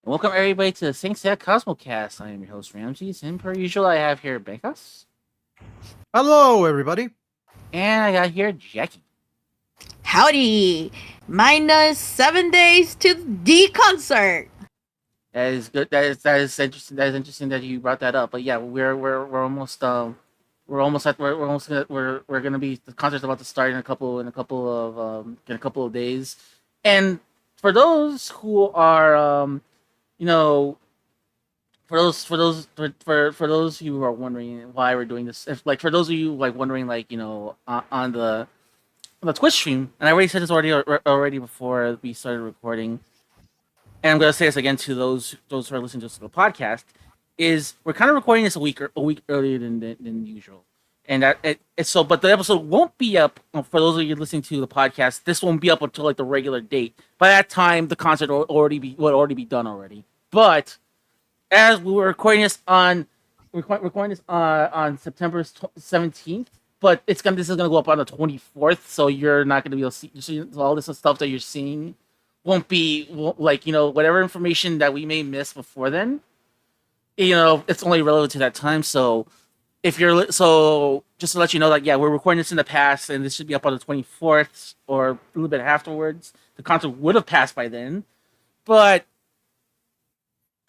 Welcome everybody to the Seiya Cosmocast. I am your host Ramses, and per usual, I have here Benjas, Hello, everybody. and I got here Jackie. Howdy! Minus 7 days to the concert. That is good. That is interesting. That is interesting that you brought that up. But yeah, we're almost we're almost we're gonna be the concert's about to start in a couple of days, and for those who are you know for those of you who are wondering why we're doing this, if like for those of you like wondering on the Twitch stream, and I already said this already before we started recording, and I'm gonna say this again to those who are listening to the podcast, is we're kind of recording this a week earlier than usual, and but the episode won't be up for those of you listening to the podcast. This won't be up until like the regular date. By that time, the concert would already be done already. But as we were recording this on September 17th, but this is gonna go up on the 24th, so you're not gonna be able to see all this stuff that you're seeing won't like whatever information that we may miss before then. It's only relevant to that time. So if you're so just to let you know that yeah, we're recording this in the past, and this should be up on the 24th or a little bit afterwards. The concert would have passed by then, but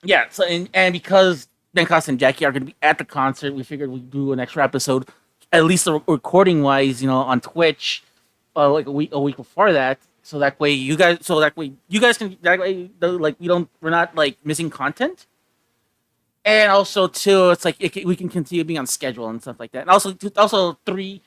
yeah. So and because Benkas and Jackie are going to be at the concert, we figured we'd do an extra episode, at least recording wise, on Twitch, like a week before that, so that way you guys can we're not like missing content, and also too it's like we can continue being on schedule and stuff like that, and also three,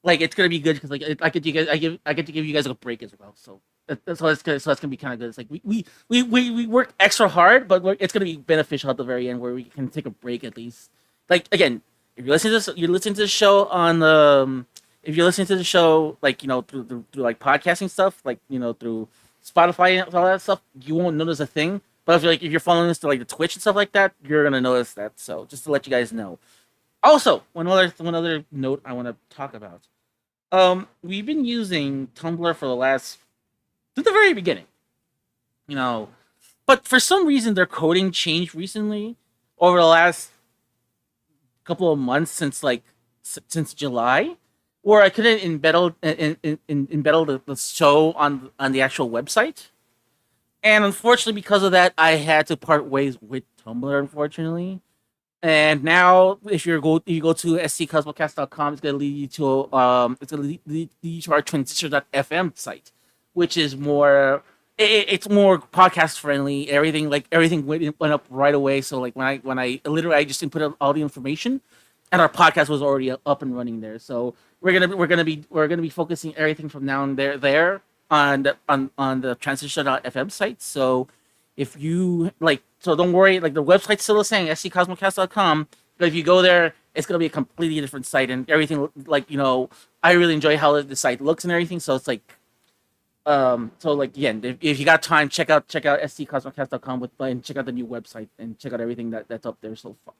like it's gonna be good because like I get to give you guys a break as well, so that's gonna be kind of good. It's like we work extra hard, but it's gonna be beneficial at the very end where we can take a break at least. Like again, if you're listening to the show on the if you're listening to the show like through like podcasting stuff, like through Spotify and all that stuff, you won't notice a thing. But if you're following us to like the Twitch and stuff like that, you're gonna notice that. So just to let you guys know. Also, one other note I want to talk about. We've been using Tumblr for the last since the very beginning, you know, but for some reason their coding changed recently over the last couple of months since July, where I couldn't embed the show on the actual website, and unfortunately because of that, I had to part ways with Tumblr. Unfortunately, and now you go to scosmocast.com, it's gonna lead you to lead you to our transistor.fm site, which is more it's more podcast friendly. Everything went up right away. So like when I literally I just input all the information, and our podcast was already up and running there. So we're gonna be focusing everything from now and there on the transition.fm site. So if you like, so don't worry, like the website's still the same, scosmocast.com, but if you go there, it's gonna be a completely different site and everything. I really enjoy how the site looks and everything. So it's like, so like again, if you got time, check out scosmocast.com and check out the new website and check out everything that's up there so far.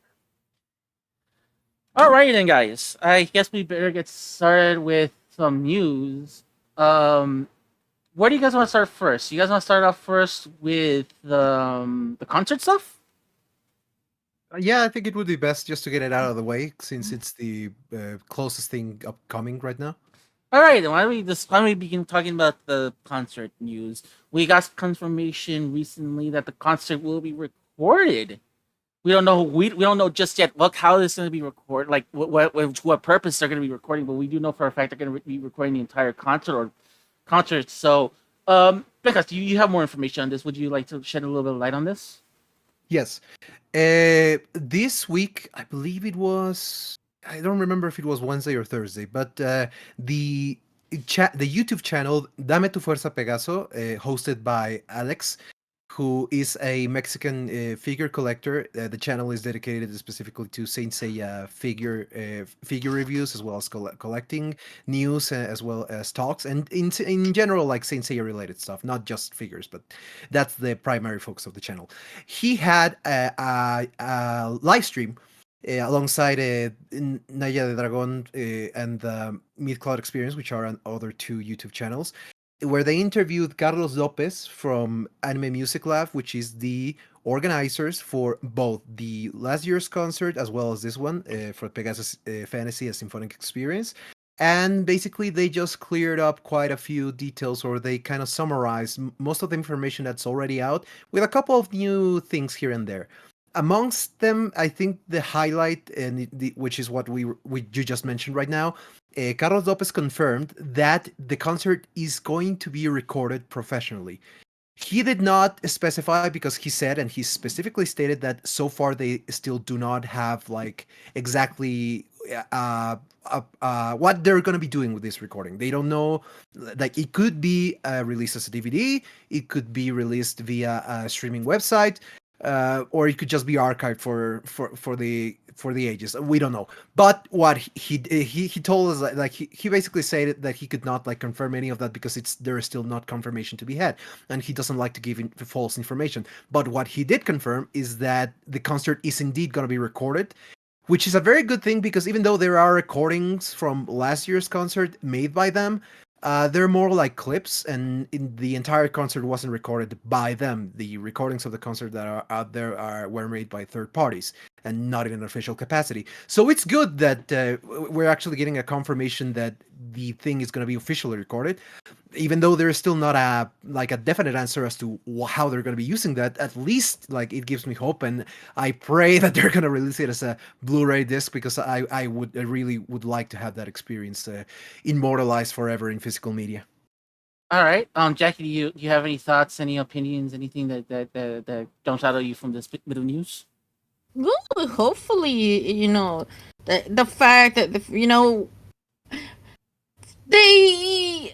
All right, then, guys. I guess we better get started with some news. Where do you guys want to start first? You guys want to start off first with the concert stuff? Yeah, I think it would be best just to get it out of the way since it's the closest thing upcoming right now. All right, then why don't we begin talking about the concert news? We got confirmation recently that the concert will be recorded. We don't know just yet how this is going to be recorded, like what purpose they're going to be recording, but we do know for a fact they're going to be recording the entire concert. So, Becca, do you have more information on this? Would you like to shed a little bit of light on this? Yes. This week, I believe it was. I don't remember if it was Wednesday or Thursday, but the the YouTube channel Dame tu fuerza Pegaso, hosted by Alex, who is a Mexican figure collector. The channel is dedicated specifically to Saint Seiya figure reviews, as well as collecting news, as well as talks, and in general, like Saint Seiya related stuff, not just figures, but that's the primary focus of the channel. He had a live stream alongside Naya de Dragon and the Myth Cloud Experience, which are on other two YouTube channels, where they interviewed Carlos Lopez from Anime Music Lab, which is the organizers for both the last year's concert as well as this one for Pegasus Fantasy, a symphonic experience. And basically, they just cleared up quite a few details, or they kind of summarized most of the information that's already out with a couple of new things here and there. Amongst them, I think the highlight, which is what you just mentioned right now, Carlos Lopez confirmed that the concert is going to be recorded professionally. He did not specify because he said, and he specifically stated that so far they still do not have like exactly what they're going to be doing with this recording. They don't know. Like it could be released as a DVD, it could be released via a streaming website, or it could just be archived for the ages. We don't know. But what he told us, like he basically said that he could not like confirm any of that because there is still not confirmation to be had, and he doesn't like to give false information. But what he did confirm is that the concert is indeed going to be recorded, which is a very good thing because even though there are recordings from last year's concert made by them, they're more like clips, and the entire concert wasn't recorded by them. The recordings of the concert that are out there were made by third parties and not in an official capacity. So it's good that we're actually getting a confirmation that the thing is going to be officially recorded, even though there is still not a definite answer as to how they're going to be using that. At least like it gives me hope, and I pray that they're going to release it as a Blu-ray disc because I really would like to have that experience immortalized forever in physical media. All right, Jackie, do you have any thoughts, any opinions, anything that jumps out at you from this bit of news? Well, hopefully, the fact that they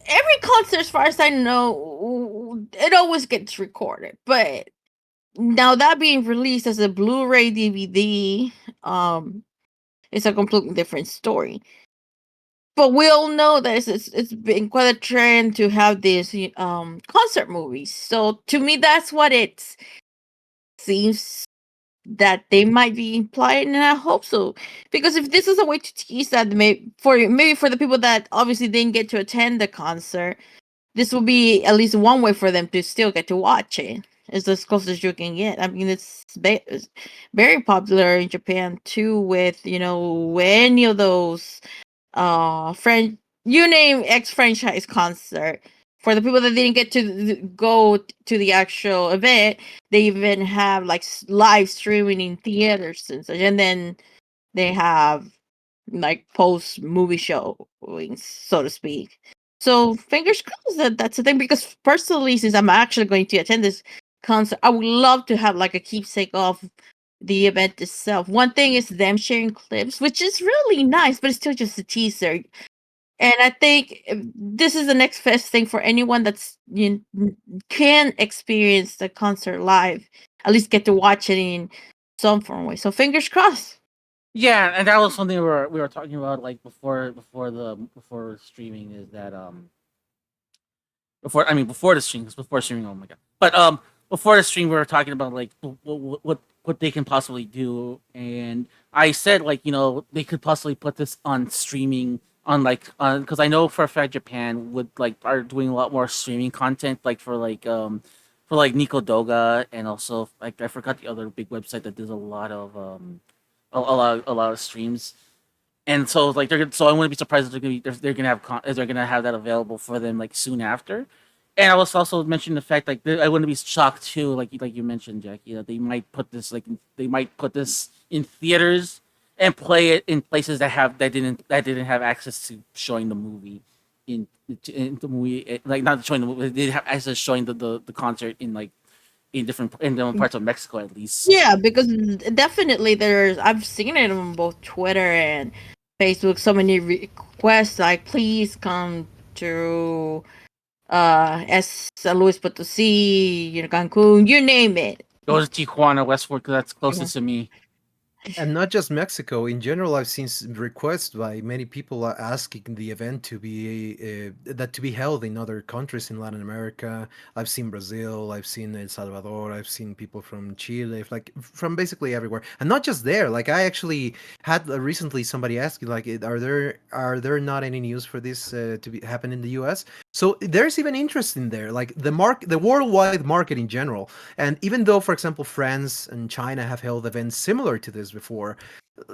every concert, as far as I know, it always gets recorded. But now that being released as a Blu-ray DVD, it's a completely different story. But we all know that it's been quite a trend to have these concert movies. So to me, that's what it seems that they might be implying, and I hope so. Because if this is a way to tease that, maybe for the people that obviously didn't get to attend the concert, this will be at least one way for them to still get to watch it. It's as close as you can get. I mean, it's very popular in Japan too, with any of those French, you name X franchise concert. For the people that didn't get to go to the actual event, they even have like live streaming in theaters and such, and then they have like post movie showings, so to speak. So fingers crossed that that's the thing. Because personally, since I'm actually going to attend this concert, I would love to have like a keepsake of the event itself. One thing is them sharing clips, which is really nice, but it's still just a teaser. And I think this is the next best thing for anyone can experience the concert live. At least get to watch it in some form way. So fingers crossed. Yeah, and that was something we were talking about like before streaming is that before the stream, 'cause before streaming, oh my god, but before the stream we were talking about like what they can possibly do, and I said like they could possibly put this on streaming on like because I know for a fact Japan would like are doing a lot more streaming content like for like Nico Doga, and also like I forgot the other big website that does a lot of a lot of streams. And so like I wouldn't be surprised if they're gonna have they're gonna have that available for them like soon after. And I was also mentioning the fact like I wouldn't be shocked too, like you mentioned, Jackie, that they might put this in theaters and play it in places that didn't have access to showing the movie in the movie, like not showing the movie, they didn't have access to showing the concert in like in different parts of Mexico at least. Yeah, because definitely I've seen it on both Twitter and Facebook. So many requests like, please come to San Luis Potosí, Cancun, you name it. Go to Tijuana, Westport, because that's closest to me. And not just Mexico. In general, I've seen requests by many people asking the event to be that to be held in other countries in Latin America. I've seen Brazil, I've seen El Salvador, I've seen people from Chile, like from basically everywhere, and not just there. Like I actually had recently somebody asking, like, are there not any news for this to be happen in the U.S.? So there's even interest in there, like the worldwide market in general. And even though, for example, France and China have held events similar to this before,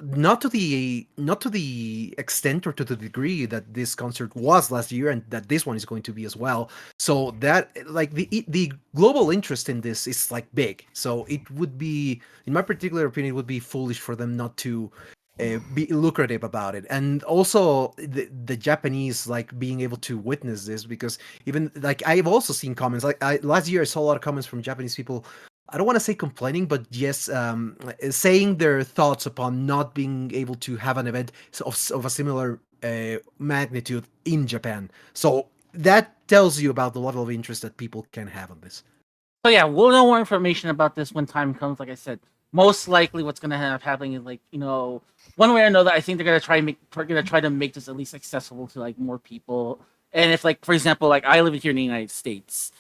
not to the extent or to the degree that this concert was last year, and that this one is going to be as well. So that, like, the global interest in this is like big. So it would be, in my particular opinion, it would be foolish for them not to be lucrative about it. And also the Japanese, like, being able to witness this, because even like I've also seen comments, like last year I saw a lot of comments from Japanese people. I don't want to say complaining, but yes, saying their thoughts upon not being able to have an event of a similar magnitude in Japan. So that tells you about the level of interest that people can have on this. So yeah, we'll know more information about this when time comes. Like I said, most likely what's gonna have happening is, like, one way or another, I think they're gonna try to make this at least accessible to like more people. And if, like, for example, like I live here in the United States,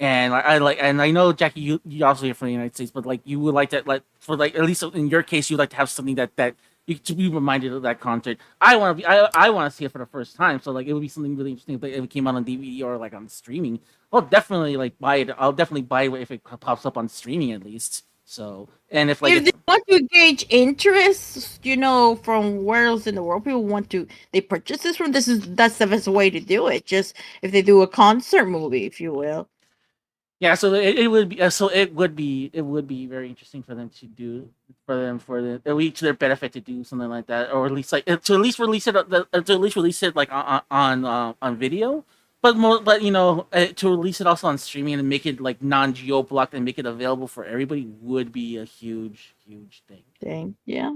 and and I know, Jackie, you also here from the United States, but like you would like to, like, for like at least in your case, you'd like to have something that you to be reminded of that concert. I want to see it for the first time, so like it would be something really interesting if it came out on DVD or like on streaming. I'll definitely like buy it. I'll definitely buy it if it pops up on streaming at least. So, and if like If they want to gauge interest, from where else in the world people want to they purchase this from, that's the best way to do it. Just if they do a concert movie, if you will. yeah, so it would be very interesting for them to do, at least to their benefit, to do something like that, or at least like to at least release it like on video, but to release it also on streaming and make it like non-geo blocked and make it available for everybody would be a huge thing. Dang, yeah.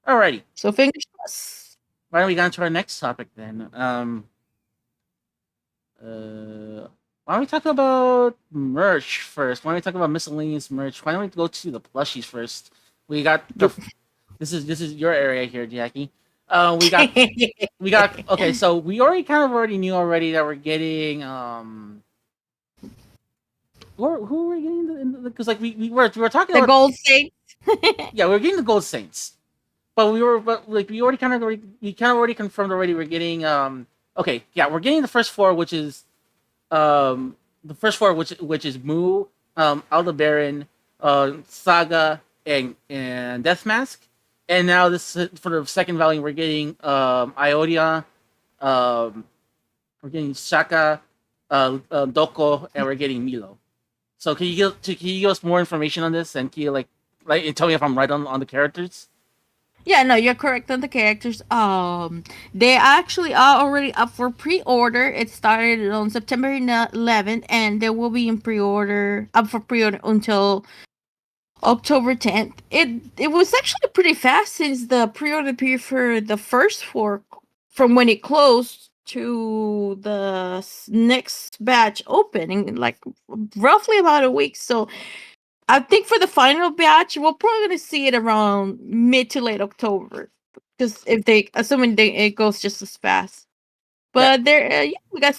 Alrighty, So fingers crossed. why don't we go into our next topic then? Why don't we talk about merch first? Why don't we talk about miscellaneous merch? Why don't we go to the plushies first? We got this is your area here, Jackie. We got okay. So we already knew that we're getting who were we getting because like we were talking The about Gold Saints. yeah, we were getting the Gold Saints, but we already already confirmed already we're getting okay, yeah, we're getting the first four, which is which is Mu, Aldebaran, Saga, and Death Mask, and now this for the second volume we're getting Iodia, we're getting Shaka, Doko, and we're getting Milo. So can you give us more information on this, and can you like tell me if I'm right on the characters? Yeah, no, you're correct on the characters. They actually are already up for pre-order. It started on September 11th, and they will be up for pre-order until October 10th. It was actually pretty fast since the pre-order period for the first four, from when it closed to the next batch opening, like roughly about a week. So I think for the final batch, we're probably gonna see it around mid to late October, because assuming it goes just as fast. Yeah. But we got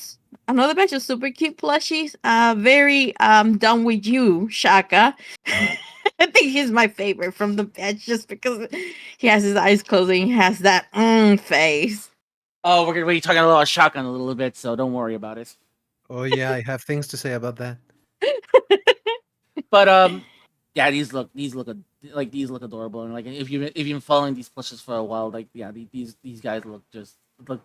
another batch of super cute plushies. Very done with you, Shaka. I think he's my favorite from the batch just because he has his eyes closing. He has that face. Oh, we're gonna be talking a about Shotgun a little bit, so don't worry about it. Oh yeah, I have things to say about that. But yeah, these look adorable, and like if you've been following these plushes for a while, like yeah, these guys look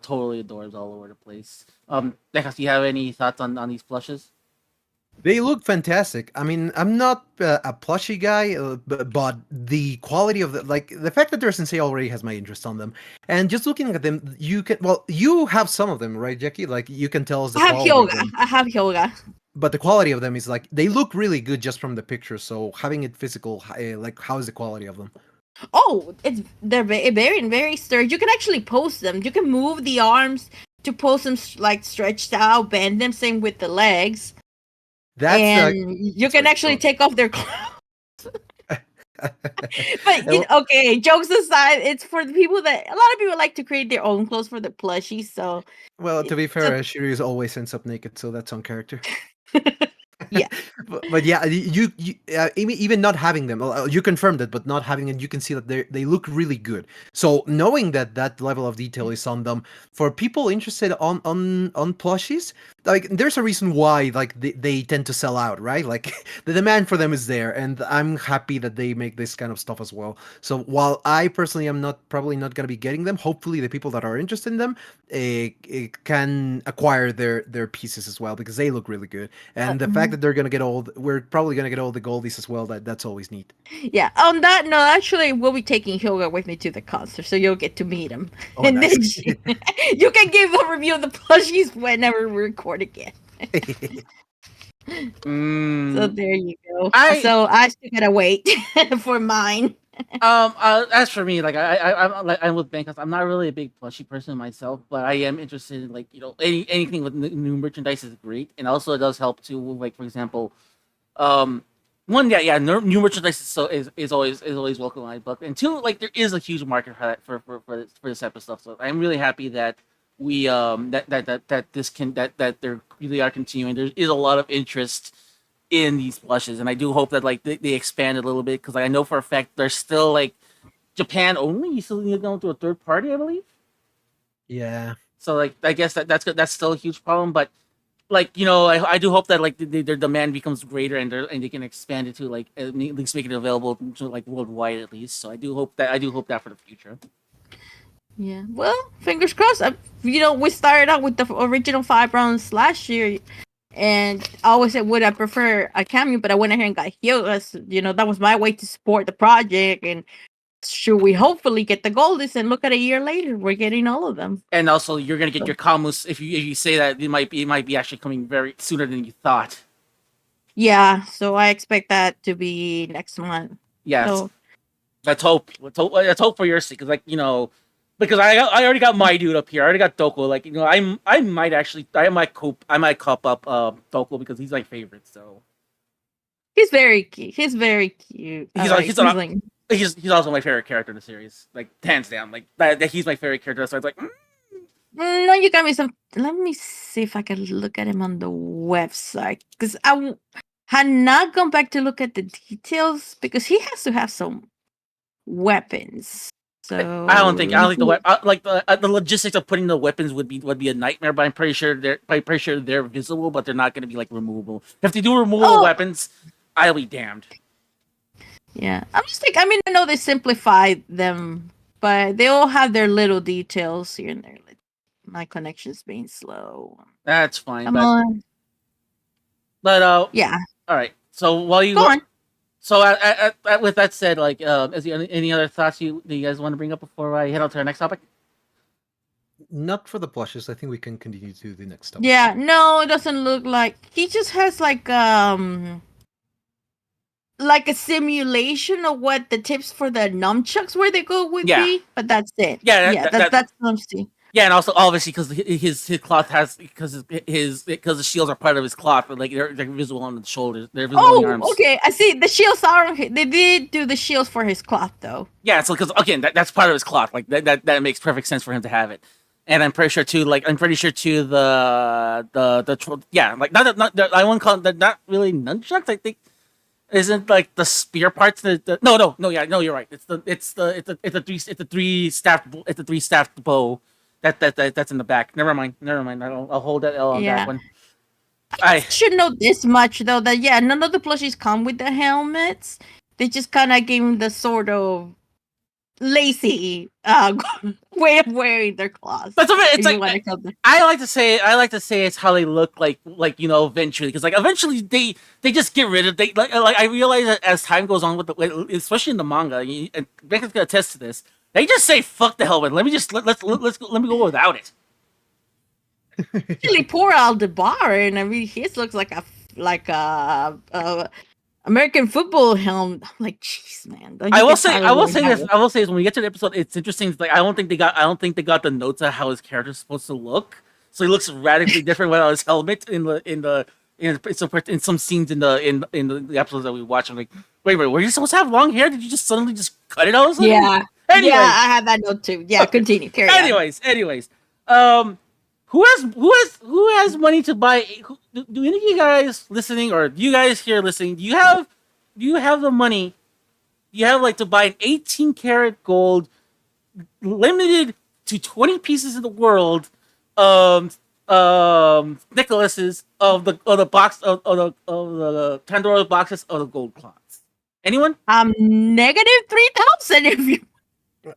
totally adorable all over the place. Dekas, do you have any thoughts on these plushes? They look fantastic. I mean, I'm not a plushy guy, but the quality of the fact that they're sensei already has my interest on them. And just looking at them, you have some of them, right, Jackie? Like you can tell us the quality of them. I have Hyoga. But the quality of them is like they look really good just from the picture. So having it physical, like how is the quality of them? Oh, they're very sturdy. You can actually pose them. You can move the arms to pose them like stretched out, bend them. Same with the legs. That's you can actually take off their clothes. But okay, jokes aside, it's for the people that a lot of people like to create their own clothes for the plushies. So, Well, to be so fair, Shiryu always ends up naked, so that's on character. yeah, But yeah, you even not having them, you confirmed it, but not having it, you can see that they look really good. So knowing that that level of detail is on them, for people interested on plushies, like there's a reason why like they tend to sell out, right? Like the demand for them is there, and I'm happy that they make this kind of stuff as well. So while I personally am probably not gonna be getting them, hopefully the people that are interested in them can acquire their pieces as well because they look really good. And the fact that they're gonna get we're probably gonna get all the goldies as well. That's always neat. yeah. On that note, actually, we'll be taking Hyuga with me to the concert, so you'll get to meet him, Oh, and nice. then you can give a review of the plushies whenever we record again. So there you go. So I still gotta wait for mine. As for me, like I'm with Benjas. I'm not really a big plushie person myself, but I am interested in like anything with new merchandise is great, and also it does help too. Like for example, um, one new merchandise is always welcome in my book, and two, like there is a huge market for that for this type of stuff. So I'm really happy that we that there really are continuing. There is a lot of interest in these plushes, and I do hope that like they expand a little bit because like, I know for a fact they're still like Japan only. You still need to go to a third party, I believe. Yeah. So like I guess that's good. That's still a huge problem, but like I do hope that like their demand becomes greater and they can expand it to like at least make it available to like worldwide at least. So I do hope that for the future. Yeah. Well, fingers crossed. We started out with the original 5 rounds last year. And I always said, would I prefer a cameo? But I went ahead and got Hyuga. That was my way to support the project. And should we hopefully get the goldies and look at a year later, we're getting all of them. And also, you're gonna get your Kamus if you say that it might be actually coming very sooner than you thought. Yeah, so I expect that to be next month. Yes. So, let's hope for your sake, because because I already got my dude up here. I already got Doko. Like I might cop up Doko because he's my favorite. So he's very cute. He's very cute. He's also my favorite character in the series. Like hands down. Like that he's my favorite character. So it's like. No, you got me some. Let me see if I can look at him on the website because I had not gone back to look at the details because he has to have some weapons. So I don't think the logistics of putting the weapons would be a nightmare. But I'm pretty sure they're visible, but they're not going to be like removable. If they do removable weapons, I'll be damned. Yeah, I'm just like I know they simplified them, but they all have their little details here and there. Like, my connection's being slow. That's fine. Come on. But yeah. All right. So while you go on. So with that said, like, is there any other thoughts that you guys want to bring up before I head on to our next topic? Not for the plushes. I think we can continue to the next topic. Yeah, no, it doesn't look like he just has like a simulation of what the tips for the nunchucks where they go would be, but that's it. Yeah, that's what I'm seeing. Yeah, and also obviously because his cloth has because the shields are part of his cloth, but like they're visible on the shoulders, they're visible on the arms. Okay, I see. The shields are. They did do the shields for his cloth though. Yeah, so because again that's part of his cloth, like that makes perfect sense for him to have it, and I'm pretty sure too. Like yeah, like not I won't call it not really nunchucks. I think isn't like the spear parts. No, you're right. It's the three staffed bow. That's in the back. Never mind. I'll hold that L on that one. I should know this much though that none of the plushies come with the helmets. They just kind of gave him the sort of lazy way of wearing their clothes. But it's like I like to say it's how they look like eventually, because like eventually they just get rid of like I realize that as time goes on with especially in the manga, and Becca's gonna attest to this. They just say fuck the helmet. Let me go without it. Really poor Aldebaran. I mean, his looks like a American football helm. I'm like, jeez, man. I will say this when we get to the episode, it's interesting. It's like I don't think they got the notes of how his character's supposed to look. So he looks radically different without his helmet in the in some scenes in the episodes that we watch. I'm like, wait, were you supposed to have long hair? Did you just suddenly just cut it all of a sudden? Yeah. Anyways, Yeah, I had that note too. Yeah, continue. Carry on. anyways, who has money to buy? Do any of you guys listening, or you guys here listening? Do you have the money? You have like to buy an 18 karat gold, limited to 20 pieces in the world, necklaces of the box of the Pandora's boxes of the gold cloths. Anyone? Negative 3,000 if you.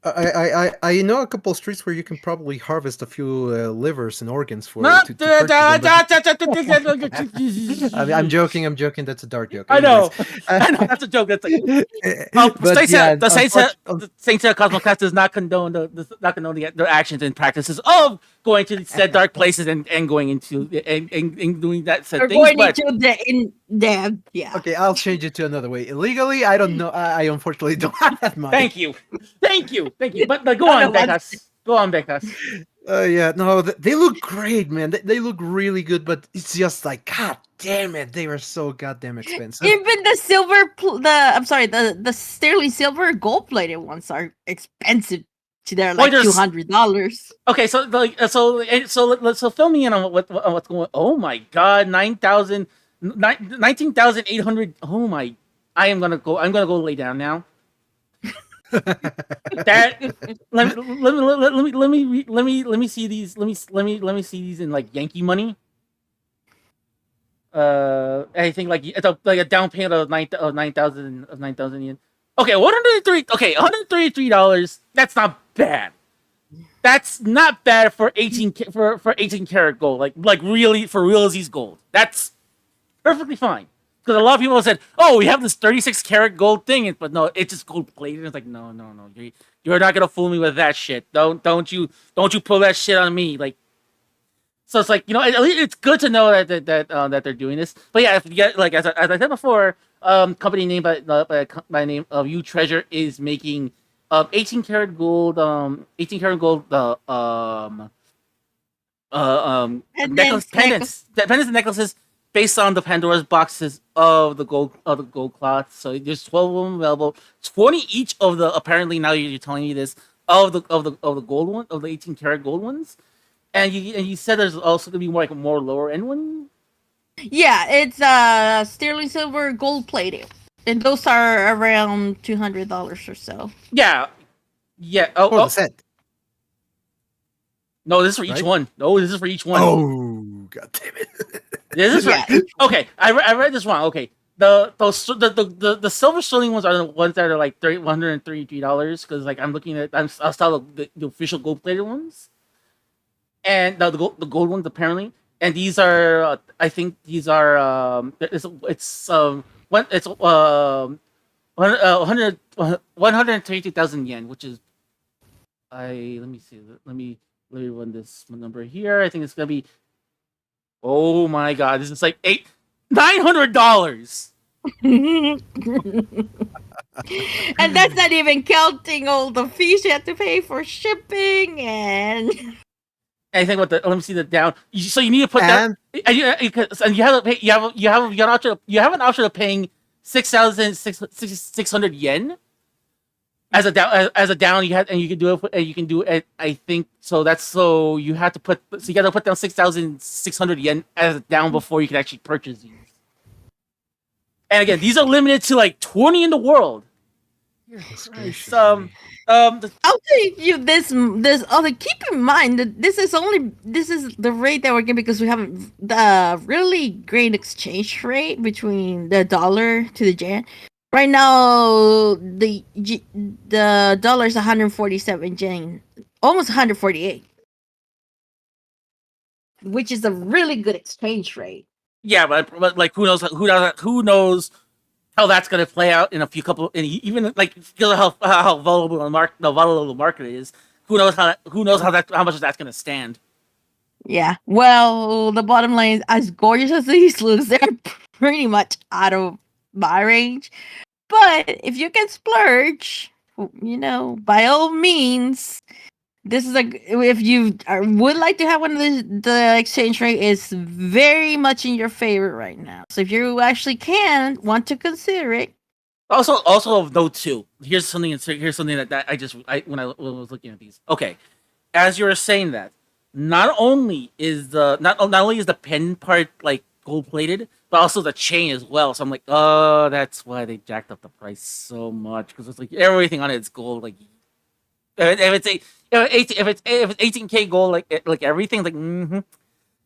I know a couple of streets where you can probably harvest a few livers and organs for No, to purchase them, but- I'm joking. That's a dark joke. I know. Anyways. I know that's a joke. That's like But yeah, the Seiya Cosmocast does not condone the actions and practices of going to said dark places and going into and doing that said Or things. going But into the yeah. Okay, I'll change it to another way. Illegally, I don't know. I unfortunately don't have that money. thank you. But go on, Becas. Go on, Becas. Yeah, no, they look great, man. They look really good, but it's just like, god damn it, they were so goddamn expensive. Even the the sterling silver gold plated ones are expensive. They're like $200. Okay, so fill me in on what's going. Oh my god, 19,800. Oh my, I'm gonna go lay down now. That let me see these. Let me see these in like Yankee money. I think like it's like a down payment of 9,000 yen. Okay, $133. That's not bad. That's not bad for 18 karat gold. Like really for realsies gold. That's perfectly fine. Because a lot of people said, "Oh, we have this 36 karat gold thing," but no, it's just gold plated. It's like, no, you're not gonna fool me with that shit. Don't you pull that shit on me. Like, so it's like, at least it's good to know that they're doing this. But yeah, if you get like as I said before, company name by name of You Treasure is making 18 karat gold pendants and necklaces based on the Pandora's boxes of the gold cloth. So there's 12 of them available. 20 each of the, apparently now you're telling me this, of the gold one, of the 18 karat gold ones. And you said there's also gonna be more lower end one. Yeah, it's sterling silver gold plated. And those are around $200 or so. Yeah. The set. No, this is for each one. No, this is for each one. Oh, god damn it! This is okay. I read this wrong. Okay, the silver sterling ones are the ones that are like $133 because like I'm looking at I saw the official gold plated ones, and the gold ones apparently, and these are I think these are it's 132,000 yen, which is let me see, let me run this number here. I think it's gonna be, oh my god, this is like $900. And that's not even counting all the fees you have to pay for shipping and anything with let me see the down. So you need to put that, and you have to pay, you have an option of paying 6,600 yen as a down. You can do it. I think so. You have to put, so you got to put down 6,600 yen as a down before you can actually purchase these. And again, these are limited to like 20 in the world. I'll tell you this other. Keep in mind that this is the rate that we're getting because we have the really great exchange rate between the dollar to the yen. Right now, the dollar is 147 yen, almost 148, which is a really good exchange rate. Yeah, but like who knows how that's gonna play out in a few couple, and even like because of how volatile the market is. Who knows how much that's gonna stand. Yeah. Well, the bottom line is, as gorgeous as these looks, they're pretty much out of my range. But if you can splurge, by all means, this is like if you would like to have one of the exchange rate is very much in your favor right now. So if you actually want to consider it, Also of note too. Here's something. That I when I was looking at these. Okay, as you were saying that, not only is the pen part like gold plated, but also the chain as well. So I'm like, oh, that's why they jacked up the price so much because it's like everything on it is gold. Like if it's if it's 18K gold, like everything, like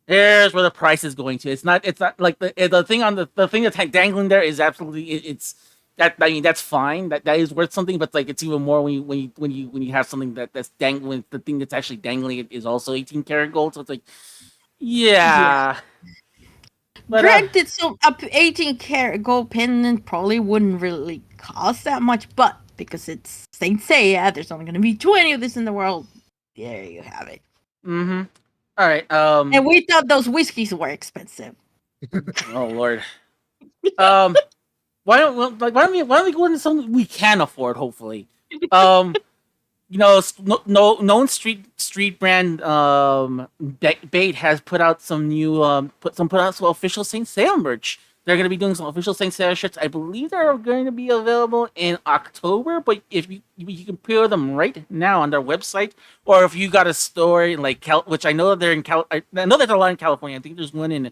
there's where the price is going to. It's not like the thing on the thing that's dangling there is absolutely it's that. I mean that's fine. That is worth something, but like it's even more when you have something that's dangling. The thing that's actually dangling is also 18 karat gold. So it's like yeah. yeah, but Granted, so a 18 karat gold pendant probably wouldn't really cost that much, but because it's Saint Seiya, there's only going to be 20 of this in the world. There you have it. mm-hmm. All right. And we thought those whiskeys were expensive. Oh Lord. Um. Why don't we go into something we can afford? Hopefully. Um. Known street brand Bait has put out some new put out some official Saint Seiya merch. They're going to be doing some official Saint Seiya shirts. I believe they're going to be available in October, but if you can pre-order them right now on their website, or if you got a store in like which I know that they're in I know that they're a lot in California. I think there's one in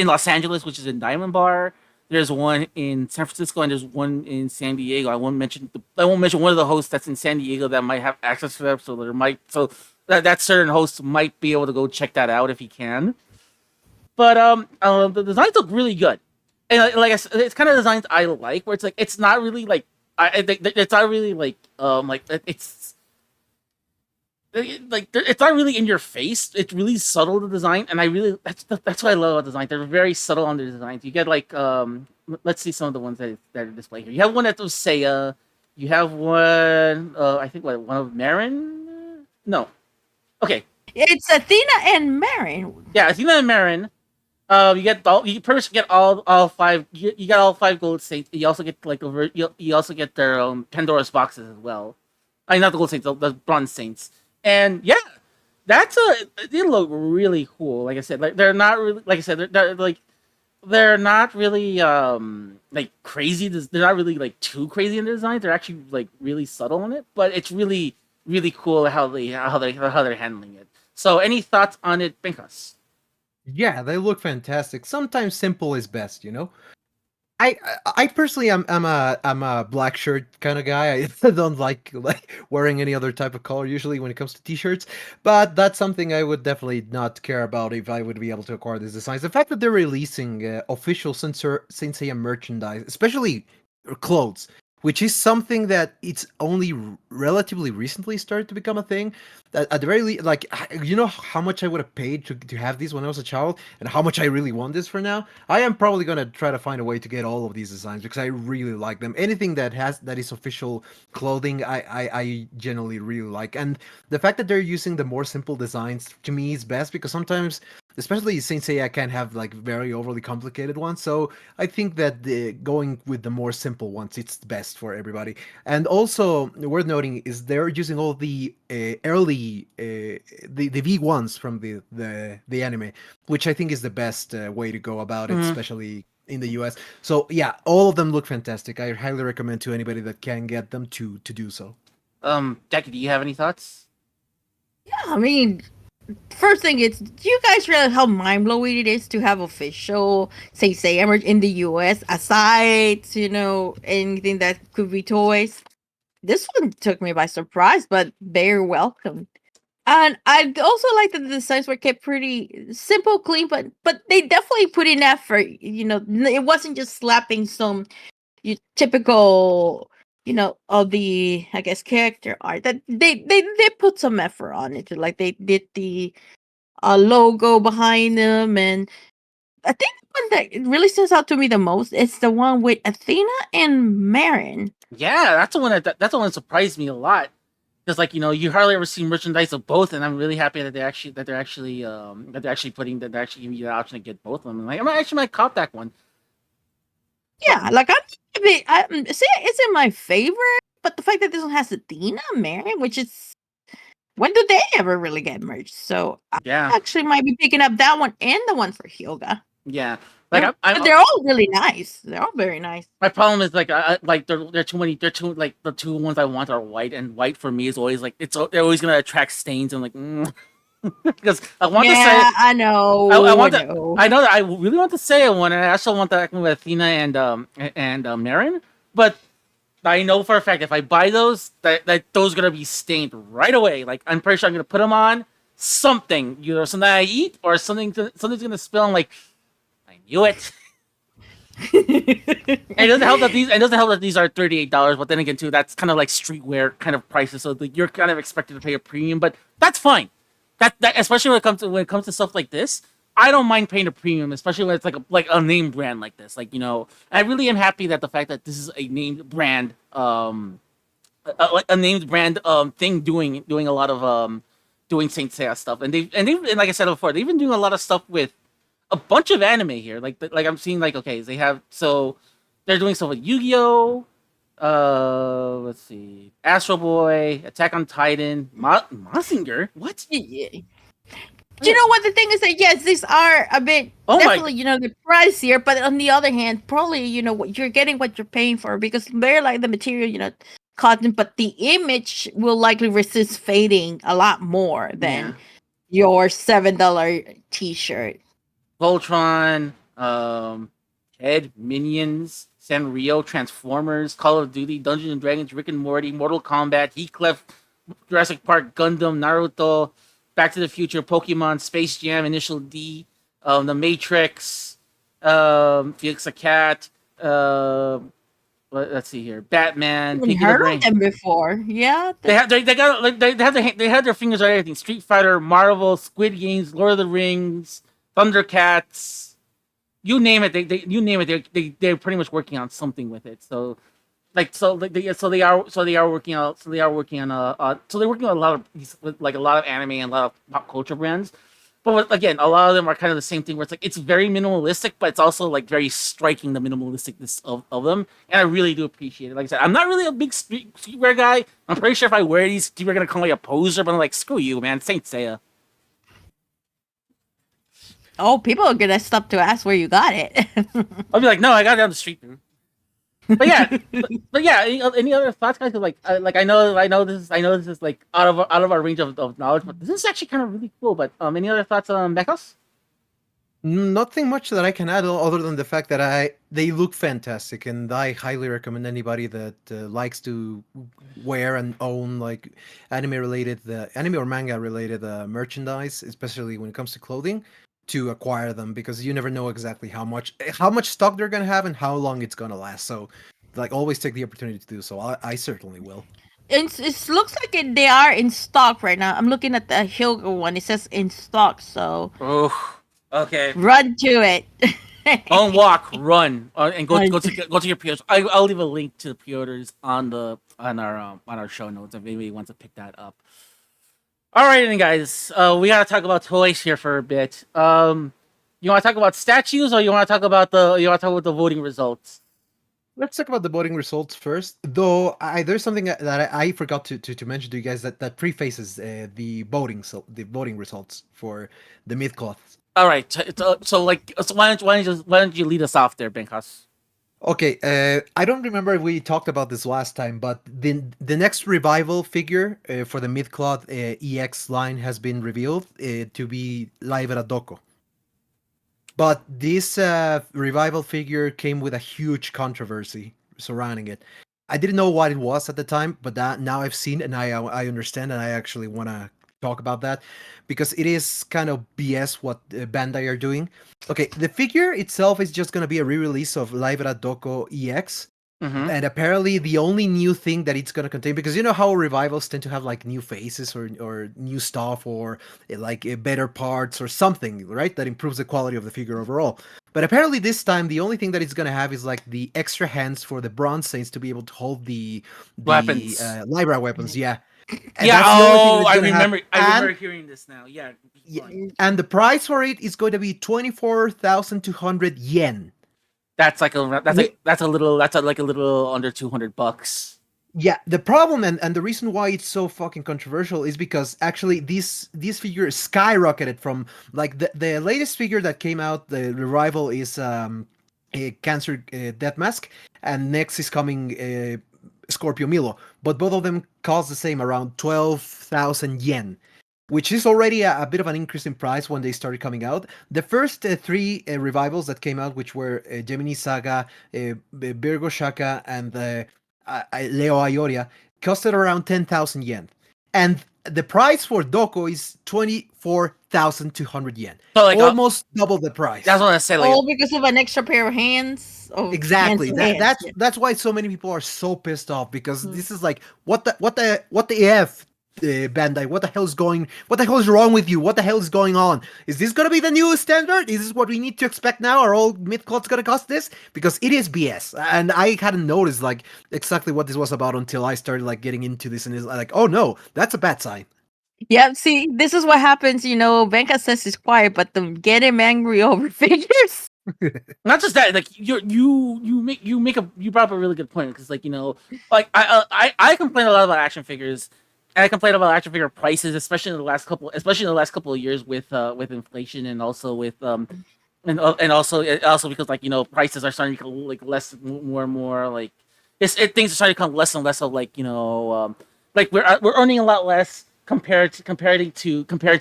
Los Angeles, which is in Diamond Bar. There's one in San Francisco, and there's one in San Diego. I won't mention one of the hosts that's in San Diego that might have access to that. So that certain host might be able to go check that out if he can. But the designs look really good, and like I said, it's kind of designs I like, where it's like it's not really like it's not really like it's like it's not really in your face. It's really subtle the design, and that's what I love about design. They're very subtle on their designs. You get like let's see some of the ones that are displayed here. You have one that was Seiya. You have one I think one of Marin. No, okay, It's Athena and Marin. yeah, Athena and Marin. You pretty much get all five. You got all five gold saints. You also get like you also get their Pandora's boxes as well. I mean, not the gold saints, the bronze saints. And yeah, they look really cool. Like I said, like they're not really like I said they're not really like crazy. They're not really like too crazy in the design. They're actually like really subtle in it, but it's really cool how they're handling it. So, any thoughts on it, Benjas? Yeah, they look fantastic. Sometimes simple is best, you know. I personally I'm a black shirt kind of guy. I don't like wearing any other type of color usually when it comes to t-shirts, but that's something I would definitely not care about if I would be able to acquire these designs. The fact that they're releasing official Saint Seiya merchandise, especially clothes, which is something that it's only relatively recently started to become a thing. At the very least, like you know how much I would have paid to have these when I was a child, and how much I really want this for now. I am probably gonna try to find a way to get all of these designs because I really like them. Anything that is official clothing, I generally really like, and the fact that they're using the more simple designs to me is best because sometimes, especially Saint Seiya, can have like very overly complicated ones. So I think that going with the more simple ones, it's best for everybody. And also worth noting is they're using all the early the V1s from the anime, which I think is the best way to go about it, Mm-hmm. especially in the US. So yeah, all of them look fantastic. I highly recommend to anybody that can get them to do so. Jackie, do you have any thoughts? Yeah, I mean, first thing is, do you guys realize how mind blowing it is to have official Say Emerge in the US aside, anything that could be toys? This one took me by surprise, but they're welcome. And I also like that the designs were kept pretty simple, clean, but they definitely put in effort. It wasn't just slapping some typical, of the I guess character art. That they put some effort on it. Like they did the logo behind them, and I think the one that really stands out to me the most is the one with Athena and Marin. Yeah, that's the one that surprised me a lot. Because you hardly ever see merchandise of both, and I'm really happy that they're actually giving you the option to get both of them. And, like I actually might cop that one. But Yeah, like see, it's in my favorite, but the fact that this one has Athena and Marin, which is when do they ever really get merged? So I Yeah, actually might be picking up that one and the one for Hyoga. yeah. Like But they're all really nice. They're all very nice. my problem is like like there are too many. They're too like the two ones I want are white, and white for me is always like they're always gonna attract stains and like because I want to say Yeah, I know. I want I to. know. I know that I really want to say I want, and I also want that with Athena and Marin. But I know for a fact if I buy those, that those are gonna be stained right away. Like I'm pretty sure I'm gonna put them on something, either something I eat or something's gonna spill. And like I knew it. And it doesn't help that these are $38. But then again, too, that's kind of like streetwear kind of prices, so like, you're kind of expected to pay a premium. But that's fine. That especially when it comes to stuff like this, I don't mind paying a premium, especially when it's like a name brand like this. Like I really am happy that the fact that this is a named brand, like a named brand thing doing a lot of doing Saint Seiya stuff, and like I said before, they've been doing a lot of stuff with a bunch of anime here. Like I'm seeing like okay, they have they're doing stuff with Yu-Gi-Oh. Let's see, Astro Boy, Attack on Titan, Mazinger. What? Yeah. Do you know what the thing is that yes, these are a bit definitely the pricier, but on the other hand, probably what you're getting what you're paying for because they're like the material cotton, but the image will likely resist fading a lot more than your $7 T-shirt. Voltron, Ed, Minions, Sanrio, Transformers, Call of Duty, Dungeons and Dragons, Rick and Morty, Mortal Kombat, Heathcliff, Jurassic Park, Gundam, Naruto, Back to the Future, Pokemon, Space Jam, Initial D, The Matrix, Felix the Cat, let's see here, Batman, I've heard of them before. Yeah, they have their fingers on everything. Street Fighter, Marvel, Squid Games, Lord of the Rings, Thundercats, you name it. They're pretty much working on something with it. So they are working on they're working on a lot of a lot of anime and a lot of pop culture brands. But again, a lot of them are kind of the same thing where it's like it's very minimalistic, but it's also like very striking the minimalisticness of them. And I really do appreciate it. Like I said, I'm not really a big streetwear guy. I'm pretty sure if I wear these, people are gonna call me a poser. But I'm like, screw you, man. Saint Seiya. Oh, people are gonna stop to ask where you got it. I'll be like, no, I got it down the street, dude. But yeah, any other thoughts, guys? Like I know this is like out of our range of knowledge, but this is actually kind of really cool. But any other thoughts on Bekos? Nothing much that I can add other than the fact that they look fantastic, and I highly recommend anybody that likes to wear and own like anime or manga related merchandise, especially when it comes to clothing, to acquire them because you never know exactly how much stock they're gonna have and how long it's gonna last. So, like, always take the opportunity to do so. I certainly will. It looks like they are in stock right now. I'm looking at the Hilga one. It says in stock, so okay, run to it. Don't walk, run, and go to your pre-orders. I'll leave a link to the pre-orders on our show notes if anybody wants to pick that up. All right, then, guys, we gotta talk about toys here for a bit. You want to talk about statues, or you want to talk about the voting results? Let's talk about the voting results first. Though there's something that I forgot to mention to you guys that prefaces the voting results for the mid-cloths. All right, so why don't you lead us off there, Benjas? Okay, I don't remember if we talked about this last time, but the next revival figure for the mid-cloth EX line has been revealed to be Libera Doko. But this revival figure came with a huge controversy surrounding it. I didn't know what it was at the time, but now I've seen it and I understand, and I actually want to talk about that because it is kind of BS what Bandai are doing. Okay, the figure itself is just going to be a re-release of Libera Doko EX. Mm-hmm. And apparently the only new thing that it's going to contain, because you know how revivals tend to have like new faces or new stuff or like better parts or something, right? That improves the quality of the figure overall. But apparently this time the only thing that it's going to have is like the extra hands for the Bronze Saints to be able to hold the weapons, Libra weapons, yeah. And yeah, I remember hearing this now. Yeah. And the price for it is going to be 24,200 yen. That's like a little under $200. Yeah, the problem and the reason why it's so fucking controversial is because actually these figures skyrocketed from like the latest figure that came out, the revival is a Cancer Death Mask, and next is coming Scorpio Milo, but both of them cost the same, around 12,000 yen, which is already a bit of an increase in price when they started coming out. The first three revivals that came out, which were Gemini Saga, Virgo Shaka, and Leo Ayoria, costed around 10,000 yen. And the price for Doko is 24,200 yen. So like, Almost double the price. that's what I say. Like, All because of an extra pair of hands. Exactly. Hands. That's why so many people are so pissed off, because Mm. this is like what the f Bandai, what the hell is wrong with you? What the hell is going on? Is this gonna be the new standard? Is this what we need to expect now? Are all myth cults gonna cost this? Because it is BS, and I hadn't noticed like exactly what this was about until I started like getting into this, and it's like, oh no, that's a bad sign. Yeah, see, this is what happens. Benka says he's quiet, but them get him angry over figures. not just that, like you brought up a really good point, because like like I complain a lot about action figures, and I complain about action figure prices, especially in the last couple of years with inflation, and also with and also because like prices are starting to become like less, more and more like things are starting to become less and less of like like we're earning a lot less compared to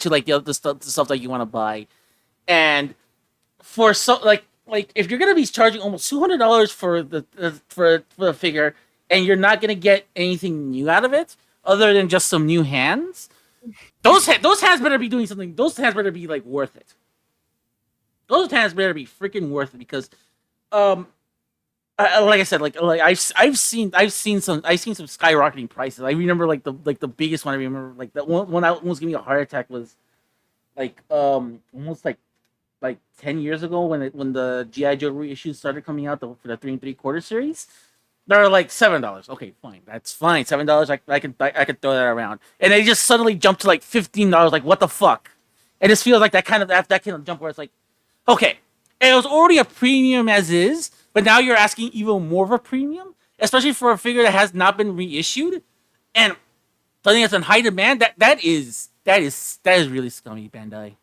like the stuff that you want to buy. And for so like if you're gonna be charging almost $200 for for the figure, and you're not gonna get anything new out of it other than just some new hands, those hands better be doing something. Those hands better be like worth it. Those hands better be freaking worth it, because um like I said, like I've seen some skyrocketing prices. I remember like the biggest one. I remember like that one that almost gave me a heart attack was like almost like 10 years ago, when the GI Joe reissues started coming out, for the 3 3/4 series. They're like $7. Okay, fine, that's fine. $7, I could throw that around, and they just suddenly jumped to like $15. Like, what the fuck? It just feels like that kind of jump where it's like, okay, it was already a premium as is, but now you're asking even more of a premium, especially for a figure that has not been reissued, and something that's in high demand. That is really scummy, Bandai.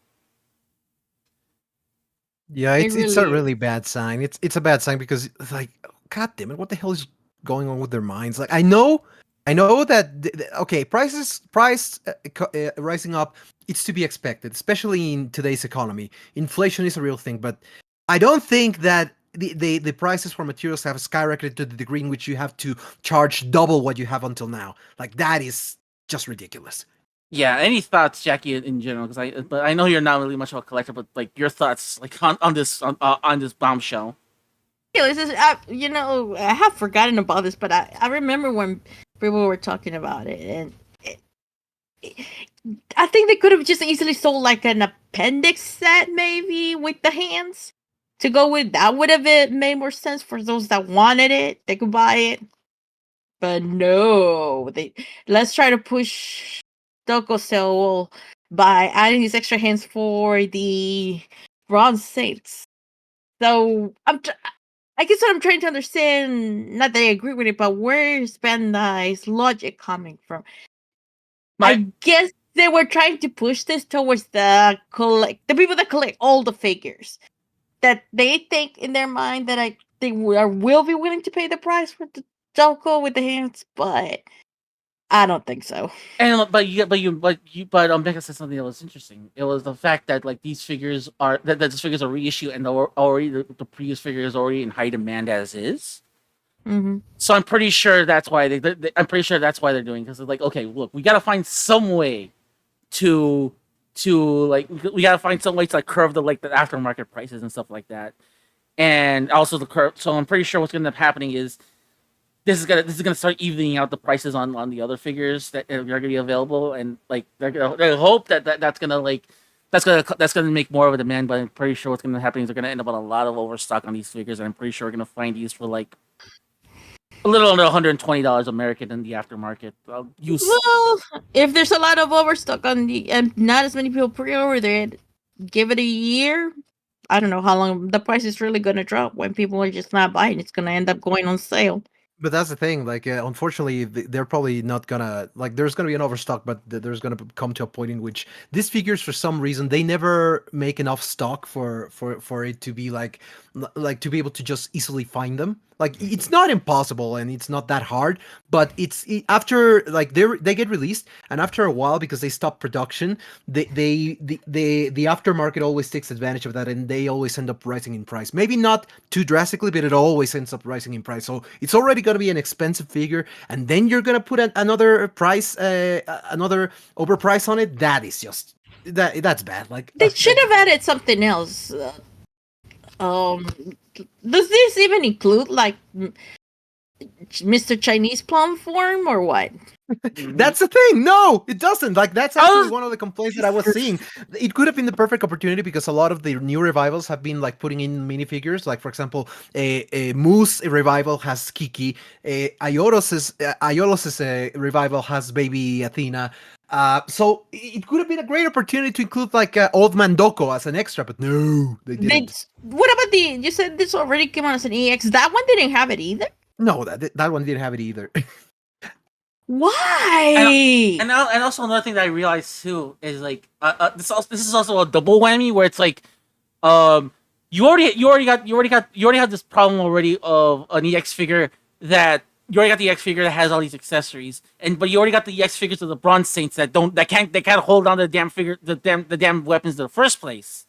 Yeah, It it's a really is. really bad sign. It's a bad sign because it's like, god damn it, what the hell is going on with their minds? Like, I know that okay, price rising up. It's to be expected, especially in today's economy. Inflation is a real thing, but I don't think that the prices for materials have skyrocketed to the degree in which you have to charge double what you have until now. Like, that is just ridiculous. Yeah. Any thoughts, Jackie, in general? But I know you're not really much of a collector, but like your thoughts, like on this bombshell. This is, I have forgotten about this, but I remember when people were talking about it, and I think they could have just easily sold like an appendix set, maybe with the hands to go with. That would have made more sense for those that wanted it. They could buy it, but no, let's try to push Doko sale by adding these extra hands for the bronze saints. So I guess what I'm trying to understand, not that I agree with it, but where's Bandai's logic coming from? I guess they were trying to push this towards the people that collect all the figures. That they think in their mind that they will be willing to pay the price for the Doko with the hands, but I don't think so. And Becca said something that was interesting. It was the fact that like these figures are that these figures are reissued, and already the previous figure is already in high demand as is. Mm-hmm. So I'm pretty sure that's why I'm pretty sure that's why they're doing, because they're like, okay, look, we gotta find some way to like we gotta find some way to like curve the aftermarket prices and stuff like that, and also the curve. So I'm pretty sure what's gonna end up happening is this is gonna start evening out the prices on the other figures that are gonna be available, and like they hope that's gonna make more of a demand. But I'm pretty sure what's gonna happen is they're gonna end up with a lot of overstock on these figures, and I'm pretty sure we're gonna find these for like a little under $120 American in the aftermarket. Well, if there's a lot of overstock on and not as many people pre-order it, give it a year. I don't know how long the price is really going to drop when people are just not buying. It's going to end up going on sale. But that's the thing. Like, unfortunately, they're probably not gonna like. There's gonna be an overstock, but there's gonna come to a point in which these figures, for some reason, they never make enough stock for it to be like to be able to just easily find them. Like, it's not impossible and it's not that hard, but after like they get released, and after a while, because they stop production, the aftermarket always takes advantage of that, and they always end up rising in price. Maybe not too drastically, but it always ends up rising in price. So it's already going to be an expensive figure, and then you're going to put another price, another overprice on it. That is just that's bad. Like, They should have added something else. Um, does this even include like Mr. Chinese plum form or what? that's the thing. No, it doesn't. Like, that's actually was- one of the complaints that I was seeing. It could have been the perfect opportunity because a lot of the new revivals have been like putting in minifigures. Like, for example, a Moose revival has Kiki. Iolos's revival has baby Athena. So it could have been a great opportunity to include like Old Man Doko as an extra, but no, they didn't. What about the? You said this already came out as an EX. That one didn't have it either. No, that one didn't have it either. Why? And also another thing that I realized too is like this is also a double whammy where it's like you already had this problem already of an EX figure that you already got the EX figure that has all these accessories, but you already got the EX figures of the Bronze Saints that can't hold on to the damn weapons in the first place.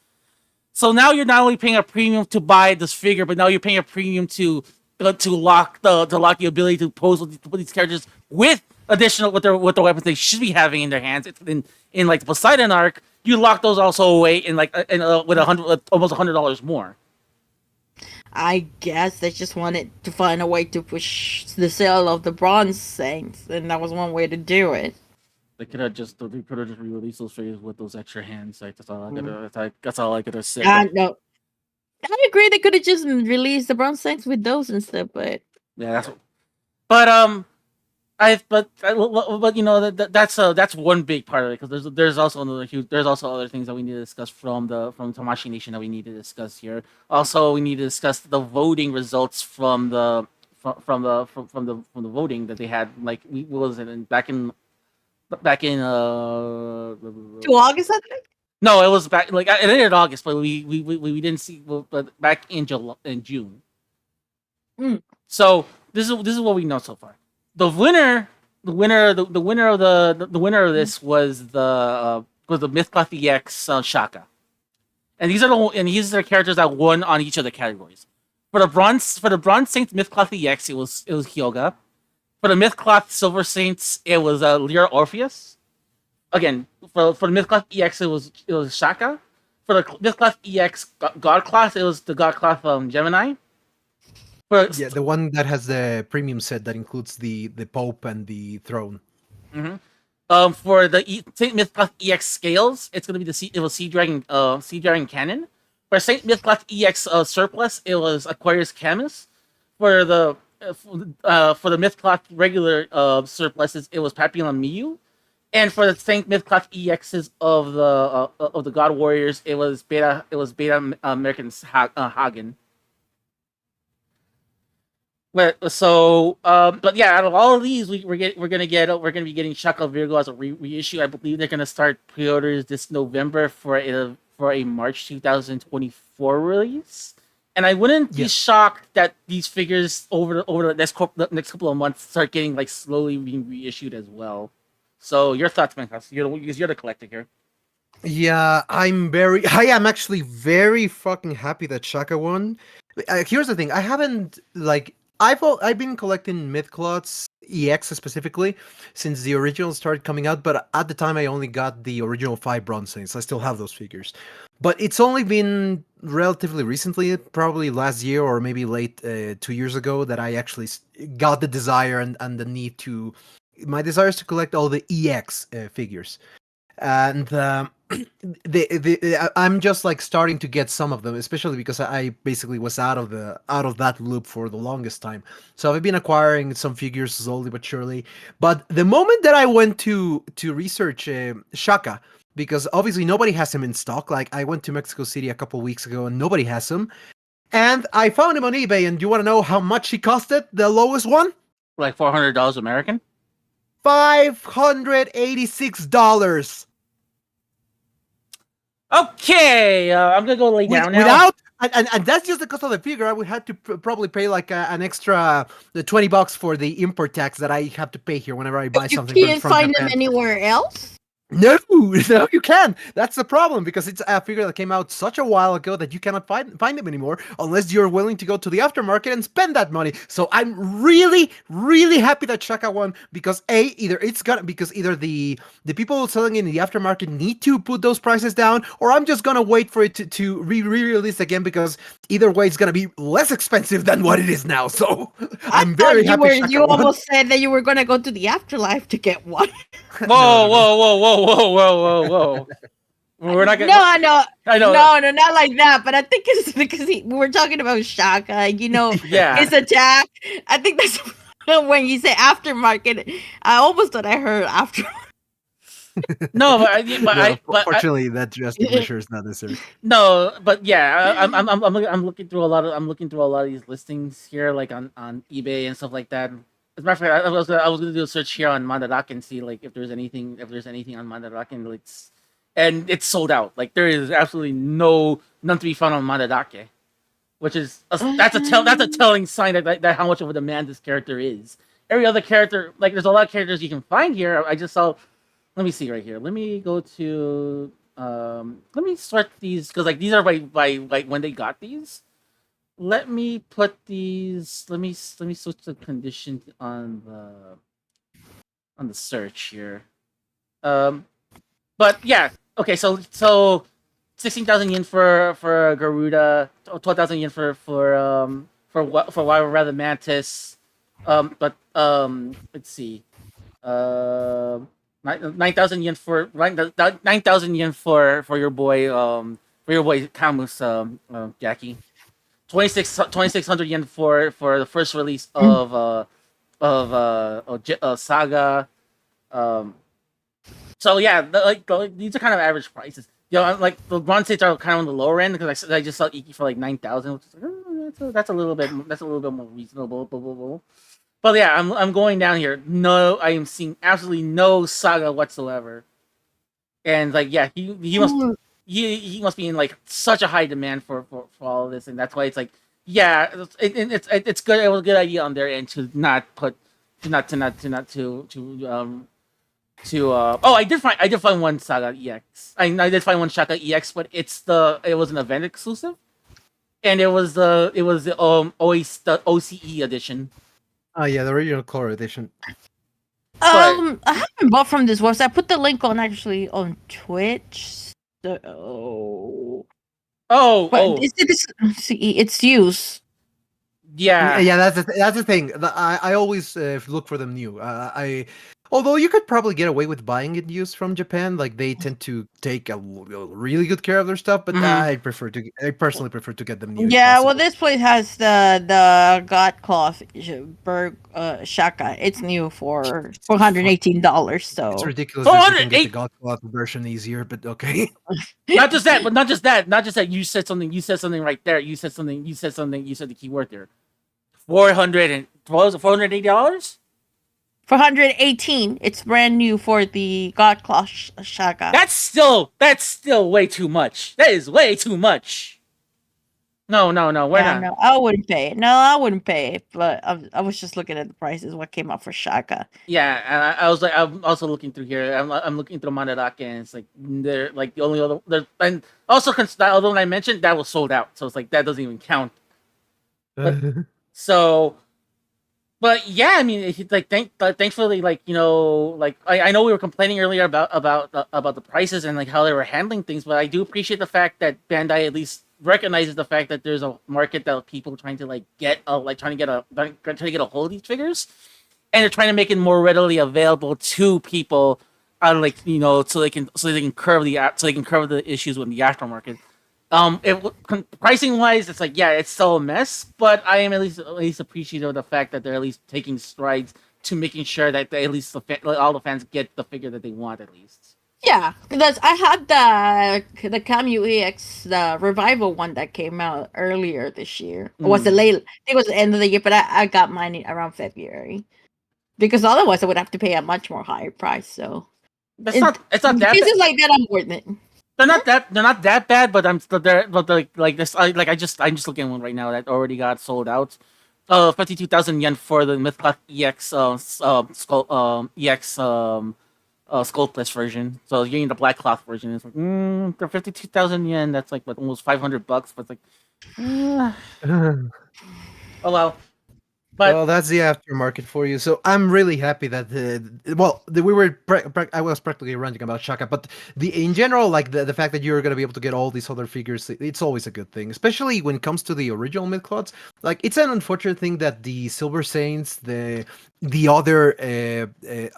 So now you're not only paying a premium to buy this figure, but now you're paying a premium to lock the ability to pose with these characters with additional with the weapons they should be having in their hands. It's in like the Poseidon arc, you lock those also away in like with almost $100 more. I guess they just wanted to find a way to push the sale of the Bronze Saints, and that was one way to do it. They could have just re-released those figures with those extra hands. Like that's all I could have said. No, I agree. They could have just released the Bronze Saints with those instead, but Yeah, that's. But but you know that's one big part of it because there's also other things that we need to discuss from Tamashi Nation that we need to discuss here. Also, we need to discuss the voting results from the voting that they had. Like what was it back in 2 August, I think. No, it was back like it ended in August, but we didn't see but back in June. So this is what we know so far. The winner of this was the Mythcloth EX Shaka, and these are the characters that won on each of the categories. For the bronze Saints Mythcloth EX, it was Hyoga. For the Mythcloth Silver Saints, it was Lyra Orpheus. Again, for the Mythcloth EX, it was Shaka. For the Mythcloth EX Godcloth, it was the Godcloth Gemini. Yeah, the one that has the premium set that includes the Pope and the throne. Mm-hmm. For the Saint Mythcloth EX scales, it's gonna be Sea Dragon Cannon. For Saint Mythcloth EX Surplus, it was Aquarius Camus. For the Mythcloth regular surpluses, it was Papillon Miyu. And for the Saint Mythcloth EXs of the God Warriors, it was Beta American Hagen. But yeah, out of all of these, we're gonna be getting Shaka Virgo as a reissue. I believe they're gonna start pre-orders this November for a March 2024 release. And I wouldn't be shocked that these figures over the next couple of months start getting like slowly being reissued as well. So your thoughts, man? You're the collector here. Yeah, I am actually very fucking happy that Shaka won. Here's the thing: I haven't I've been collecting Mythcloths EX specifically since the original started coming out, but at the time I only got the original 5 Bronze Saints. I still have those figures. But it's only been relatively recently, probably last year or maybe late 2 years ago, that I actually got the desire and the need to... My desire is to collect all the EX figures. And I'm just like starting to get some of them, especially because I basically was out of that loop for the longest time. So I've been acquiring some figures slowly but surely. But the moment that I went to research Shaka, because obviously nobody has him in stock. Like, I went to Mexico City a couple weeks ago and nobody has him, and I found him on eBay. And do you want to know how much he costed? The lowest one? Like $400 American. $586. Okay, I'm gonna go lay down now. Without and that's just the cost of the figure. I would have to probably pay like an extra the $20 for the import tax that I have to pay here whenever I buy You something can't from find them Japan. anywhere else. No, no, you can. That's the problem because it's a figure that came out such a while ago that you cannot find them anymore unless you're willing to go to the aftermarket and spend that money. So I'm really, really happy that Shaka won because either the people selling in the aftermarket need to put those prices down, or I'm just gonna wait for it to re-release again because either way it's gonna be less expensive than what it is now. So I'm very happy Shaka You won. almost said that you were gonna go to the afterlife to get one. Whoa, No. whoa, whoa, whoa, whoa, whoa, whoa, whoa! We're not gonna. No, I know. I know. No, not like that. But I think it's because we were talking about Shaka. Yeah. his attack. I think that's when you say aftermarket. I almost thought I heard after. No, Fortunately, that drastic measure is not necessary. No, but yeah, I'm looking through a lot of these listings here, like on eBay and stuff like that. As a matter of fact, I was gonna do a search here on Mandarake and see like if there's anything on Mandarake and it's sold out. Like there is absolutely none to be found on Mandarake, which is that's a telling sign that how much of a demand this character is. Every other character, like there's a lot of characters you can find here. I just saw. Let me see right here. Let me go to let me sort these because like these are by like when they got these. Let me put these. Let me switch the condition on the search here. But yeah, okay. So 16,000 yen for Garuda, 12,000 yen for why rather Mantis. But let's see. 9,000 yen for 9,000 yen for your boy Camus Jackie. 2,600 yen for the first release of Saga. Um, so yeah, these are kind of average prices. Like the bronze states are kind of on the lower end because I just saw Iki for like 9,000, which is like, that's a little bit more reasonable. Blah, blah, blah. But yeah, I'm going down here. No, I am seeing absolutely no Saga whatsoever. And like yeah, he must be in like such a high demand for all of this, and that's why it's like yeah, it's good. It was a good idea on their end to not put I did find one Saga EX. I did find one Shaka EX, but it was an event exclusive, and it was the OCE edition. Oh yeah, the original color edition. I haven't bought from this website. I put the link on Twitch. So... it's used. Yeah, that's the thing. I always look for them new. Although you could probably get away with buying it used from Japan, like they tend to take a really good care of their stuff. But I personally prefer to get them new. Yeah, well, this place has the God Cloth Berg Shaka. It's new for $418. So it's ridiculous that you can get the God Cloth version easier. But okay. Not just that. You said something right there. You said the key word there. $480. 418. It's brand new for the God Cloth Shaka. That's still way too much. That is way too much. No, we're not. No, I wouldn't pay it. No, I wouldn't pay it. But I was just looking at the prices. What came out for Shaka? Yeah, and I was like, I'm also looking through here. I'm looking through Mandarake, and it's like they're like the only other. And also, the other one I mentioned that was sold out, so it's like that doesn't even count. But yeah, I mean, thankfully, like like I know we were complaining earlier about the prices and like how they were handling things, but I do appreciate the fact that Bandai at least recognizes the fact that there's a market that people trying to like get a hold of these figures, and they're trying to make it more readily available to people, like so they can curb the issues with the aftermarket. Pricing wise, it's like it's still a mess, but I am at least appreciative of the fact that they're at least taking strides to making sure that they, at least all the fans get the figure that they want at least. Yeah, because I had the Camu EX, the revival one that came out earlier this year. Or was it late? I think it was the end of the year, but I got mine around February. because otherwise I would have to pay a much more higher price. So It's not that bad. cases like that, I'm worth it. They're not that bad, but like this. I'm just looking at one right now that already got sold out. 52,000 yen for the Mythcloth EX skull EX Skullpless version. So you're getting the black cloth version. It's like for 52,000 yen. That's like what, almost $500. But it's like, oh well. But Well, that's the aftermarket for you. So I'm really happy that I was practically ranting about Shaka, but in general, like the fact that you're gonna be able to get all these other figures, it's always a good thing, especially when it comes to the original Midcloths. Like it's an unfortunate thing that the Silver Saints, the other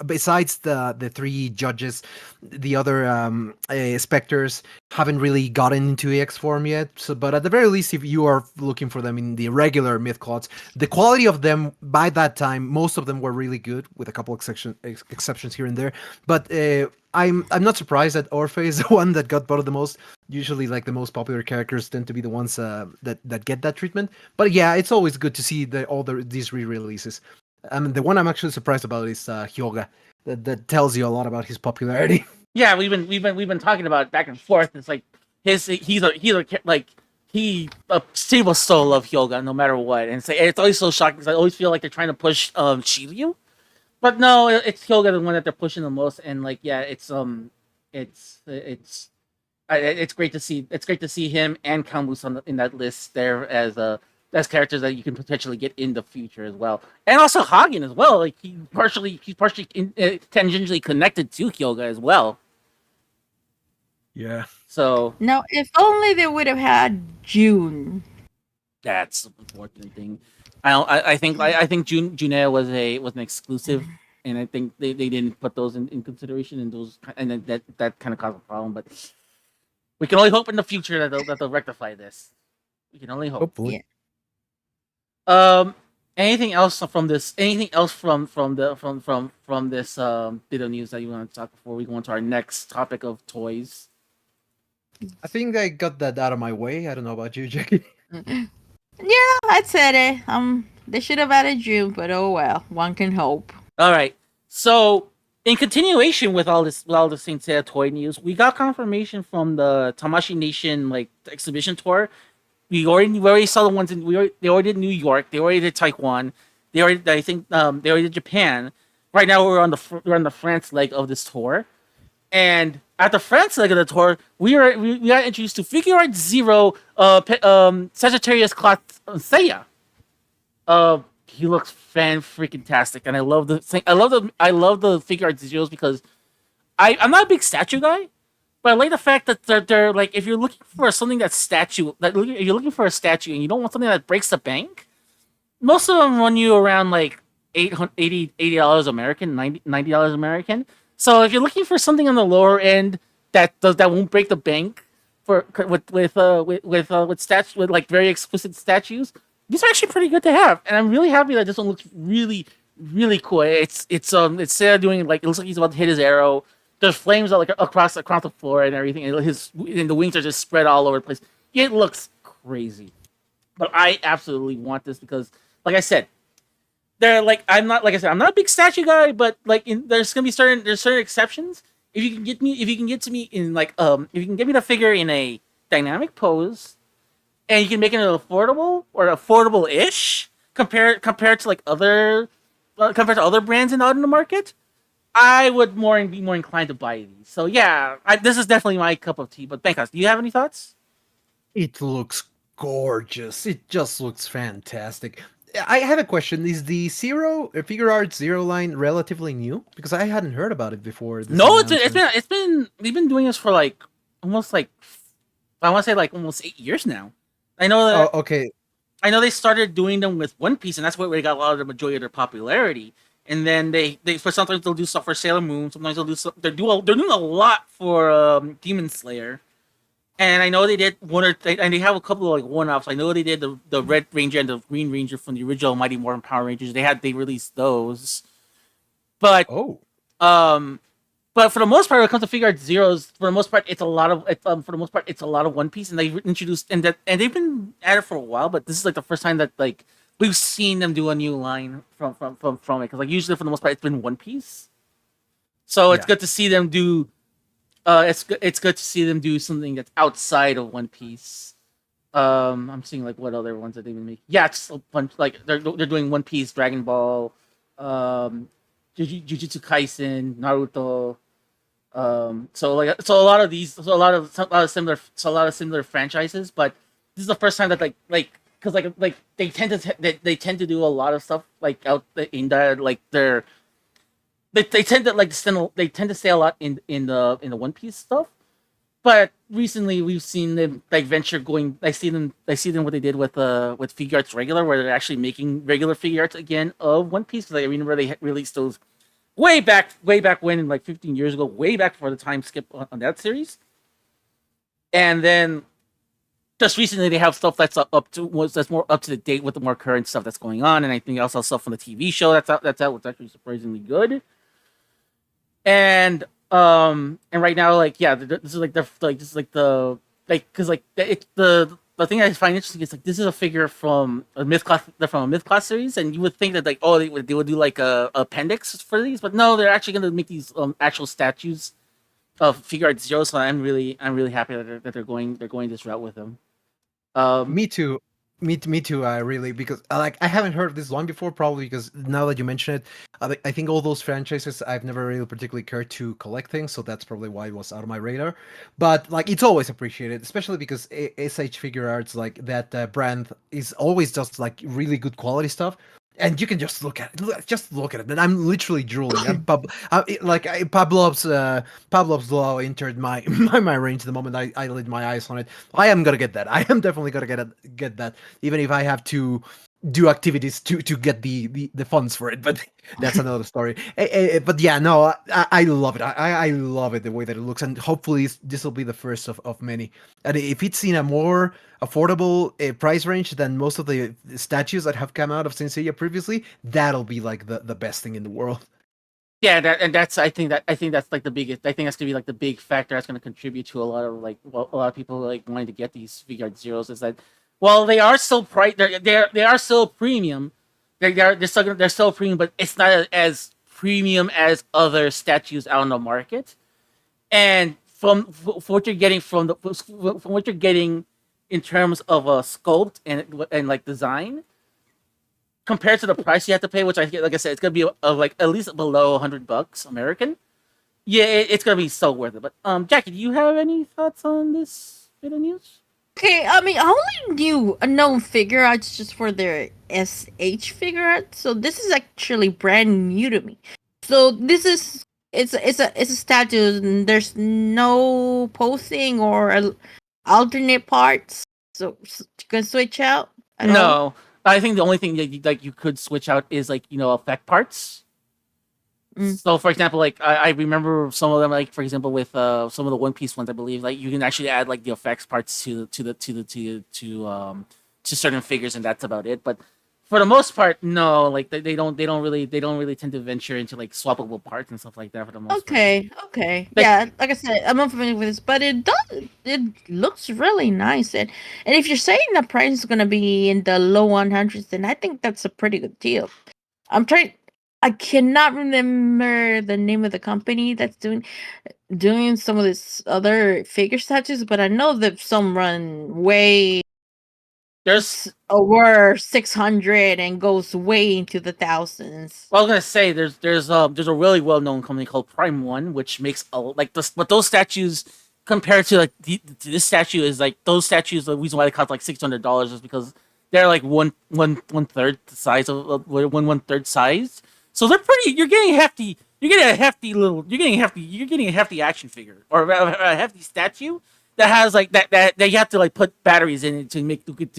besides the three judges, the other specters haven't really gotten into EX form yet. So, but at the very least, if you are looking for them in the regular Mythcloths, the quality of them by that time, most of them were really good, with a couple exceptions here and there. But I'm not surprised that Orphe is the one that got voted the most. Usually, like the most popular characters tend to be the ones that get that treatment. But yeah, it's always good to see these re-releases. The one I'm actually surprised about is Hyoga. That tells you a lot about his popularity. yeah, we've been talking about it back and forth. It's like he will still love Hyoga no matter what, and it's always so shocking because I always feel like they're trying to push Shiryu, but no, it's Hyoga the one that they're pushing the most, and like yeah, it's great to see him and Kamus in that list there as characters that you can potentially get in the future as well, and also Hagen as well. Like he's partially tangentially connected to Hyoga as well. Yeah. So now, if only they would have had June. that's the important thing. I think Junea was an exclusive, and I think they didn't put those in consideration, and that kind of caused a problem. But we can only hope in the future that they'll rectify this. We can only hope. Hopefully. Yeah. Anything else from this? Anything else from this bit of news that you want to talk before we go on to our next topic of toys? I think I got that out of my way. I don't know about you, Jackie. Yeah, I said it. They should have added June, but oh well. One can hope. All right. So, in continuation with all the Saint Seiya toy news, we got confirmation from the Tamashii Nation exhibition tour. We already saw the ones they already did New York, they already did Taiwan, they already did Japan. Right now we're on the France leg of this tour. And at the France leg of the tour, we got introduced to Figuarts Zero, Sagittarius Cloth Seiya. He looks fan-freaking-tastic, and I love the Figuarts Zeros because I'm not a big statue guy, but I like the fact that they're like, if you're looking for something if you're looking for a statue and you don't want something that breaks the bank, most of them run you around like $80 American, $90 American. So if you're looking for something on the lower end that won't break the bank with very exquisite statues, these are actually pretty good to have, and I'm really happy that this one looks really, really cool. It's Seiya doing it looks like he's about to hit his arrow. There's flames across the floor and everything, and the wings are just spread all over the place. It looks crazy, but I absolutely want this because, like I said, I'm not a big statue guy, but there's certain exceptions. If you can get me the figure in a dynamic pose, and you can make it affordable-ish compared to other brands out in the market, I would be more inclined to buy these. So yeah, this is definitely my cup of tea. But Benjas, do you have any thoughts? It looks gorgeous. It just looks fantastic. I have a question. Is the Figuarts Zero line relatively new? Because I hadn't heard about it before. No, it's been we've been doing this for almost I want to say almost 8 years now. I know that. Oh, okay. I know they started doing them with One Piece, and that's where they got a lot of the majority of their popularity. And then they for sometimes they'll do stuff for Sailor Moon. Sometimes they're doing a lot for Demon Slayer. And I know they did and they have a couple of one-offs. I know they did the Red Ranger and the Green Ranger from the original Mighty Morphin Power Rangers. They released those, but for the most part, when it comes to Figuarts Zeros, for the most part, it's a lot of One Piece, and they've introduced and they've been at it for a while. But this is the first time that we've seen them do a new line from it because like usually for the most part it's been One Piece. So it's Yeah. good to see them do. It's good to see them do something that's outside of One Piece. I'm seeing like what other ones that they've been making. Yeah, it's a bunch like they're doing One Piece, Dragon Ball, um, Jujutsu Kaisen, Naruto. So a lot of these, so a lot of similar franchises, but this is the first time that like because like they tend to do a lot of stuff like out in that like they tend to like they tend to say a lot in the One Piece stuff. But recently we've seen them like venture going. I see them what they did with Figuarts regular, where they're actually making regular Figuarts again of One Piece. Because I remember they released those way back when, like 15 years ago, way back before the time skip on that series. And then just recently they have stuff that's that's more up to the date with the more current stuff that's going on. And I think also stuff from the TV show that's out, was actually surprisingly good. And right now like yeah, this is like the like this is like the like because like it the thing I find interesting is like this is a figure from a myth class series, and you would think that like oh they would do like a appendix for these, but no, they're actually going to make these actual statues of Figuarts Zero. So I'm really happy that they're going this route with them. Um, Me too. Me too. Really, because like I haven't heard of this line before. Probably because now that you mention it, I think all those franchises I've never really particularly cared to collect things, so that's probably why it was out of my radar. But like it's always appreciated, especially because SH Figure Arts like that brand is always just like really good quality stuff. And you can just look at it. Just look at it. And I'm literally drooling. Pavlov's law entered my my range the moment I laid my eyes on it. I am gonna get that. I am definitely gonna get that, even if I have to do activities to get the funds for it. But that's another story. But yeah, no, I love it. I love it the way that it looks, and hopefully this will be the first of many. And if it's in a more affordable price range than most of the statues that have come out of Senseiya previously, that'll be like the best thing in the world. yeah, and that's I think that's like the biggest. I think that's gonna be like the big factor that's gonna contribute to a lot of like a lot of people like wanting to get these Figuarts Zeros is that while they are still they are still premium. They're still premium, but it's not as premium as other statues out on the market. And from what you're getting from what you're getting in terms of a sculpt and like design compared to the price you have to pay, which like I said, it's gonna be like at least below $100 American. Yeah, it's gonna be so worth it. But Jackie, do you have any thoughts on this bit of news? Okay, I mean, I only knew a known figure arts just for their SH figure art, so this is actually brand new to me. So this is it's a statue. And there's no posting or alternate parts, so you can switch out at all. No, I think the only thing that you could switch out is like effect parts. Mm. So, for example, like I remember some of them, like for example, with some of the One Piece ones, I believe, like you can actually add like the effects parts to certain figures, and that's about it. But for the most part, no, like they don't really tend to venture into like swappable parts and stuff like that for the most part. Okay, okay, Like yeah. Like I said, I'm not familiar with this, but it does. It looks really nice, and if you're saying the price is gonna be in the low 100s, then I think that's a pretty good deal. I'm trying. I cannot remember the name of the company that's doing some of this other figure statues, but I know that some run way there's over 600 and goes way into the thousands. well, I was gonna say there's a really well known company called Prime One, which makes a like this, but those statues compared to like to this statue is like those statues. The reason why they cost like $600 is because they're like one third the size of one third size. So they're pretty. You're getting hefty. You're getting a hefty little. You're getting a hefty. You're getting a hefty action figure or a hefty statue that has like that you have to like put batteries in it to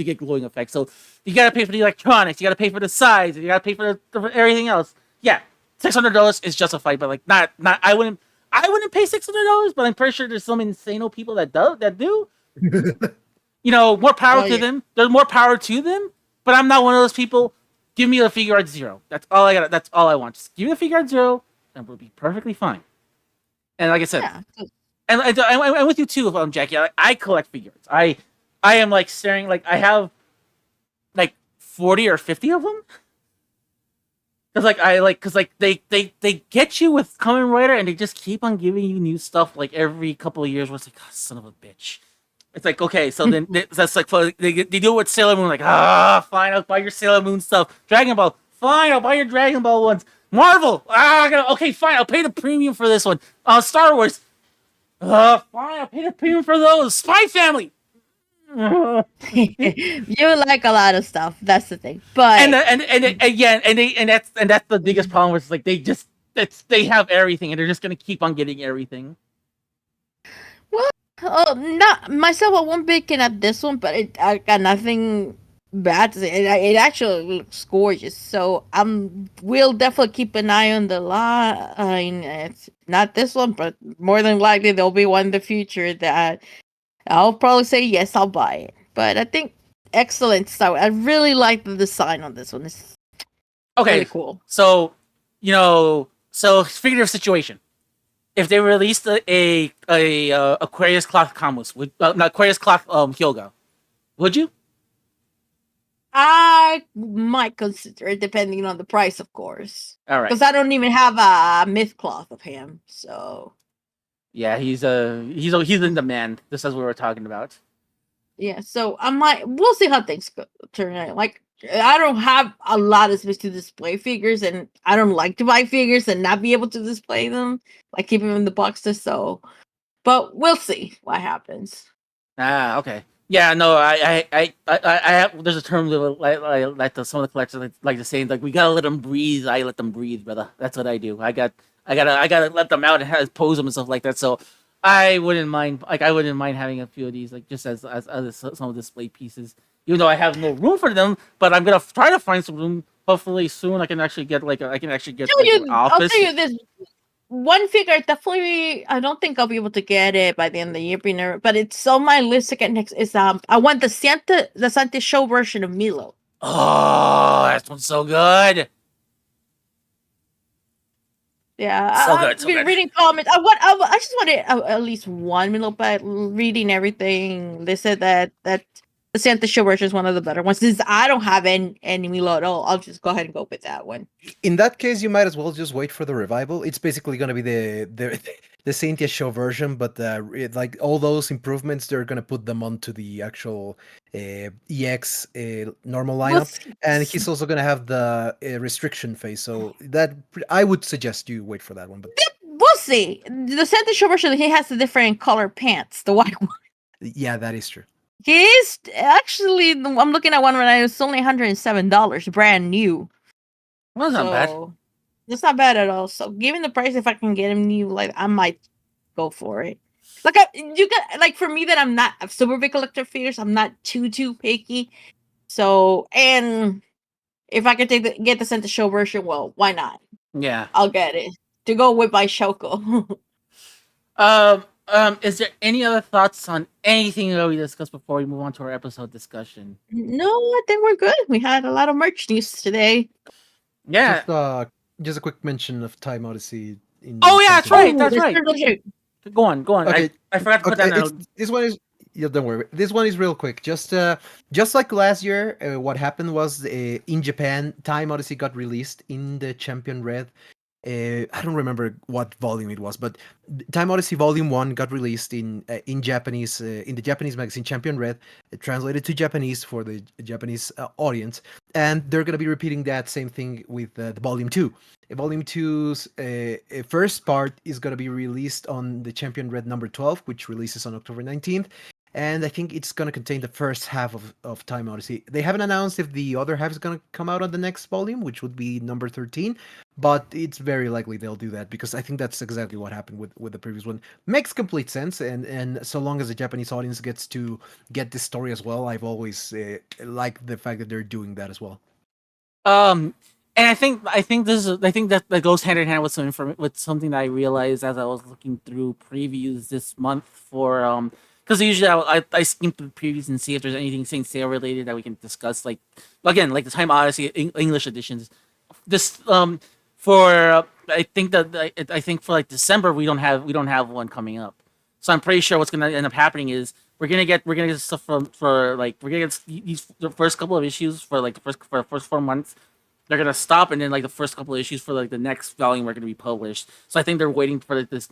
get glowing effects. So you gotta pay for the electronics, you gotta pay for the size, you gotta pay for everything else. Yeah, $600 is justified, but like not I wouldn't pay $600, but I'm pretty sure there's some insane people that do. You know, more power Oh to yeah, them. There's more power to them, but I'm not one of those people. Give me a figure art zero. That's all I got. That's all I want. Just give me the figure art zero, and we'll be perfectly fine. And like I said, yeah. and I'm with you too, Jackie. I collect figures. I am like staring like I have like 40 or 50 of them. Because they get you with Kamen Rider and they just keep on giving you new stuff like every couple of years. Where it's like, oh, son of a bitch. It's like, okay, so then that's like they do it with Sailor Moon, like, fine, I'll buy your Sailor Moon stuff. Dragon Ball, fine, I'll buy your Dragon Ball ones. Marvel, okay, fine, I'll pay the premium for this one. Star Wars, fine, I'll pay the premium for those. Spy Family. You like a lot of stuff. That's the thing. But and that's the biggest problem. Is like they have everything and they're just gonna keep on getting everything. well, not myself. I won't pick at this one, but I got nothing bad to say. It actually looks gorgeous. So we'll definitely keep an eye on the line. It's not this one, but more than likely there'll be one in the future that I'll probably say yes, I'll buy it. But I think excellent stuff. I really like the design on this one. It's really cool. So, figurative situation. If they released a Aquarius cloth Camus, not Aquarius cloth Hyoga, would you? I might consider it depending on the price, of course. All right. Because I don't even have a myth cloth of him, so. Yeah, he's in demand. Just as we were talking about. Yeah, so we'll see how things turn out. Like, I don't have a lot of space to display figures, and I don't like to buy figures and not be able to display them. Like, keep them in the boxes, so. But we'll see what happens. Okay. Yeah, no, I have, there's a term like some of the collectors like to say, like, we gotta let them breathe. I let them breathe, brother. That's what I do. I gotta let them out and pose them and stuff like that. So I wouldn't mind having a few of these, like, just as some display pieces. Even though I have no room for them, but I'm gonna try to find some room. Hopefully soon I can actually get an office. I'll tell you this. One figure, definitely, I don't think I'll be able to get it by the end of the year, but it's on my list to get next. Is I want the Santa show version of Milo. Oh, that one's so good. Yeah, I've been reading comments. I just wanted at least one Milo, but reading everything, they said that the Santa show version is one of the better ones. Since I don't have any Milo at all, I'll just go ahead and go with that one. In that case, you might as well just wait for the revival. It's basically going to be the Saintia show version, but like all those improvements, they're going to put them onto the actual EX normal lineup, and he's also going to have the restriction phase. So that I would suggest you wait for that one. But we'll see. The Santa show version, he has the different color pants, the white one. Yeah, that is true. He is actually. I'm looking at one right now. It's only $107, brand new. Well, that's not bad. It's not bad at all. So, given the price, if I can get him new, like, I might go for it. Like, for me, that I'm not a super big collector of figures. I'm not too picky. So, and if I could get the Santa show version, well, why not? Yeah, I'll get it to go with my Shoko. Is there any other thoughts on anything that we discussed before we move on to our episode discussion? No, I think we're good. We had a lot of merch news today. Yeah. Just a quick mention of Time Odyssey. That's right. That's right. Go on. Okay. I forgot to put that down. This one is. Yeah, don't worry. This one is real quick. Just like last year, what happened was in Japan, Time Odyssey got released in the Champion Red. I don't remember what volume it was, but Time Odyssey Volume 1 got released in Japanese, in the Japanese magazine Champion Red, translated to Japanese for the Japanese audience, and they're going to be repeating that same thing with the Volume 2. Volume 2's first part is going to be released on the Champion Red number 12, which releases on October 19th, and I think it's going to contain the first half of Time Odyssey. They haven't announced if the other half is going to come out on the next volume, which would be number 13, but it's very likely they'll do that, because I think that's exactly what happened with the previous one. Makes complete sense, and so long as the Japanese audience gets to get this story as well, I've always liked the fact that they're doing that as well. And I think that goes hand in hand with something that I realized as I was looking through previews this month for because usually I skim through previews and see if there's anything Saint Seiya related that we can discuss, like again, like the Time Odyssey English editions. This for I think for like December we don't have one coming up, so I'm pretty sure what's gonna end up happening is we're gonna get stuff from for like we're gonna get these the first couple of issues for like the first 4 months. They're gonna stop, and then like the first couple of issues for like the next volume are gonna be published. So I think they're waiting for like, these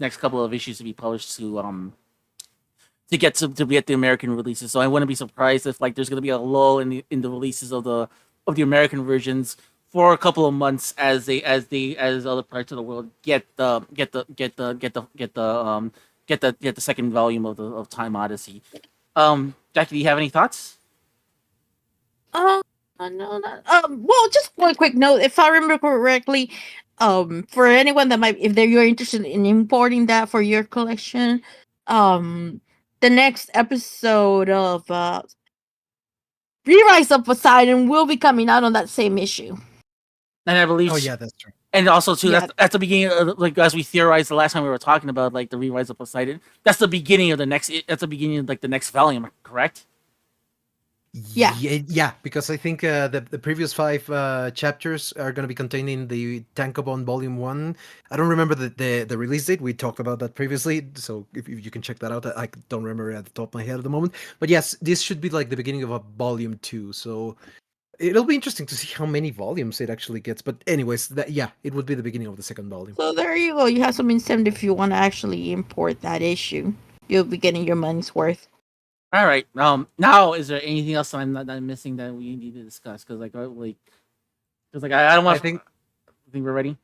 next couple of issues to be published to get the American releases. So I wouldn't be surprised if like there's gonna be a lull in the releases of the American versions for a couple of months as other parts of the world get the second volume of Time Odyssey. Jackie, do you have any thoughts? Um, no, well, just one quick note. If I remember correctly, for anyone that might, if you're interested in importing that for your collection, the next episode of Re-Rise of Poseidon will be coming out on that same issue. And I believe, Oh yeah, that's true. and also too, Yeah. that's at the beginning, like as we theorized the last time we were talking about like the Re-Rise of Poseidon. That's the beginning of the next. That's the beginning of like the next volume, correct? Yeah. Yeah, because I think the previous 5 chapters are going to be containing the Tankobon Volume 1. I don't remember the release date. We talked about that previously, so if you can check that out. I don't remember at the top of my head at the moment. But yes, this should be like the beginning of a Volume 2, so it'll be interesting to see how many volumes it actually gets. But anyways, yeah, it would be the beginning of the second volume. So there you go. You have some incentive if you want to actually import that issue. You'll be getting your money's worth. All right. Now, is there anything else that I'm missing that we need to discuss? Because I don't want. I think we're ready.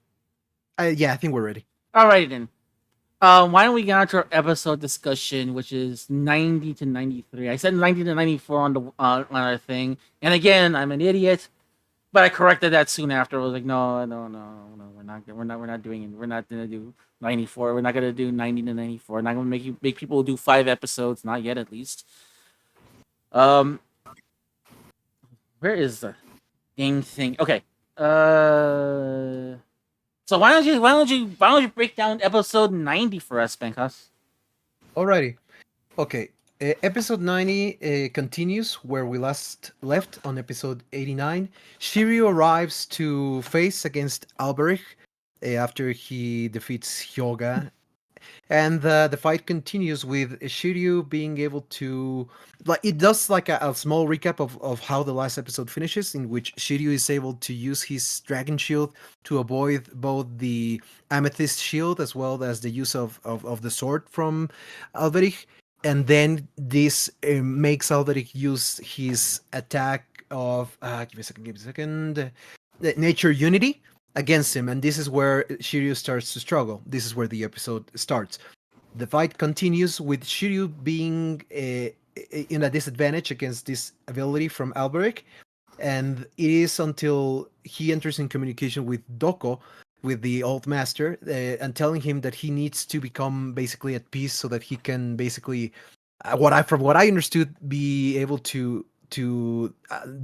yeah, I think we're ready. All right then. Why don't we get on to our episode discussion, which is 90 to 93. I said 90 to 94 on our thing, and again, I'm an idiot, but I corrected that soon after. I was like, no, we're not doing it. We're not gonna do 94. We're not gonna do 90 to 94. We're not gonna make people do 5 episodes, not yet at least. Where is the dang thing? Okay. So why don't you break down episode 90 for us, Benjas? Alrighty. Okay. Episode 90 continues where we last left on episode 89. Shiryu arrives to face against Alberich after he defeats Hyoga. And the fight continues with Shiryu being able to, like, it does like a small recap of how the last episode finishes, in which Shiryu is able to use his dragon shield to avoid both the amethyst shield as well as the use of the sword from Alberich. And then this makes Alberich use his attack of give me a second, nature unity against him, and this is where Shiryu starts to struggle. This is where the episode starts. The fight continues with Shiryu being in a disadvantage against this ability from Alberich, and it is until he enters in communication with Doko, with the old master, and telling him that he needs to become basically at peace so that he can basically, from what I understood, be able to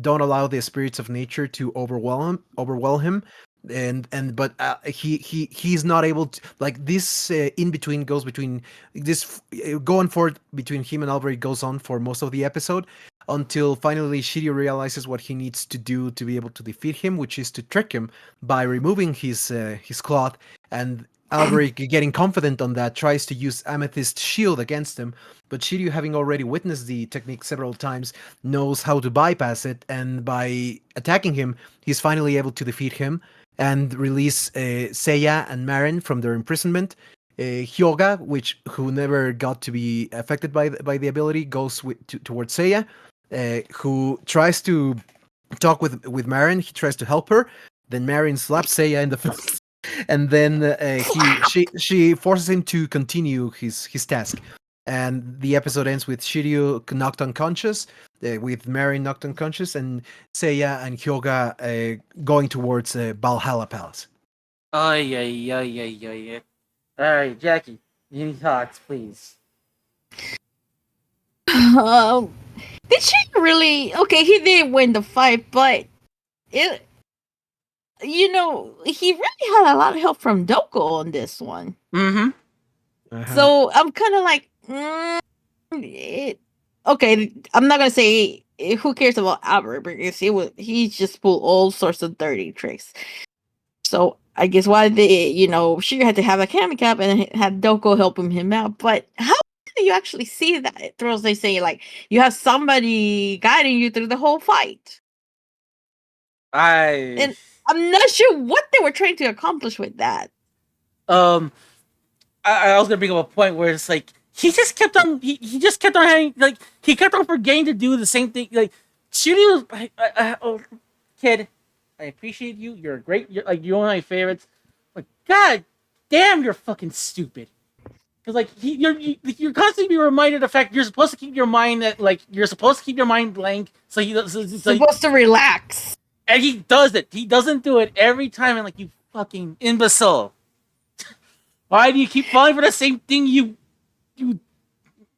don't allow the spirits of nature to overwhelm him, but he's not able to, like, this in between goes between this going forward between him and Albert goes on for most of the episode, until finally Shiryu realizes what he needs to do to be able to defeat him, which is to trick him by removing his cloth, and Alberic, getting confident on that, tries to use Amethyst Shield against him, but Shiryu, having already witnessed the technique several times, knows how to bypass it, and by attacking him, he's finally able to defeat him and release Seiya and Marin from their imprisonment. Hyoga, who never got to be affected by the ability, goes towards Seiya, who tries to talk with Marin. He tries to help her. Then Marin slaps Seiya in the face, and then she forces him to continue his task. And the episode ends with Shiryu knocked unconscious, with Marin knocked unconscious, and Seiya and Hyoga going towards Valhalla Palace. Oh yeah. All right, Jackie, any thoughts, please? Did she really? Okay, he did win the fight, but it, he really had a lot of help from Doko on this one. Mm-hmm. Uh-huh. So I'm kind of like, okay, I'm not gonna say who cares about Albert because he just pulled all sorts of dirty tricks. So I guess why she had to have a Kami Cap and have Doko helping him out. But how do you actually see that? Throws they say like you have somebody guiding you through the whole fight, and I'm not sure what they were trying to accomplish with that. um I was gonna bring up a point where it's like he just kept on he just kept on having like he kept on forgetting to do the same thing. Like Shooty was like, oh, kid, I appreciate you. You're a great. You're one of my favorites. But god damn, you're fucking stupid. Because like you're constantly being reminded of the fact you're supposed to keep your mind at like you're supposed to keep your mind blank. So Supposed to relax. And he does it. He doesn't do it every time. And like you fucking imbecile. Why do you keep falling for the same thing? You.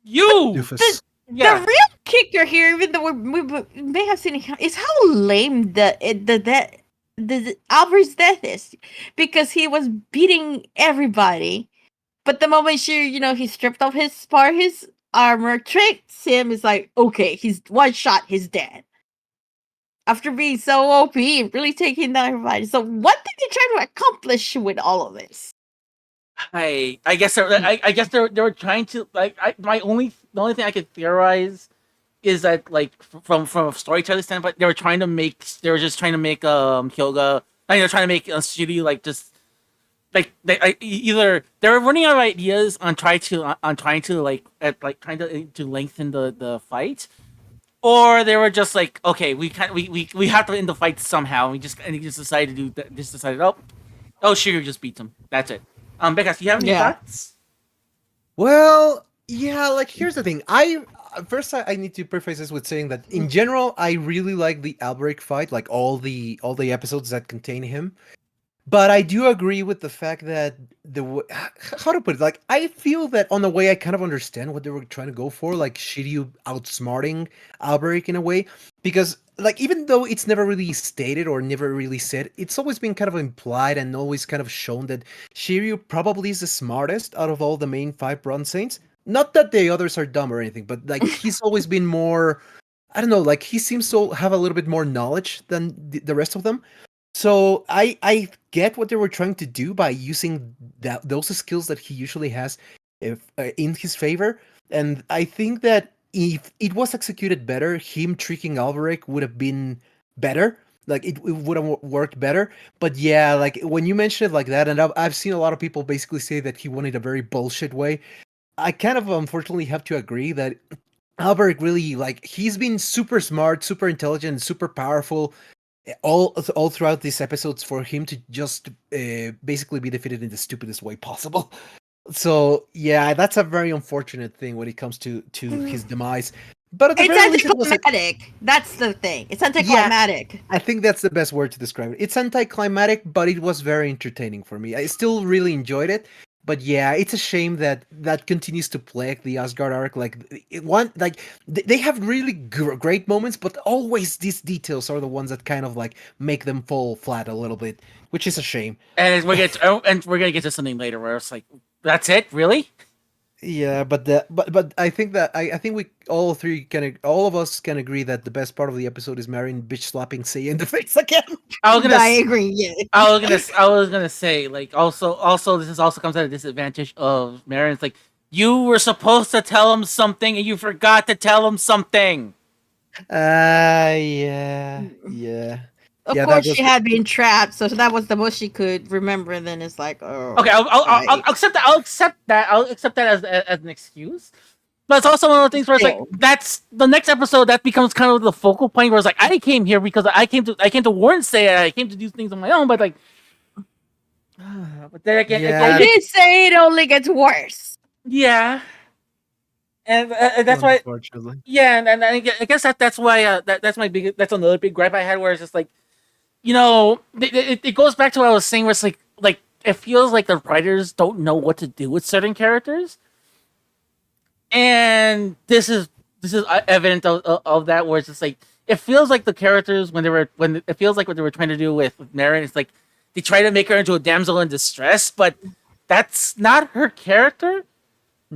Doofus. The real kicker here, even though we may have seen it, is how lame the Albert's death is, because he was beating everybody, but the moment he stripped off his armor, tricks him, is like, okay, he's one shot, he's dead. After being so OP, really taking down everybody. So what did they try to accomplish with all of this? I guess they were trying to like the only thing I could theorize is that like from a storytelling standpoint they were just trying to make Hyoga they're trying to make Shiri like just like either they were running out of ideas on trying to lengthen the fight, or they were just like, okay, we have to end the fight somehow, and he just decided to do that. Just decided, Shiri just beats him. That's it. Benjas, do you have any thoughts? Well, yeah, like here's the thing. I need to preface this with saying that in general, I really like the Alberic fight, like all the episodes that contain him. But I do agree with the fact that how to put it, like I feel that on the way I kind of understand what they were trying to go for, like Shiryu outsmarting Alberic in a way, because like even though it's never really stated or never really said, it's always been kind of implied and always kind of shown that Shiryu probably is the smartest out of all the main 5 Bronze Saints. Not that the others are dumb or anything, but like he's always been more, I don't know, like he seems to have a little bit more knowledge than the rest of them. So I get what they were trying to do by using those skills that he usually has in his favor, and I think that if it was executed better, him tricking Alberic would have been better. Like it would have worked better. But yeah, like when you mention it like that, and I've seen a lot of people basically say that he won it a very bullshit way. I kind of unfortunately have to agree that Alberic really, like, he's been super smart, super intelligent, super powerful all throughout these episodes for him to just basically be defeated in the stupidest way possible. So yeah, that's a very unfortunate thing when it comes to his demise. But at the it's very least, anticlimactic. That's the thing. It's anticlimactic. Yeah, I think that's the best word to describe it. It's anticlimactic, but it was very entertaining for me. I still really enjoyed it. But yeah, it's a shame that continues to plague the Asgard arc. Like they have really great moments, but always these details are the ones that kind of like make them fall flat a little bit, which is a shame. And we're gonna get to something later where it's like, that's it, really? Yeah, but I think that I think we all of us can agree that the best part of the episode is Marion bitch slapping Seiya in the face again. I agree. Yeah. I was gonna say like also this also comes at a disadvantage of Marion's like, you were supposed to tell him something and you forgot to tell him something. Yeah. Of course, she had been trapped, so that was the most she could remember. And then it's like, oh, okay, I'll accept that. I'll accept that as an excuse. But it's also one of the things where it's like, that's the next episode that becomes kind of the focal point where it's like, I came here because I came to warn Seiya, I came to do things on my own, but like, but then again, I did say it only gets worse. Yeah. And that's why, yeah, and I guess that's why that's another big gripe I had, where it's just like, it goes back to what I was saying, where it's like it feels like the writers don't know what to do with certain characters, and this is evident of that, where it's just like it feels like the characters when it feels like what they were trying to do with Marin, it's like they try to make her into a damsel in distress, but that's not her character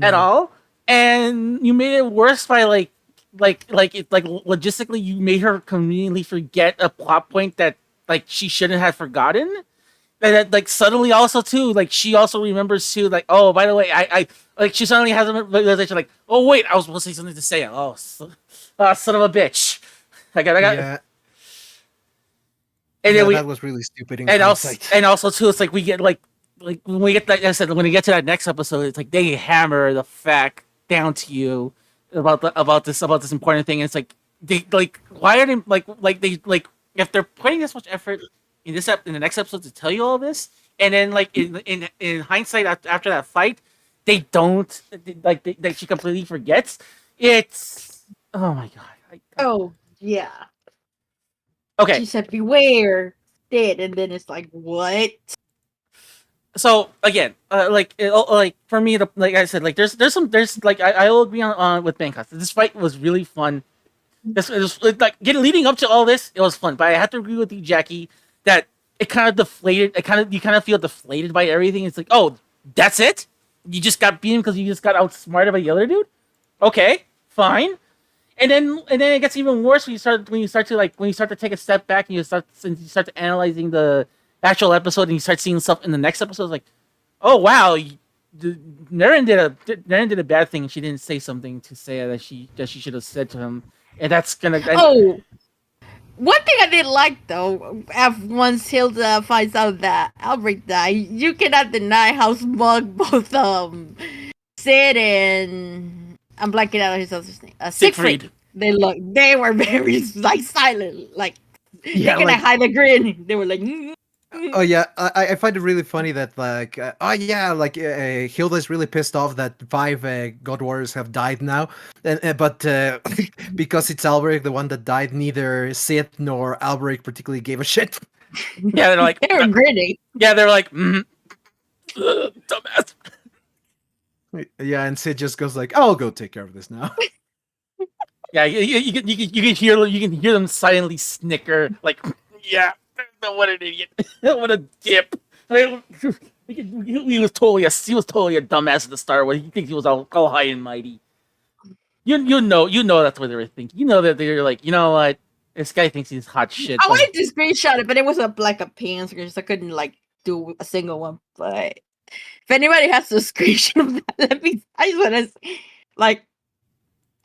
at all. And you made it worse by logistically, you made her conveniently forget a plot point that like she shouldn't have forgotten. And like suddenly also too, like she also remembers too, like, oh, by the way, I like she suddenly has a realization, like, oh wait, I was supposed to say something to say, oh, son of a bitch, I got, Yeah, and then yeah, we, that was really stupid in hindsight. and also too, it's like we get like when we get, like I said, when we get to that next episode, it's like they hammer the fact down to you about this important thing. And it's like they like why are they like they like if they're putting this much effort in in the next episode to tell you all this, and then like in hindsight after that fight, they don't like she completely forgets. It's oh my god. Oh yeah. Okay, She said, "Beware." Did and then it's like, what? so again, like for me, like I said, like there's like I will agree on with Benjas. This fight was really fun. This it was like leading up to all this, it was fun. But I have to agree with you, Jackie, that it kind of deflated. You kind of feel deflated by everything. It's like, oh, that's it. You just got beaten because you just got outsmarted by the other dude. Okay, fine. And then it gets even worse when you start to take a step back and you start to analyzing the actual episode and you start seeing stuff in the next episode. It's like, oh wow, Naren did a bad thing. She didn't say something to say that she should have said to him, and that's gonna. Oh, one thing I didn't like though, once Hilda finds out that Albrecht died, you cannot deny how smug both Sid and I'm blanking out on his other name. Siegfried. They were very like silent, like Yeah, they cannot like hide the grin. They were like, oh yeah, I find it really funny that like oh yeah, like Hilda is really pissed off that 5 God Warriors have died now, and but because it's Alberic the one that died, neither Sith nor Alberic particularly gave a shit. Yeah, they're like, they were grinning. yeah, they're like, dumbass. Yeah, and Sid just goes like, "I'll go take care of this now." Yeah, you can hear them silently snicker, like, yeah, what an idiot, what a dip. I mean, he was totally a dumbass at the start when he thinks he was all high and mighty. You know that's what they were thinking. You know that they're like, you know what, this guy thinks he's hot shit. I wanted to screenshot it, but it was like a pan screen, so I couldn't like do a single one. But if anybody has a screenshot of that, let me. I just want to like.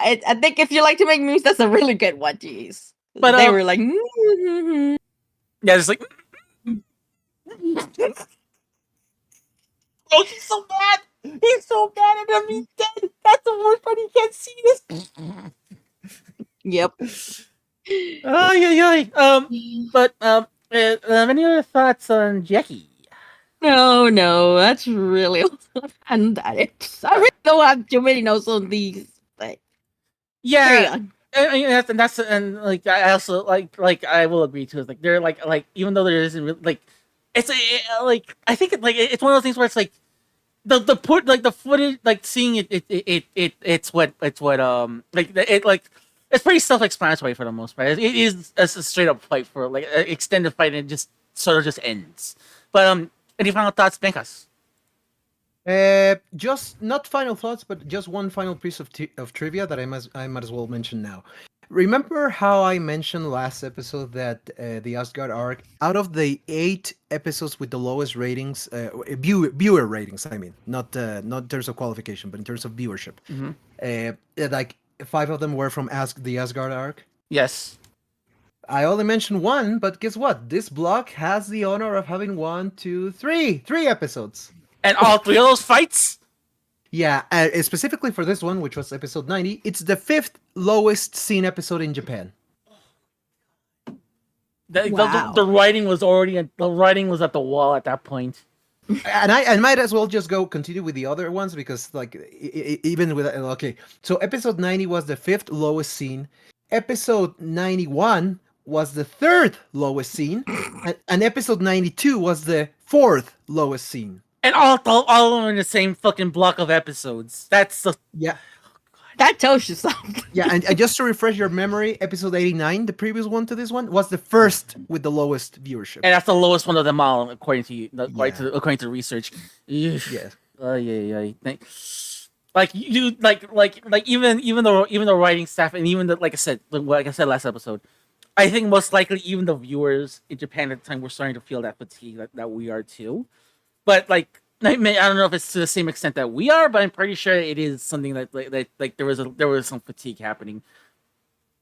I think if you like to make memes, that's a really good one. Jeez, But they were like, yeah, just like, oh, he's so bad. He's so bad at him. He's dead. That's the worst part. He can't see this. yep. Oh yeah. But any other thoughts on Jackie? No, that's really and that it. I really don't have too many notes on these, but Yeah, and like I also like I will agree too. It's like they're like even though there isn't really, like it's like I think it's one of those things where it's like the footage, like seeing it's what like it's pretty self-explanatory for the most part. It is a straight up fight for like an extended fight and it just sort of just ends. But any final thoughts, Benkas? Just not final thoughts, but just one final piece of trivia that I might as well mention now. Remember how I mentioned last episode that the Asgard arc, out of the 8 episodes with the lowest ratings, viewer ratings, I mean, not in terms of qualification, but in terms of viewership, like 5 of them were from the Asgard arc. Yes. I only mentioned 1, but guess what? This block has the honor of having 3 episodes. And all 3 of those fights? Yeah, specifically for this one, which was episode 90, it's the 5th lowest seen episode in Japan. The writing was at the wall at that point. And I might as well just continue with the other ones because, like, even with okay, so episode 90 was the 5th lowest seen. Episode 91 was the 3rd lowest seen, and episode 92 was the 4th lowest seen. And all in the same fucking block of episodes. That's the yeah. That tells you something. Yeah, and just to refresh your memory, episode 89, the previous one to this one, was the first with the lowest viewership. And that's the lowest one of them all, according to you, according to research. Yes. Yeah. Like you, like even the writing staff, and even like I said last episode, I think most likely even the viewers in Japan at the time were starting to feel that fatigue that we are too. But like I don't know if it's to the same extent that we are, but I'm pretty sure it is something that there was some fatigue happening.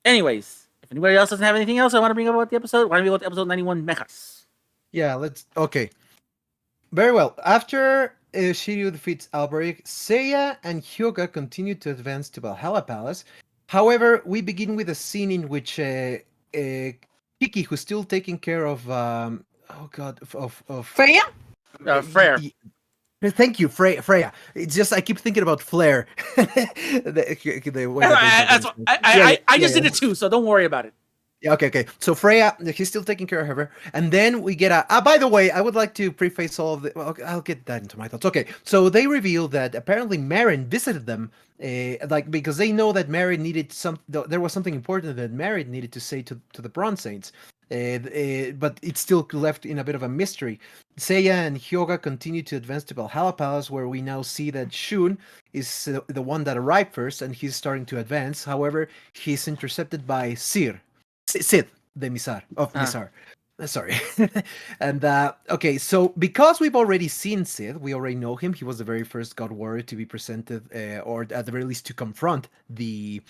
Anyways, if anybody else doesn't have anything else I want to bring up about the episode, why don't we go to episode 91 Mechas? Yeah, let's. Okay. Very well. After Shiryu defeats Alberic, Seiya and Hyoga continue to advance to Valhalla Palace. However, we begin with a scene in which Kiki, who's still taking care of oh god of Freya? Frere. Thank you, Freya. It's just I keep thinking about Flair. The way that they say things. I just did it too, so don't worry about it. Yeah, okay. So Freya, he's still taking care of her, and then we get a. By the way, I would like to preface all of the. Well, I'll get that into my thoughts. Okay, so they reveal that apparently Marin visited them, like because they know that Marin needed some. There was something important that Marin needed to say to the Bronze Saints, but it's still left in a bit of a mystery. Seiya and Hyoga continue to advance to Valhalla Palace, where we now see that Shun is the one that arrived first, and he's starting to advance. However, he's intercepted by Sid, the Misar of Misar. Sorry. And okay, so because we've already seen Sid, we already know him. He was the very first God Warrior to be presented, or at the very least to confront the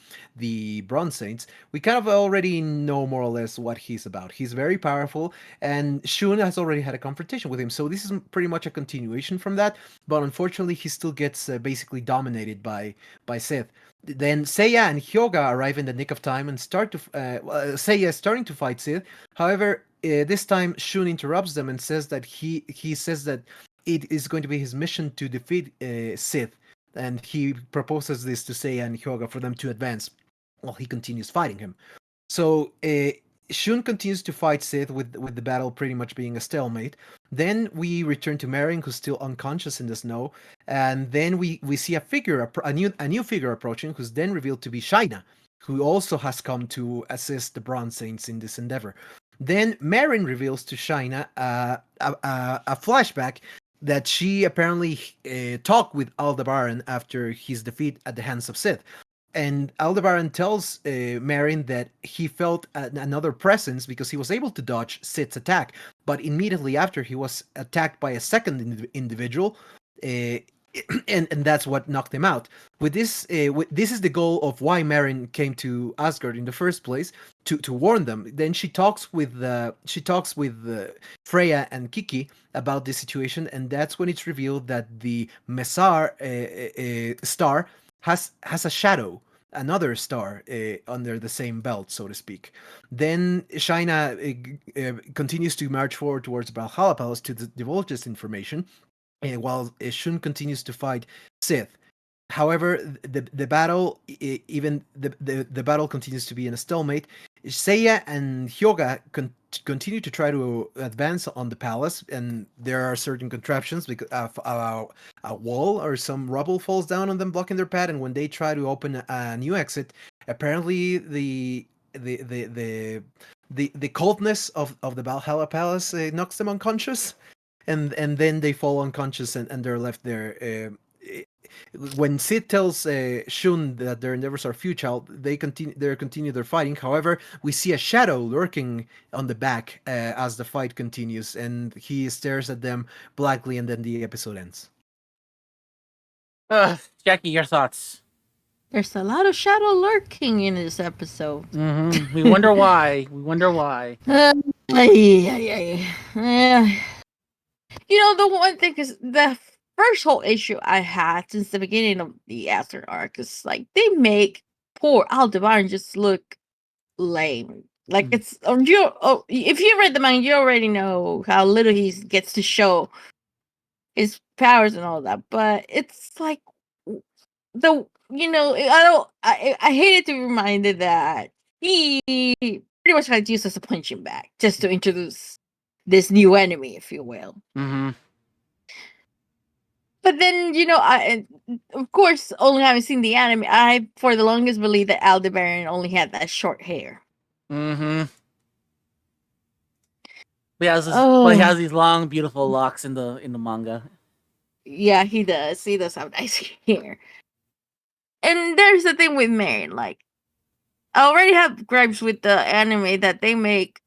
Bronze Saints. We kind of already know more or less what he's about. He's very powerful, and Shun has already had a confrontation with him. So this is pretty much a continuation from that. But unfortunately, he still gets basically dominated by Sid. Then Seiya and Hyoga arrive in the nick of time and start to. Seiya is starting to fight Sid. However, this time Shun interrupts them and says that he says that it is going to be his mission to defeat Sid, and he proposes this to Seiya and Hyoga for them to advance, while he continues fighting him. So Shun continues to fight Sid with the battle pretty much being a stalemate. Then we return to Marin, who's still unconscious in the snow, and then we see a new figure approaching, who's then revealed to be Shaina, who also has come to assist the Bronze Saints in this endeavor. Then Marin reveals to Shaina a flashback that she apparently talked with Aldebaran after his defeat at the hands of Sid. And Aldebaran tells Marin that he felt another presence because he was able to dodge Sid's attack, but immediately after he was attacked by a second individual, and that's what knocked him out. With this, this is the goal of why Marin came to Asgard in the first place, to warn them. Then she talks with Freya and Kiki about this situation, and that's when it's revealed that the Mesar star has a shadow, another star under the same belt, so to speak. Then Shaina continues to march forward towards Valhalla Palace to divulge this information, while Shun continues to fight Sith. However, the battle, even the battle continues to be in a stalemate. Seiya and Hyoga continue to try to advance on the palace, and there are certain contraptions because a wall or some rubble falls down on them, blocking their path. And when they try to open a new exit, apparently the coldness of the Valhalla Palace knocks them unconscious, and then they fall unconscious and they're left there. When Sid tells Shun that their endeavors are futile, they continue their fighting. However, we see a shadow lurking on the back as the fight continues, and he stares at them blackly, and then the episode ends. Jackie, your thoughts? There's a lot of shadow lurking in this episode. Mm-hmm. We wonder why. We wonder why. You know, the one thing is the first whole issue I had since the beginning of the Asgard arc is like they make poor Aldebaran just look lame. Like it's if you read the manga, you already know how little he gets to show his powers and all that. But it's like I hated to be reminded that he pretty much got used as a punching bag just to introduce this new enemy, if you will. Mm-hmm. But then, of course, only having seen the anime, I for the longest believed that Aldebaran only had that short hair. Mm-hmm. But he has these long, beautiful locks in the manga. Yeah, he does. He does have nice hair. And there's the thing with Marin, like, I already have gripes with the anime that they make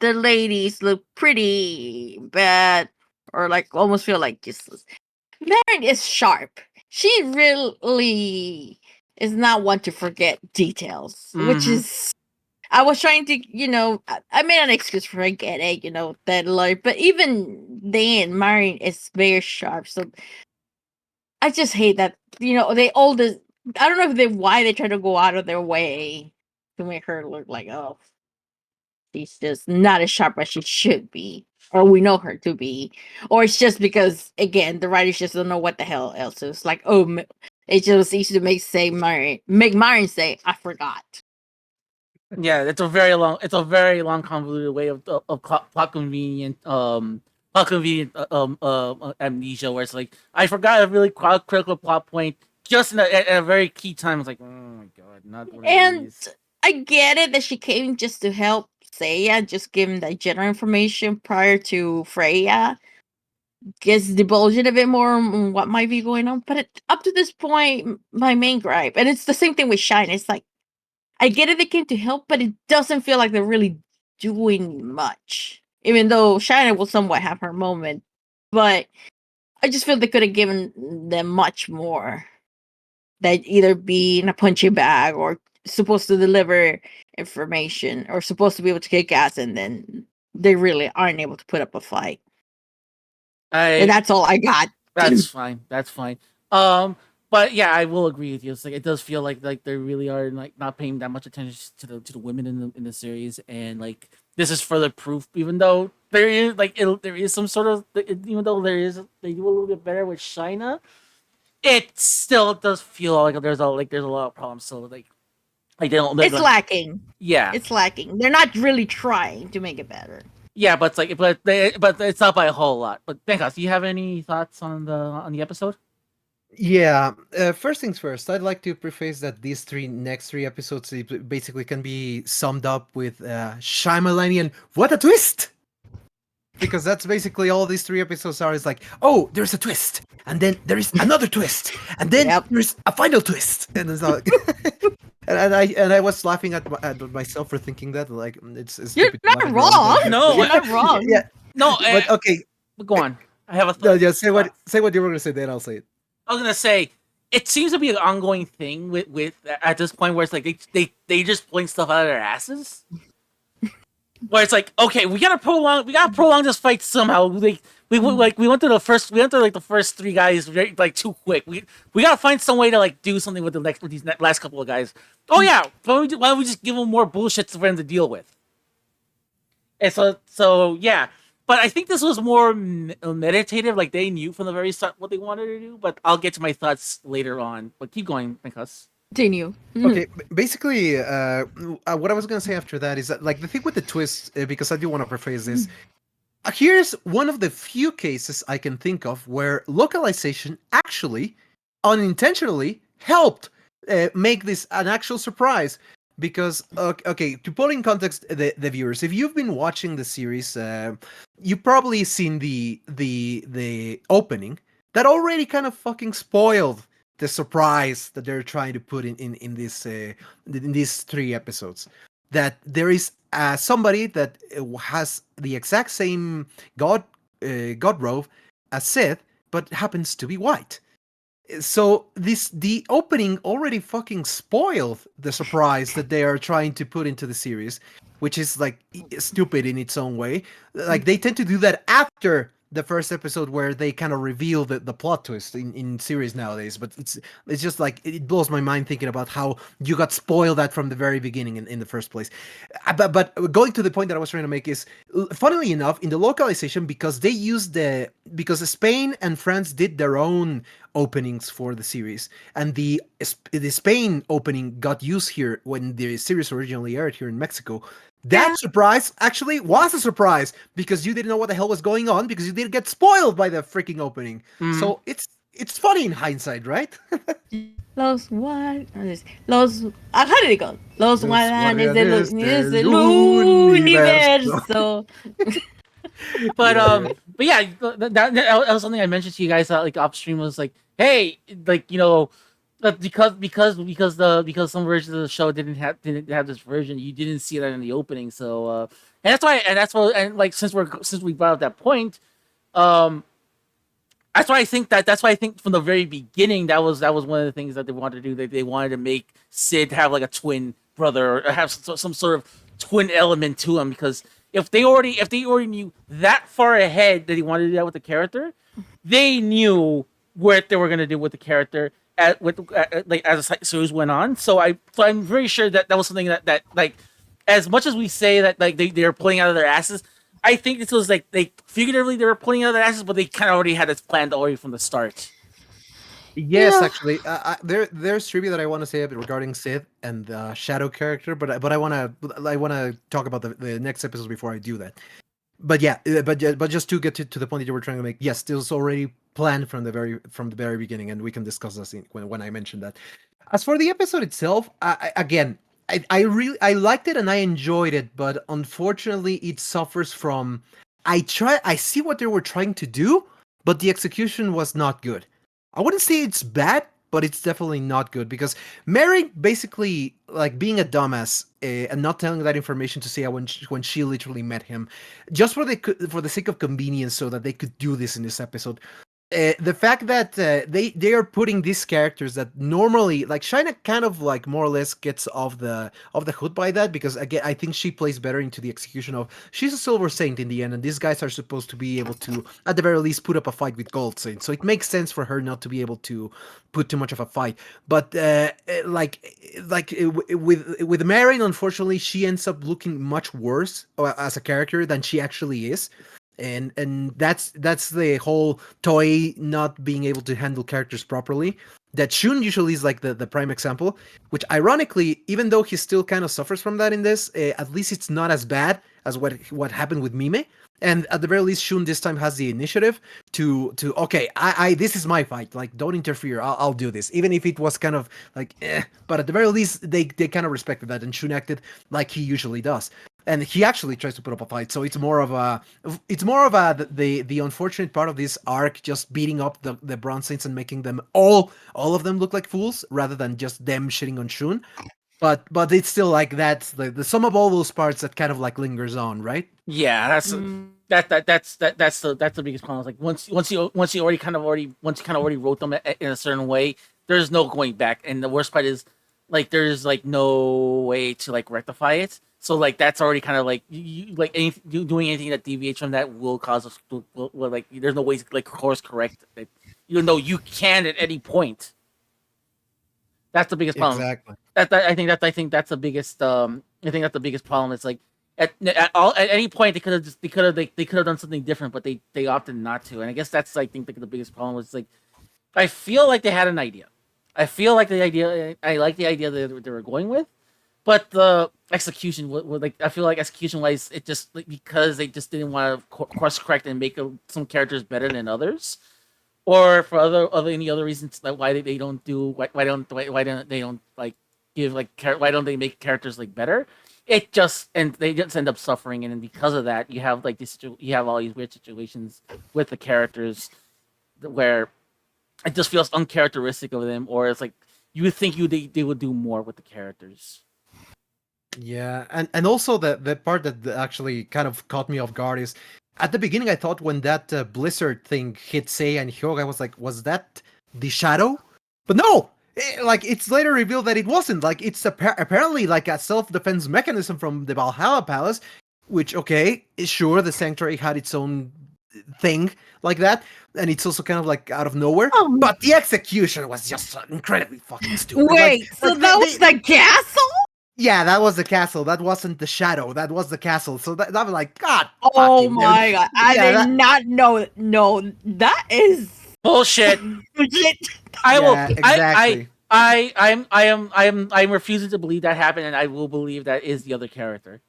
the ladies look pretty bad or like almost feel like useless. Marin is sharp. She really is not one to forget details, which Mm-hmm. is. I was trying to, I made an excuse for forgetting, that like, but even then, Marin is very sharp. So I just hate that, they all this. I don't know if why they try to go out of their way to make her look like, oh, she's just not as sharp as she should be, or we know her to be, or it's just because again the writers just don't know what the hell else. It's like, oh, it's just easy to make Marin say, I forgot. Yeah, it's a very long convoluted way of plot convenient amnesia, where it's like I forgot a really critical plot point just at a very key time. It's like, oh my god, not one of And these. I get it that she came just to help Seiya, just give him the general information prior to Freya. Gets divulging a bit more on what might be going on. But up to this point, my main gripe, and it's the same thing with Shine, it's like, I get it they came to help, but it doesn't feel like they're really doing much. Even though Shine will somewhat have her moment. But I just feel they could have given them much more. That either be in a punching bag or supposed to deliver information or supposed to be able to kick ass, and then they really aren't able to put up a fight. And I that's all I got. That's fine. That's fine. Um, but yeah, I will agree with you. It's like it does feel like they really are like not paying that much attention to the women in the series, and like this is further proof. Even though there is there is some sort of even though they do a little bit better with Shina, it still does feel like there's a lot of problems. So like they don't It's lacking. yeah. It's lacking. They're not really trying to make it better. Yeah, but it's like, but it's not by a whole lot. But Benjas, do you have any thoughts on the episode? Yeah, first things first, I'd like to preface that these next three episodes basically can be summed up with Shyamalanian, what a twist! Because that's basically all these three episodes are, is like, oh, there's a twist, and then there is another twist, and then Yep. there's a final twist, and it's like, and I was laughing at myself for thinking that, like, it's You're stupid. to laugh not at my own wrong. thing. No, You're not wrong. Yeah, No, but okay, go on. I have a no, thought. yeah, say what you were gonna say, then I'll say it. I was gonna say it seems to be an ongoing thing with at this point where it's like they just pulling stuff out of their asses. Where it's like, okay, we gotta prolong this fight somehow. We went through the first three guys like too quick. We gotta find some way to like do something with these last couple of guys. Oh yeah, why don't we just give them more bullshit for them to deal with? And so yeah, but I think this was more meditative. Like they knew from the very start what they wanted to do. But I'll get to my thoughts later on. But keep going, because Continue. Okay, basically, what I was gonna say after that is that, like, the thing with the twist, because I do want to preface this. Here's one of the few cases I can think of where localization actually, unintentionally, helped make this an actual surprise. Because okay, to put in context the viewers, if you've been watching the series, you've probably seen the opening that already kind of fucking spoiled the surprise that they're trying to put in these three episodes. That there is somebody that has the exact same god robe as Sith, but happens to be white. So the opening already fucking spoiled the surprise that they are trying to put into the series, which is like stupid in its own way. Like they tend to do that after the first episode where they kind of reveal the plot twist in series nowadays, but it's just like it blows my mind thinking about how you got spoiled that from the very beginning in the first place. But going to the point that I was trying to make is, funnily enough, in the localization, because they used because Spain and France did their own openings for the series, and the Spain opening got used here when the series originally aired here in Mexico. That surprise actually was a surprise because you didn't know what the hell was going on because you didn't get spoiled by the freaking opening. So it's funny in hindsight, right? Los guardianes. How did it go? Los guardianes del universo. But yeah, that was something I mentioned to you guys like off stream was like, hey, like But because some versions of the show didn't have this version, you didn't see that in the opening. So and that's why and like since we brought up that point, um, that's why I think from the very beginning that was one of the things that they wanted to do. They wanted to make Sid have like a twin brother or have some sort of twin element to him, because if they already knew that far ahead that he wanted to do that with the character, they knew what they were gonna do with the character like as the series went on. So I'm very sure that that was something that like, as much as we say that like they're pulling out of their asses, I think this was like they figuratively they were pulling out of their asses, but they kind of already had this planned already from the start. Yes, Yeah. actually, there's trivia that I want to say regarding Sith and the Shadow character, but I wanna talk about the next episode before I do that. But yeah, but just to get to the point that you were trying to make, yes, this was already planned from the very beginning, and we can discuss this when I mentioned that. As for the episode itself, again, I liked it and I enjoyed it, but unfortunately, it suffers from. I see what they were trying to do, but the execution was not good. I wouldn't say it's bad, but it's definitely not good because Mary basically like being a dumbass and not telling that information to Seiya when she literally met him, just for the sake of convenience, so that they could do this in this episode. The fact that they are putting these characters that normally like China kind of like more or less gets off the hood by that, because again I think she plays better into the execution of she's a Silver Saint in the end, and these guys are supposed to be able to at the very least put up a fight with Gold Saint, so it makes sense for her not to be able to put too much of a fight. But with Marin, unfortunately, she ends up looking much worse as a character than she actually is, and that's the whole Toei not being able to handle characters properly. That Shun usually is like the prime example, which ironically, even though he still kind of suffers from that in this, at least it's not as bad as what happened with Mime. And at the very least, Shun this time has the initiative to okay, I this is my fight. Like, don't interfere. I'll do this, even if it was kind of like, eh. But at the very least, they kind of respected that, and Shun acted like he usually does. And he actually tries to put up a fight. So it's more of a the unfortunate part of this arc, just beating up the Bronze Saints and making them all of them look like fools rather than just them shitting on Shun. But it's still like that's the sum of all those parts that kind of like lingers on, right? Yeah, Mm. that's the biggest problem. It's like once you kind of already wrote them in a certain way, there's no going back. And the worst part is like there's like no way to like rectify it. So like that's already kind of like like doing anything that deviates from that will cause us will, like there's no way to like course correct it, even though you can at any point. That's the biggest problem. Exactly. I think that's the biggest I think that's the biggest problem. It's like at any point they could have done something different, but they opted not to. And I guess that's I think the biggest problem was like I feel like they had an idea. I like the idea that they were going with, but the execution was like I feel like execution wise it just like, because they just didn't want to course correct and make some characters better than others, or for other any other reasons like why they don't do why don't they don't like give like why don't they make characters like better. It just and they just end up suffering, and then because of that you have like you have all these weird situations with the characters where it just feels uncharacteristic of them, or it's like you would think they would do more with the characters. Yeah, and also the part that actually kind of caught me off guard is at the beginning I thought when that blizzard thing hit Seiya and Hyoga, I was like, was that the shadow? But no, like it's later revealed that it wasn't. Like it's apparently like a self defense mechanism from the Valhalla Palace, which okay, sure the Sanctuary had its own thing like that, and it's also kind of like out of nowhere. Oh, But the execution was just incredibly fucking stupid. wait, so like that was the castle? yeah, that was the castle. That wasn't the shadow. That was the castle. So that was like, God Oh fucking dude. my god, I Yeah, did not know. No, that is Bullshit. legit. I will. Yeah, exactly. I'm refusing to believe that happened, and I will believe that is the other character.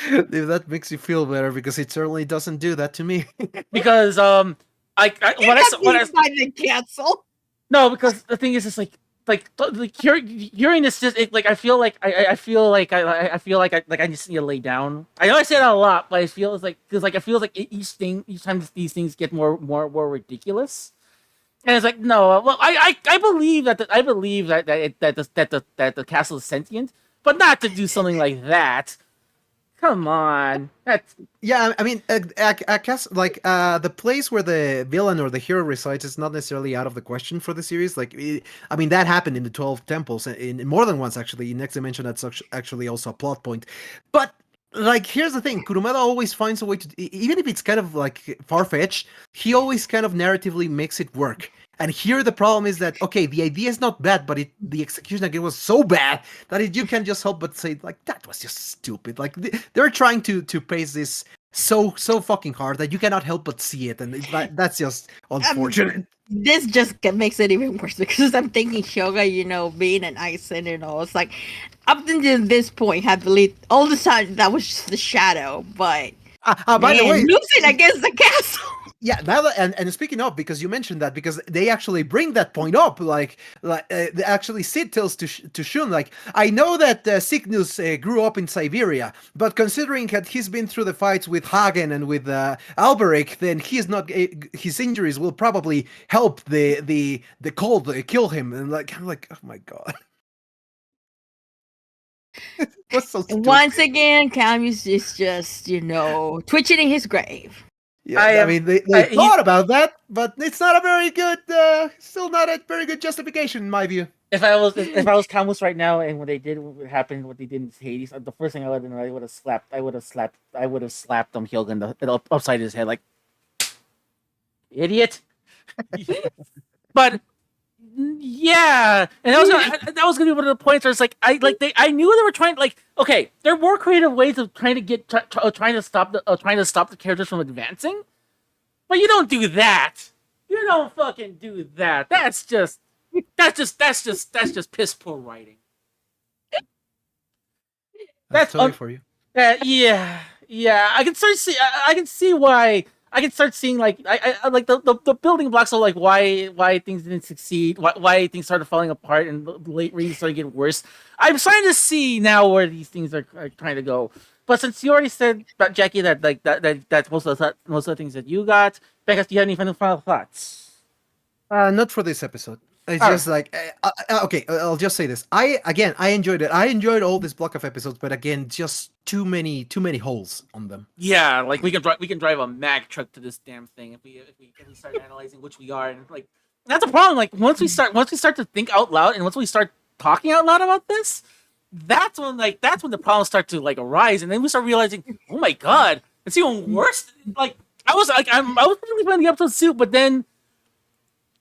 If that makes you feel better, because it certainly doesn't do that to me. Because what I By the castle. no, because the thing is, it's like hearing this just like I feel like I feel like I feel like I just need to lay down. I know I say that a lot, but I feel it's like because like it feels like each time these things get more ridiculous. And it's like, no, well, I believe that I believe that the castle is sentient, but not to do something like that. Come on, that's Yeah, I mean, I guess like the place where the villain or the hero resides is not necessarily out of the question for the series. Like, I mean, that happened in the 12 Temples, in more than once actually. In Next Dimension, that's actually also a plot point. But like, here's the thing: Kurumada always finds a way to, even if it's kind of like far fetched, he always kind of narratively makes it work. And here the problem is that okay, the idea is not bad, but the execution again was so bad that you can just help but say like that was just stupid. Like they're trying to pace this so fucking hard that you cannot help but see it, and that's just unfortunate. This just makes it even worse because I'm thinking Shoga, being an Ison and all. It's like up until this point, had believed all the time that was just the shadow, but By the man, way, losing against the castle. yeah, now that, and speaking of, because you mentioned that, because they actually bring that point up, they actually Sid tells to Shun, like, I know that Cygnus grew up in Siberia, but considering that he's been through the fights with Hagen and with Alberic, then he's not his injuries will probably help the cold kill him, and like I'm like, oh my god, what's so And stupid? once again, Camus is just, twitching in his grave. Yeah, I I am. mean, they thought about that, but it's not a very good, still not a very good justification in my view. If I was Camus right now, and when they did what happened, what they did in Hades, the first thing I would have done, I would have slapped Hyoga upside his head, like idiot. But yeah, and that was gonna be one of the points where it's like I knew they were trying, like, okay, there were creative ways of trying to trying to stop the characters from advancing, but you don't do that. You don't fucking do that. That's just piss poor writing. That's That's totally for you. Yeah, yeah. I can see why. I can start seeing, like, I like the building blocks of, like, why things didn't succeed, why things started falling apart, and the late readings started getting worse. I'm starting to see now where these things are trying to go. But since you already said about Jackie that, like, that's most of the things that you got, Becca, do you have any final thoughts? Not for this episode. It's All right. just like okay. I'll just say this. I enjoyed it. I enjoyed all this block of episodes, but again, just too many holes on them. Yeah, like we can drive a Mack truck to this damn thing if we start analyzing which we are, and, like, that's a problem. Like, once we start to think out loud, and once we start talking out loud about this, that's when the problems start to, like, arise, and then we start realizing, oh my god, it's even worse. Like, I was really playing the episode soup, but then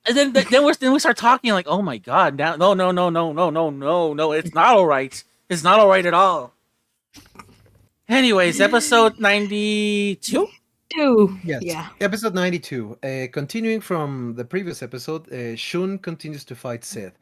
and then we start talking, like, oh my god, now no, it's not all right. It's not all right at all. Anyways, episode 92. Yes, Yeah. episode 92. Continuing from the previous episode, Shun continues to fight Sith.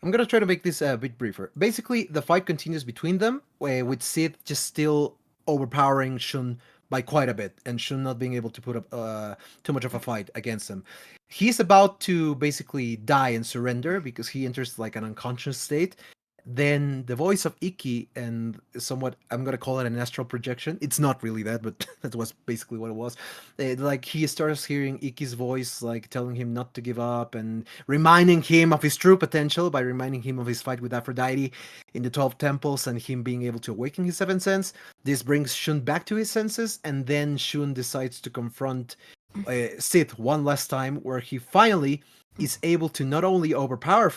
I'm gonna try to make this a bit briefer. Basically, the fight continues between them, with Sid just still overpowering Shun by quite a bit, and Shun not being able to put up too much of a fight against him. He's about to basically die and surrender because he enters like an unconscious state. Then the voice of Iki, and somewhat, I'm gonna call it an astral projection. It's not really that, but that was basically what it was. Like, he starts hearing Iki's voice, like telling him not to give up and reminding him of his true potential by reminding him of his fight with Aphrodite in the 12 temples and him being able to awaken his seventh sense. This brings Shun back to his senses, and then Shun decides to confront Sith one last time, where he finally is able to not only overpower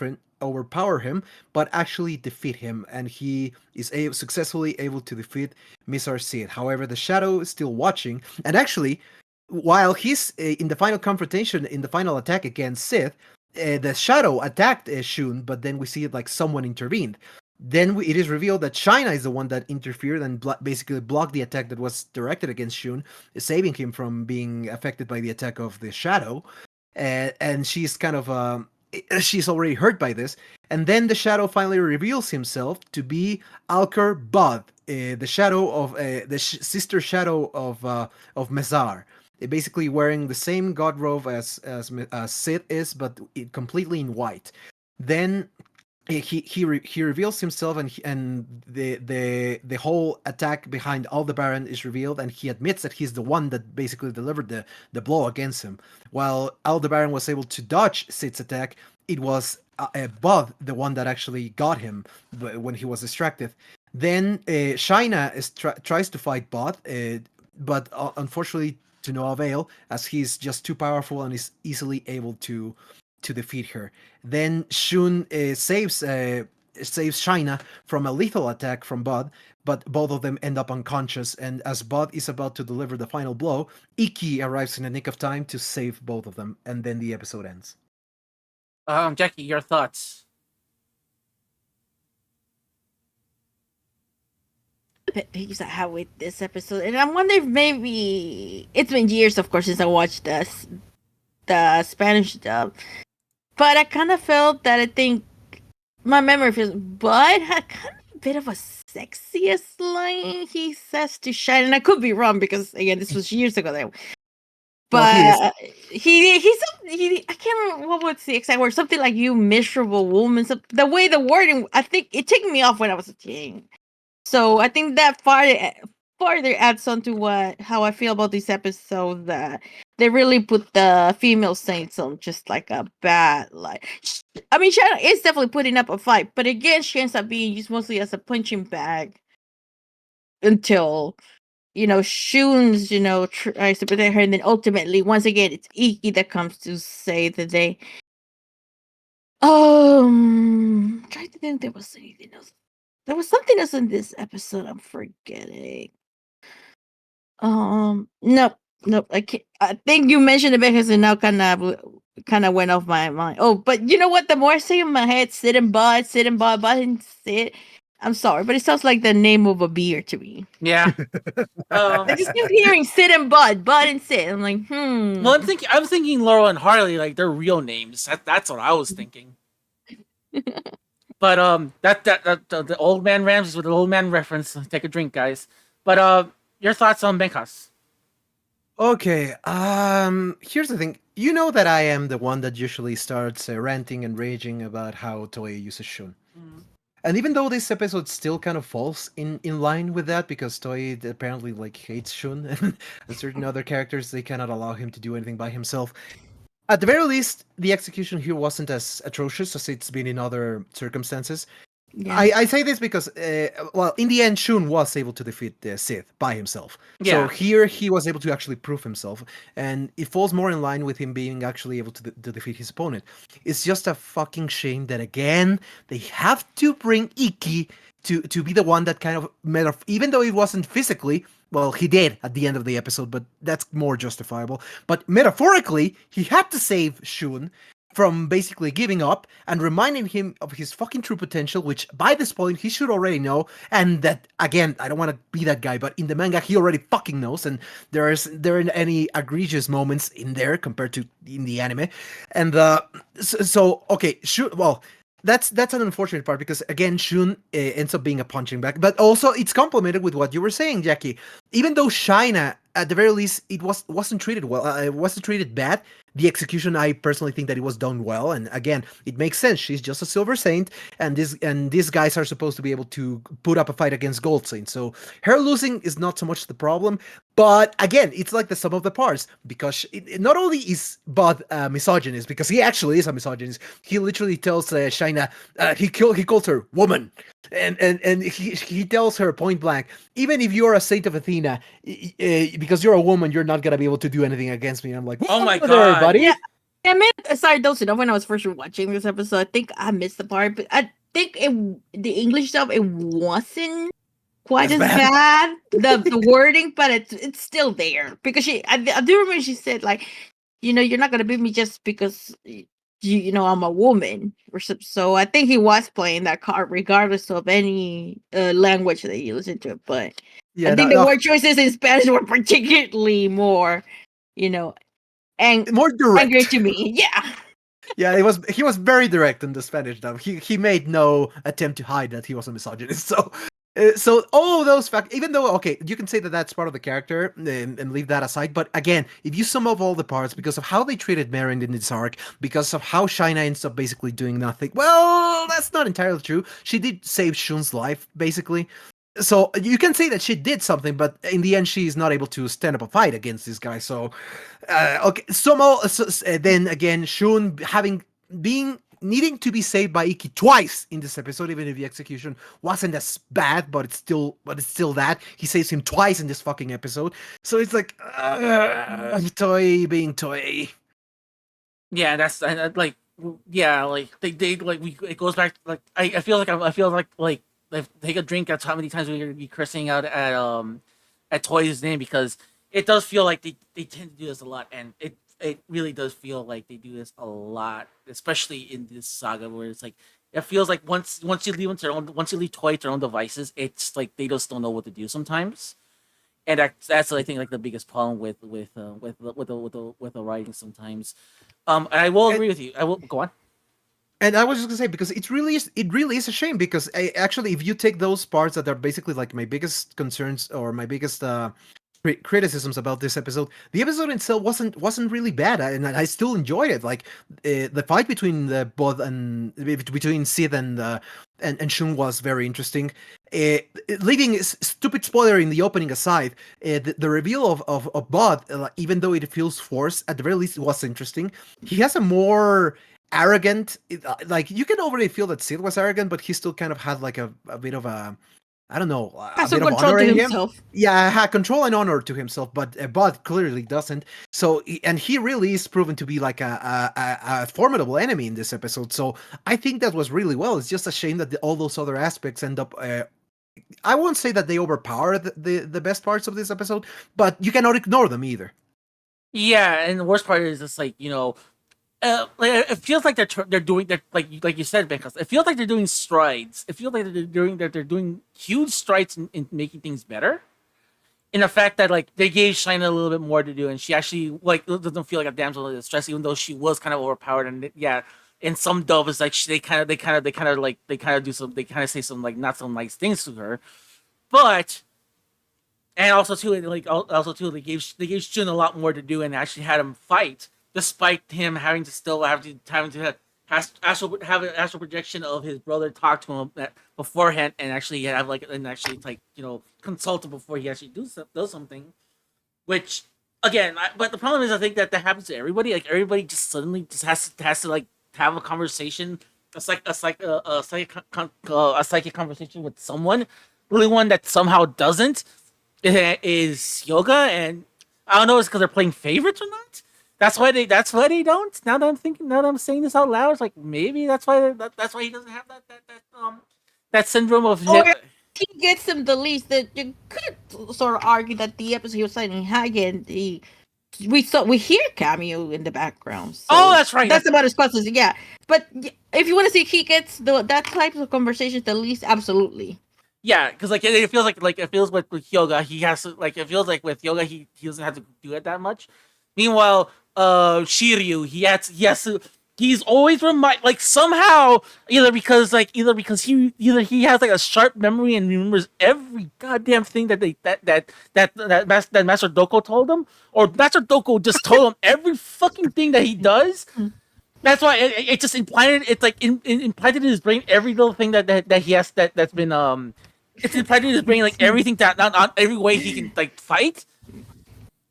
him, but actually defeat him, and he is successfully able to defeat Mizar Sid. However, the Shadow is still watching, and actually, while he's in the final confrontation, in the final attack against Sith, the Shadow attacked Shun, but then we see it like someone intervened. Then it is revealed that China is the one that interfered and basically blocked the attack that was directed against Shun, saving him from being affected by the attack of the Shadow. And she's kind of she's already hurt by this. And then the Shadow finally reveals himself to be Alker Bud, the shadow of the sister shadow of Mezar. Basically wearing the same god robe as Sid is, but completely in white. Then he reveals himself, and the whole attack behind Aldebaran is revealed, and he admits that he's the one that basically delivered the blow against him. While Aldebaran was able to dodge Sid's attack, it was Bud the one that actually got him when he was distracted. Then Shaina tries to fight Bud, but unfortunately to no avail, as he's just too powerful and is easily able to defeat her. Then Shun saves Shaina from a lethal attack from Bud, but both of them end up unconscious. And as Bud is about to deliver the final blow, Iki arrives in the nick of time to save both of them, and then the episode ends. Jackie, your thoughts? Pet peeves I have with this episode, and I wonder if maybe it's been years, of course, since I watched the Spanish dub, but I kind of felt that I think my memory feels Bud had kind of a bit of a sexiest line he says to Shine, and I could be wrong because again, this was years ago. Well, he is. But he I can't remember what was the exact word. Something like "you miserable woman." So the wording, I think it took me off when I was a teen. So I think that farther adds on to how I feel about this episode, that they really put the female saints on just like a bad like. I mean, Shanna is definitely putting up a fight, but again, she ends up being used mostly as a punching bag until Shun's tries to protect her, and then ultimately, once again, it's Iki that comes to save the day. I'm trying to think there was anything else. There was something else in this episode I'm forgetting. Nope, nope. I can't. I think you mentioned it because it now kind of went off my mind. Oh, but you know what? The more I say in my head, sit and bud, bud and sit. I'm sorry, but it sounds like the name of a beer to me. Yeah. I just keep hearing sit and bud and sit. I'm like, Well, I'm thinking Laurel and Harley, like their real names. That's what I was thinking. But that the old man Ramses with the old man reference. Take a drink, guys. But your thoughts on Benjas? Okay, here's the thing. You know that I am the one that usually starts ranting and raging about how Toei uses Shun. And even though this episode still kind of falls in line with that, because Toei apparently like hates Shun and certain other characters, they cannot allow him to do anything by himself. At the very least, the execution here wasn't as atrocious as it's been in other circumstances. yeah. I say this because, well, in the end, Shun was able to defeat the Sith by himself. So Yeah. here he was able to actually prove himself, and it falls more in line with him being actually able to defeat his opponent. It's just a fucking shame that again they have to bring Iki to be the one that kind of even though it wasn't physically. Well, he did at the end of the episode, but that's more justifiable. But metaphorically, he had to save Shun from basically giving up and reminding him of his fucking true potential, which by this point he should already know. And that, again, I don't want to be that guy, but in the manga he already fucking knows, and there aren't any egregious moments in there compared to in the anime. And so okay, well, that's an unfortunate part because again Shun ends up being a punching bag, but also it's complemented with what you were saying, Jackie. Even though Shaina, at the very least, it wasn't treated well. It wasn't treated bad. The execution, I personally think that it was done well, and again, it makes sense. She's just a Silver Saint, and these guys are supposed to be able to put up a fight against Gold Saint. So her losing is not so much the problem, but again, it's like the sum of the parts because not only is Bud misogynist, because he actually is a misogynist. He literally tells Shaina he calls her woman. And he tells her point blank, even if you're a saint of Athena, because you're a woman, you're not gonna be able to do anything against me. And I'm like, Oh my there, God. buddy. Yeah. I mean, aside those enough when I was first watching this episode, I think I missed the part, but I think the English stuff it wasn't quite As as bad. bad. The wording, but it's still there because I do remember she said like, you're not gonna beat me just because I'm a woman or so I think he was playing that card regardless of any language that he listened to. But Yeah, I think the word choices in Spanish were particularly more, more angry direct. to me. Yeah. Yeah, he was very direct in the Spanish dub. He made no attempt to hide that he was a misogynist. So So all those facts, even though okay, you can say that that's part of the character and leave that aside. But again, if you sum up all the parts because of how they treated Meryn in this arc, because of how Shina ends up basically doing nothing, well, that's not entirely true. She did save Shun's life, basically. So you can say that she did something, but in the end, she's not able to stand up a fight against this guy. So, okay, then again, Shun being needing to be saved by Iki twice in this episode, even if the execution wasn't as bad, but it's still that he saves him twice in this fucking episode. So it's like Toy being Toy. Yeah, that's like yeah, like they like we it goes back like I feel like I feel like take a drink. That's how many times we're gonna be cursing out at Toy's name because it does feel like they tend to do this a lot, and it really does feel like they do this a lot, especially in this saga where it's like it feels like once you leave them to their own once you leave Toy to their own devices, it's like they just don't know what to do sometimes. And that's I think like the biggest problem with the writing sometimes. I will And agree with you. I will go on. And I was just gonna say because it really is a shame because actually if you take those parts that are basically like my biggest concerns or my biggest criticisms about this episode, the episode itself wasn't really bad, and I still enjoyed it. Like the fight between the Bod and between Sid and Shun was very interesting. Leaving stupid spoiler in the opening aside, the reveal of Bod, even though it feels forced, at the very least it was interesting. He has a more arrogant, like you can already feel that Sid was arrogant, but he still kind of had like a bit of a, I don't know, a Has some bit of control honor to in him. himself. Yeah, had control and honor to himself, but Bud clearly doesn't. So, and he really is proven to be like a formidable enemy in this episode. So, I think that was really well. It's just a shame that all those other aspects end up. I won't say that they overpower the best parts of this episode, but you cannot ignore them either. Yeah, and the worst part is it's like like, it feels like they're doing they're like you said, because it feels like they're doing strides. It feels like they're doing huge strides in making things better. In the fact that like they gave Shina a little bit more to do, and she actually like doesn't feel like a damsel in distress, even though she was kind of overpowered. And yeah, in some dub, it's like they kind of do some they kind of say some like not so nice things to her, but and also too like also too they gave Jun a lot more to do and actually had him fight despite him having to still having to have an astral projection of his brother talk to him beforehand and actually have like and actually like consult him before he actually does something, which again but the problem is I think that happens to everybody. Like everybody just suddenly just has to like have a conversation. It's like a psychic conversation with someone. The only one that somehow doesn't is yoga, and I don't know, it's because they're playing favorites or not. That's why they don't. Now that I'm saying this out loud, it's like maybe that's why he doesn't have that syndrome of Or he gets them the least. That you could sort of argue that the episode he was signing Hagen, we hear cameo in the background. So oh, that's right. That's about as close as yeah. But if you want to see if he gets that type of conversation the least, absolutely. Yeah, because like it feels like it feels like with yoga he has to like it feels like with yoga he doesn't have to do it that much. Meanwhile, Shiryu he has to he's always like somehow either because he has like a sharp memory and remembers every goddamn thing that Master Doko told him, or Master Doko just told him every fucking thing that he does. That's why it just implanted. It's like implanted in his brain every little thing that he has that's been It's implanted in his brain like everything that not every way he can like fight.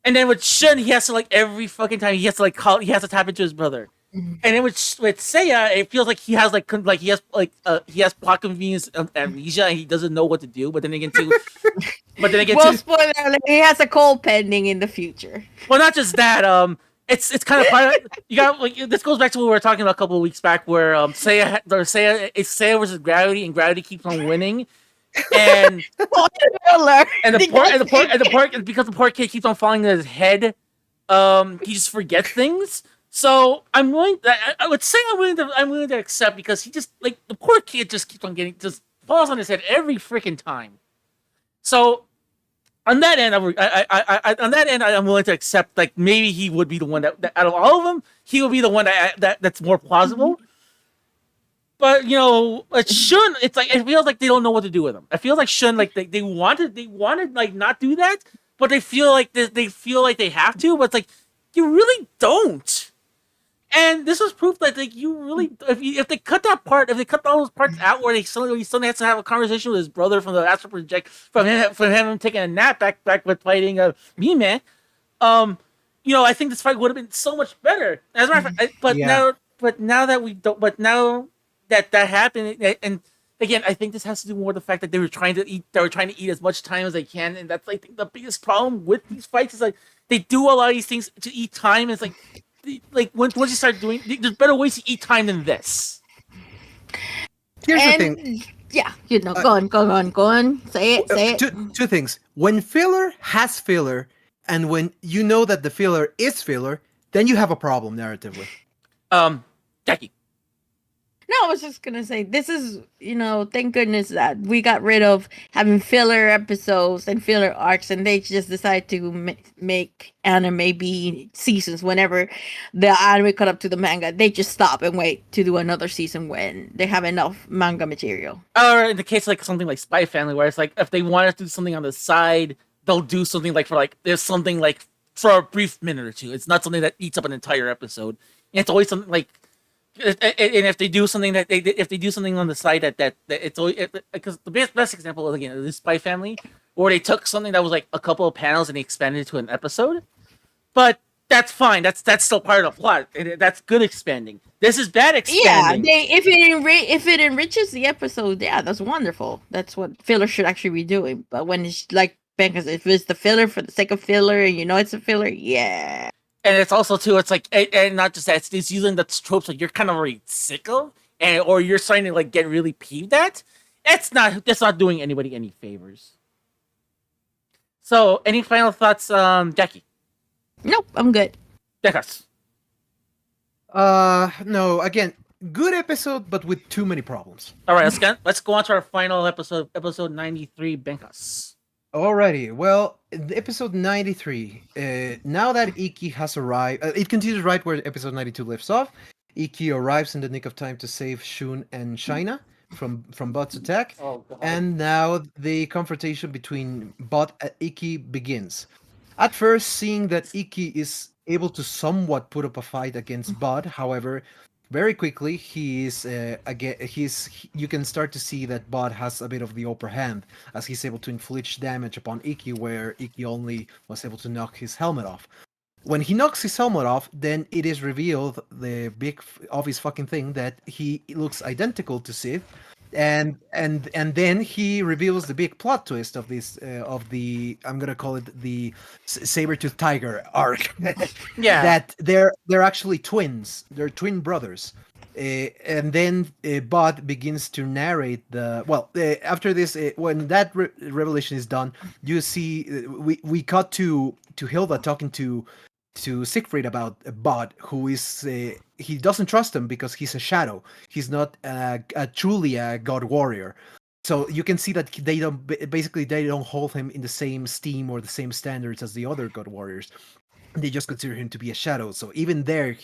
And then with Shun, he has to like every fucking time he has to like he has to tap into his brother. And then with Seiya, it feels like he has he has plot convenience amnesia and he doesn't know what to do. But then again, Spoiler alert, he has a call pending in the future. Well, not just that. It's kind of part of, you got like this goes back to what we were talking about a couple of weeks back, where Seiya versus Gravity, and Gravity keeps on winning, and the poor because the poor kid keeps on falling in his head. He just forgets things. So I would say I'm willing to accept, because he just like the poor kid just keeps on just falls on his head every freaking time. So on that end, I'm willing to accept like maybe he would be the one that out of all of them, he would be the one that's more plausible. But it Shun. It's like it feels like they don't know what to do with him. It feels like Shun, like they wanted like not do that, but they feel like they have to. But it's like you really don't. And this was proof that like you really, if they cut that part, if they cut all those parts out where he suddenly has to have a conversation with his brother from the astral project, from him taking a nap back with fighting Mime, I think this fight would have been so much better. As a matter of fact, Yeah. but now that we don't, but now that happened, and again, I think this has to do more with the fact that they were trying to eat as much time as they can, and that's like the biggest problem with these fights is like they do a lot of these things to eat time. And it's like once you start doing, there's better ways to eat time than this. Here's the And thing. yeah, go on. Say it. Two things. When filler has filler, and when you know that the filler is filler, then you have a problem narratively. Jackie. No, I was just gonna say this is, thank goodness that we got rid of having filler episodes and filler arcs, and they just decided to make anime be seasons. Whenever the anime caught up to the manga, they just stop and wait to do another season when they have enough manga material. Or in the case of like something like Spy Family, where it's like if they want to do something on the side, they'll do something like there's something like for a brief minute or two. It's not something that eats up an entire episode. And it's always something like. And if they do something if they do something on the side that it's always because the best example is again is Spy Family, where they took something that was like a couple of panels and they expanded it to an episode, but that's fine. That's still part of the plot. That's good expanding. This is bad expanding. Yeah, if it enriches the episode, yeah, that's wonderful. That's what filler should actually be doing. But when it's like because if it's the filler for the sake of filler, and it's a filler, yeah. And it's also too, it's like, and not just that, it's using the tropes like you're kind of already sick of, or you're starting to like get really peeved at. That's not doing anybody any favors. So, any final thoughts, Jackie? Nope, I'm good. Becas. No. Again, good episode, but with too many problems. All right, let's go on to our final episode 93, Benjas. Alrighty, well, episode 93. Now that Iki has arrived, it continues right where episode 92 lifts off. Iki arrives in the nick of time to save Shun and Shaina from Bot's attack. Oh, God. And now the confrontation between Bot and Iki begins. At first, seeing that Iki is able to somewhat put up a fight against Bot, however, very quickly you can start to see that Bot has a bit of the upper hand as he's able to inflict damage upon Iki, where Iki only was able to knock his helmet off. When he knocks his helmet off, then it is revealed the big obvious fucking thing that he looks identical to Sid, and then he reveals the big plot twist of this of the, I'm gonna call it the Saber-Tooth Tiger arc. Yeah. That they're actually twins. They're twin brothers. And then Bot begins to narrate after this, when that revelation is done, you see we cut to Hilda talking to Siegfried about Bot, who is he doesn't trust him because he's a shadow. He's not truly a god warrior. So you can see that they don't hold him in the same esteem or the same standards as the other god warriors. They just consider him to be a shadow. So even there,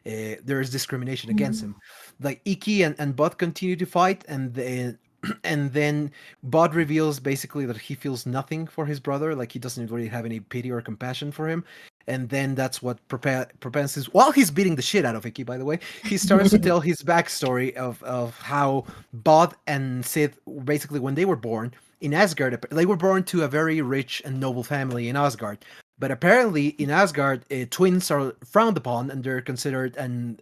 there is discrimination against him. Like Iki and Bot continue to fight, and then Bot reveals basically that he feels nothing for his brother. Like he doesn't really have any pity or compassion for him. And then that's what propels his, while he's beating the shit out of Iki, by the way, he starts to tell his backstory of how Bot and Sith, basically when they were born in Asgard, they were born to a very rich and noble family in Asgard. But apparently in Asgard, twins are frowned upon, and they're considered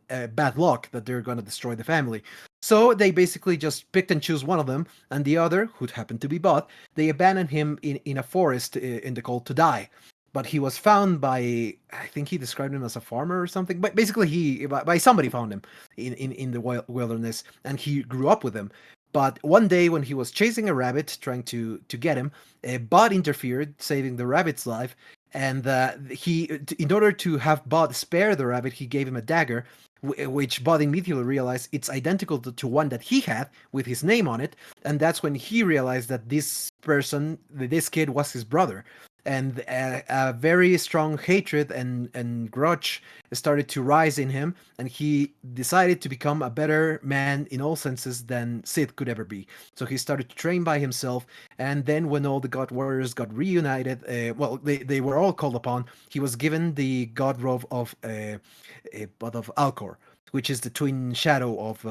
bad luck, that they're going to destroy the family. So they basically just picked and choose one of them, and the other, who happened to be Bot, they abandoned him in a forest in the cold to die. But he was found by, I think he described him as a farmer or something. But basically, by somebody found him in the wilderness, and he grew up with him. But one day when he was chasing a rabbit, trying to get him, Bot interfered, saving the rabbit's life. And in order to have Bot spare the rabbit, he gave him a dagger, which Bot immediately realized it's identical to one that he had with his name on it. And that's when he realized that this kid was his brother. and a very strong hatred and grudge started to rise in him, and he decided to become a better man in all senses than Sid could ever be. So he started to train by himself, and then when all the God Warriors got reunited, well, they were all called upon. He was given the God robe of Alcor, which is the twin shadow of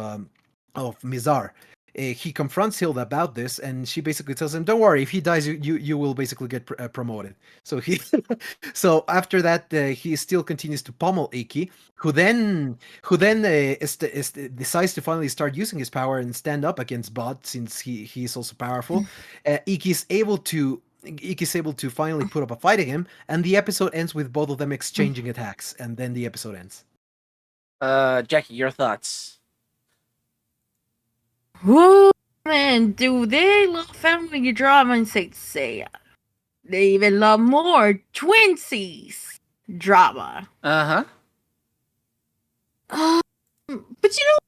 Mizar. He confronts Hilda about this, and she basically tells him, "Don't worry, if he dies, you will basically get promoted." So he, so after that, he still continues to pummel Iki, who then decides to finally start using his power and stand up against Bod, since he is also powerful. Iki's able to finally put up a fight against him, and the episode ends with both of them exchanging attacks, and then the episode ends. Jackie, your thoughts? Whoa, man, do they love family drama in Saint Seiya? They even love more twinsies drama. Uh-huh. But you know,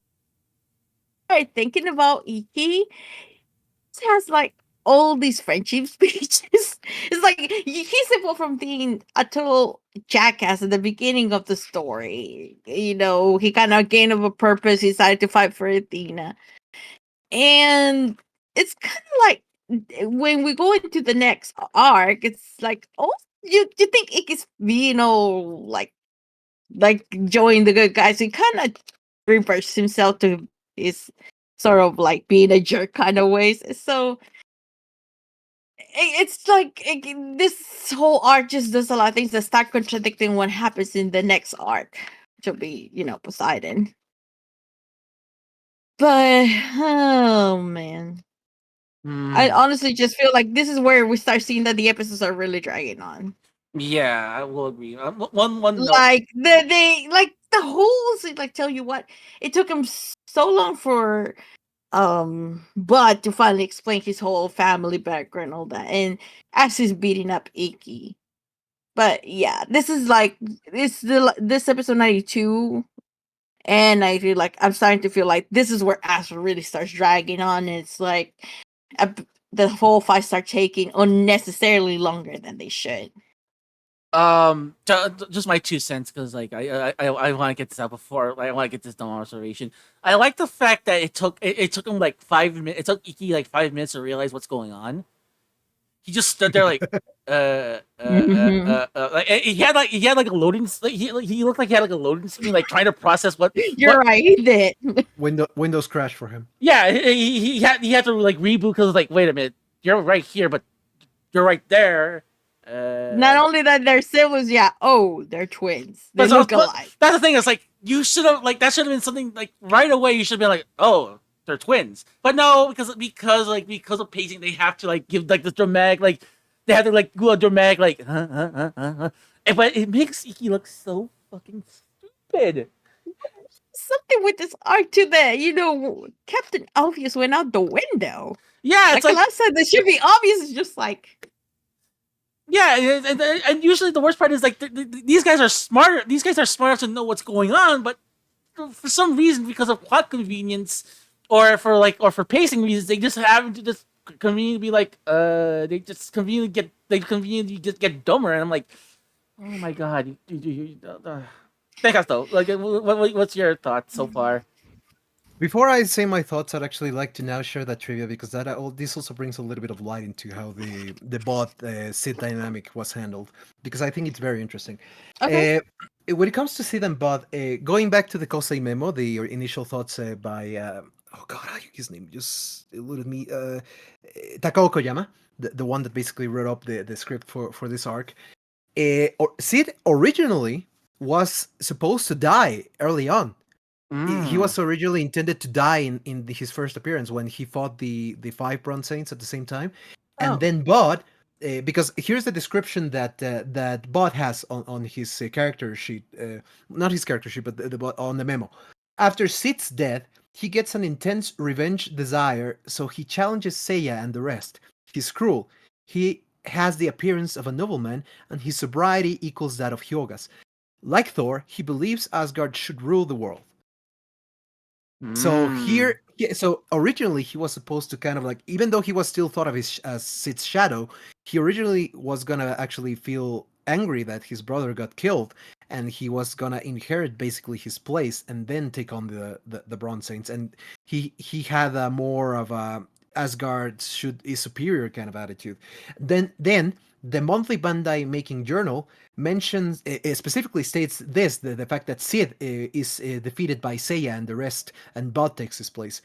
right, thinking about Iki, he has like all these friendship speeches. It's like he's able from being a total jackass at the beginning of the story. You know, he kind of gained of a purpose. He decided to fight for Athena, and it's kind of like when we go into the next arc, it's like, oh, you think Iki's being all like join the good guys. He kind of reversed himself to his sort of like being a jerk kind of ways. So it's like this whole arc just does a lot of things that start contradicting what happens in the next arc, to be, you know, Poseidon. But oh man, I Hmm. honestly just feel like this is where we start seeing that the episodes are really dragging on. Yeah, I will agree. One note. Like they like the whole like, tell you what, it took him so long for but to finally explain his whole family background and all that, and as he's beating up Iki. But yeah, this is like this episode 92, and I feel like I'm starting to feel like this is where Ash really starts dragging on. And it's like the whole fight starts taking unnecessarily longer than they should. Just my 2 cents, because like I want to get this out before. I want to get this done observation. I like the fact that it took him like 5 minutes. It took Iki like 5 minutes to realize what's going on. He just stood there like, like he had like a loading. He looked like he had like a loading screen, like trying to process You're what. right, he did. Windows crashed for him. Yeah, he had to like reboot because like, wait a minute, you're right here, but you're right there. Not only that they're siblings, yeah. Oh, they're twins. They But, so, look but alike. that's the thing. It's like you should have like that should have been something like right away. You should have been like, oh, they're twins. But no, because of pacing, they have to like give like this dramatic like they have to like do a dramatic like but it makes Iki look so fucking stupid. Something with this arc too that, you know, Captain Obvious went out the window. Yeah, Like it's the like last time this should be obvious, is just like yeah, and usually the worst part is like these guys are smarter. These guys are smart enough to know what's going on, but for some reason, because of plot convenience or for pacing reasons, they just happen to just conveniently be like, they conveniently just get dumber, and I'm like, oh my god, thank us though. Like, what's your thoughts so far? Before I say my thoughts, I'd actually like to now share that trivia, because this also brings a little bit of light into how the bot Sid dynamic was handled, because I think it's very interesting. okay. When it comes to Sid and bot, going back to the Kosei memo, the initial thoughts by oh god, his name just eluded me. Takao Koyama, the one that basically wrote up the script for this arc. Sid originally was supposed to die early on. He Mm. was originally intended to die in his first appearance when he fought the five Bronze Saints at the same time, and Oh. then Bod, because here's the description that Bod has on his character sheet, not his character sheet, but on the memo. After Sid's death, he gets an intense revenge desire, so he challenges Seiya and the rest. He's cruel. He has the appearance of a nobleman, and his sobriety equals that of Hyoga's. Like Thor, he believes Asgard should rule the world. So Mm. here, so originally he was supposed to kind of like, even though he was still thought of his as Sid's shadow, he originally was gonna actually feel angry that his brother got killed, and he was gonna inherit basically his place and then take on the Bronze Saints. And he had a more of a Asgard should is superior kind of attitude. Then the monthly Bandai making journal mentions specifically states this the fact that Sid is defeated by Seiya and the rest, and Bud takes his place.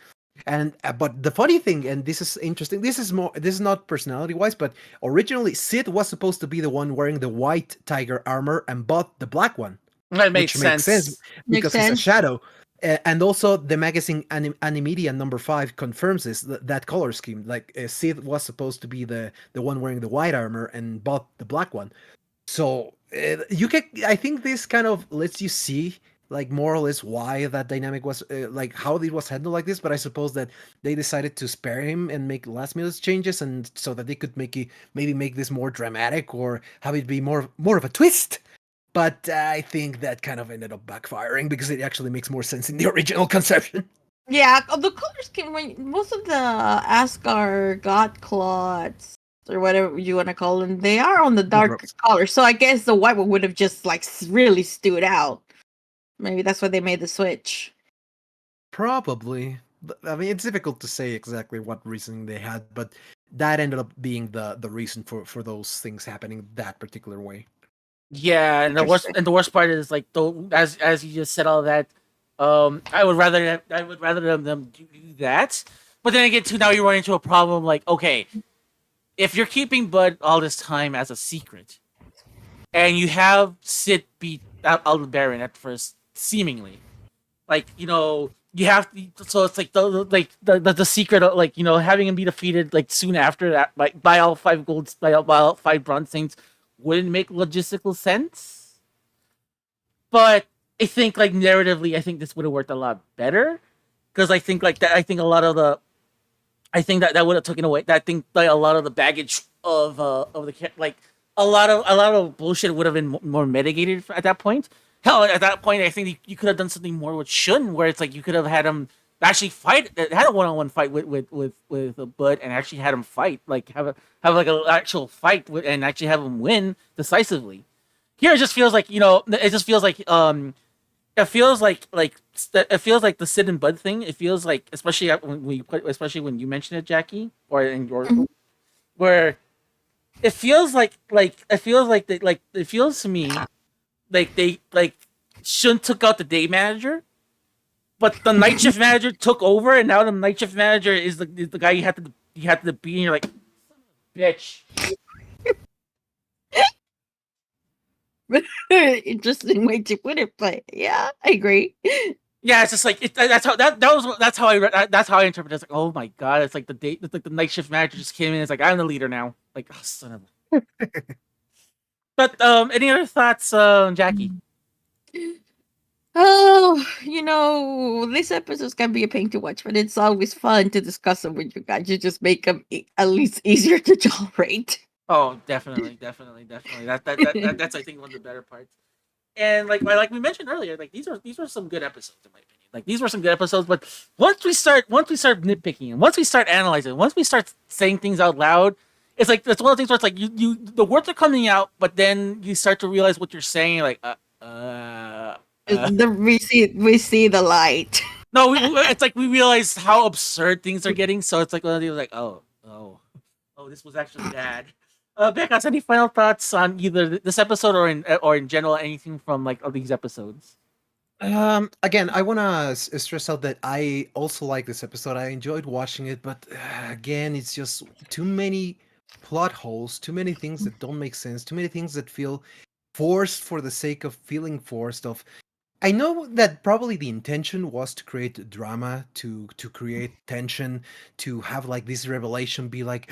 And but the funny thing, and this is interesting, this is not personality wise, but originally Sid was supposed to be the one wearing the white tiger armor and Bud the black one, That makes which makes sense sense. Makes because he's a sense. shadow. And also the magazine Animedia number 5 confirms that color scheme. Like Sid was supposed to be the one wearing the white armor and Bud the black one. So you can, I think this kind of lets you see like more or less why that dynamic was like how it was handled like this. But I suppose that they decided to spare him and make last minute changes, and so that they could make it maybe make this more dramatic or have it be more of a twist. But I think that kind of ended up backfiring because it actually makes more sense in the original conception. Yeah, the color scheme when most of the Asgard God clots or whatever you want to call them, they are on the dark Wardrobes. color. So I guess the white one would have just like really stood out. Maybe that's why they made the switch. Probably. I mean, it's difficult to say exactly what reasoning they had, but that ended up being the reason for those things happening that particular way. Yeah, Interesting. and the worst part is like though as you just said all that, I would rather them do that. But then again, too, now you run into a problem like okay, if you're keeping Bud all this time as a secret, and you have Sid beat out Aldebaran at first, seemingly, like you have to, so it's like the secret of like having him be defeated like soon after that by all five golds by all five bronze saints wouldn't make logistical sense. But I think like narratively, I think this would have worked a lot better because I think like that. I think a lot of the I think that would have taken away. That thing like a lot of the baggage of the like a lot of bullshit would have been more mitigated at that point. Hell, at that point, I think you could have done something more with Shun, where it's like you could have had him actually fight, had a one-on-one fight with Bud, and actually had him fight, like have like an actual fight and actually have him win decisively. Here, it just feels like it just feels like it feels like it feels like the Sid and Bud thing. It feels like especially when you mentioned it, Jackie, or in your Mhm. where it feels like it feels to me like they like Shun took out the day manager, but the night shift manager took over, and now the night shift manager is the guy you had to be, and you're like, bitch. Interesting way to put it, but yeah, I agree. Yeah, it's just like that's how I interpret it. It's like, oh my god, it's like the night shift manager just came in. It's like I'm the leader now. Like, oh, son of. But any other thoughts, Jackie? Oh, this episodes can be a pain to watch, but it's always fun to discuss them with you guys. You just make them at least easier to tolerate. Oh, definitely. That's I think one of the better parts. And like we mentioned earlier, like these were some good episodes in my opinion. Like these were some good episodes, but once we start nitpicking and once we start analyzing, once we start saying things out loud, it's like it's one of the things where it's like you the words are coming out, but then you start to realize what you're saying. Like We see the light. no, it's like we realize how absurd things are getting. So it's like one of these like oh, this was actually bad. Becca, any final thoughts on either this episode or in general anything from like of these episodes? Again, I want to stress out that I also like this episode. I enjoyed watching it, but again, it's just too many plot holes, too many things that don't make sense, too many things that feel forced for the sake of feeling forced. Of I know that probably the intention was to create drama, to create tension, to have like this revelation be like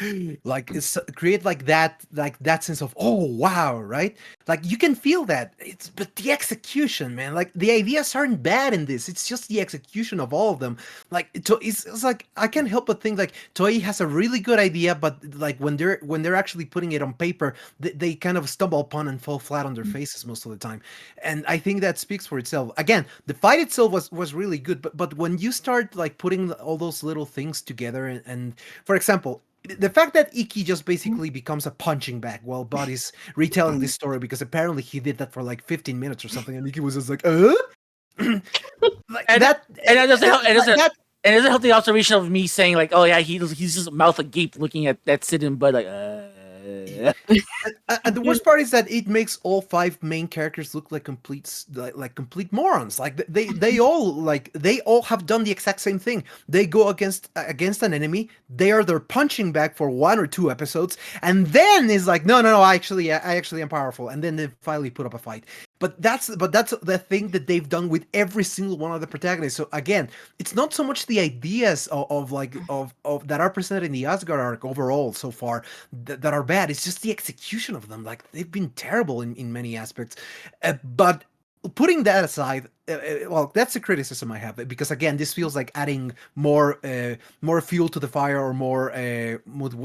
create like that sense of oh wow, right? Like you can feel that. It's but the execution, man. Like the ideas aren't bad in this. It's just the execution of all of them. Like it's like I can't help but think like Toei has a really good idea, but like when they're actually putting it on paper, they kind of stumble upon and fall flat on their faces most of the time. And I think that speaks for itself. itself, again, the fight itself was really good, but when you start like putting all those little things together, and for example, the fact that Iki just basically becomes a punching bag while Buddy's retelling this story because apparently he did that for like 15 minutes or something, and Iki was just like, like And that, and it doesn't help. that. And it doesn't help the observation of me saying like, oh yeah, he's just mouth agape looking at that Sid and Bud like. And the worst part is that it makes all five main characters look like like complete morons. Like they all have done the exact same thing. They go against an enemy. They are their punching bag for 1 or 2 episodes, and then is like, no, I actually am powerful. And then they finally put up a fight. But that's the thing that they've done with every single one of the protagonists. So again, it's not so much the ideas of that are presented in the Asgard arc overall so far that are bad. It's just the execution of them. Like they've been terrible in many aspects. But putting that aside, well, that's the criticism I have, because again, this feels like adding more fuel to the fire, or more what do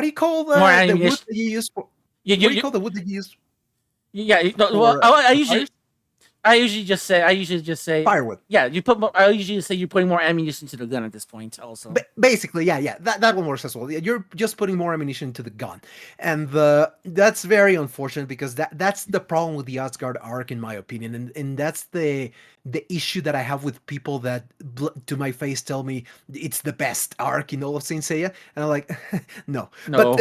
you call More the wood ammunition. that you use for? You, What do you call the wood that you use yeah. Well, for I usually just say firewood? yeah. You put more. I usually say you're putting more ammunition to the gun at this point. Also, Basically, yeah, that one works as well. You're just putting more ammunition to the gun, and that's very unfortunate, because that's the problem with the Asgard arc, in my opinion, and that's the issue that I have with people that to my face tell me it's the best arc in all of Saint Seiya, and I'm like, no, no.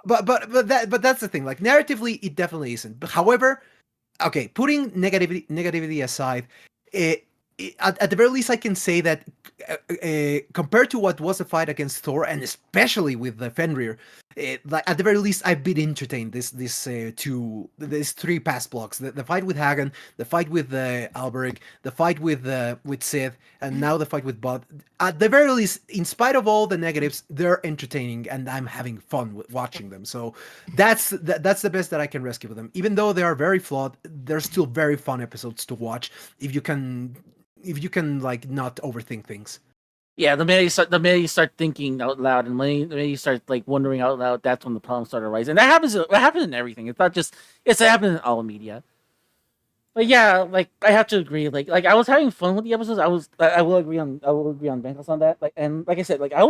but that's the thing. Like narratively, it definitely isn't. But however, okay, putting negativity aside, it, at the very least, I can say that compared to what was the fight against Thor, and especially with the Fenrir, like at the very least, I've been entertained. These 3 past blocks: the fight with Hagen, the fight with Alberic, the fight with Sith, and now the fight with Bud. At the very least, in spite of all the negatives, they're entertaining, and I'm having fun with watching them. So that's the best that I can rescue with them. Even though they are very flawed, they're still very fun episodes to watch if you can like not overthink things. Yeah, the minute you start thinking out loud, and the minute you start like wondering out loud, that's when the problems start arising. And that happens. That happens in everything. It's not just. It's happening in all media. But yeah, like I have to agree. Like I was having fun with the episodes. I will agree on. I will agree on Benjas on that. Like, and like I said, like I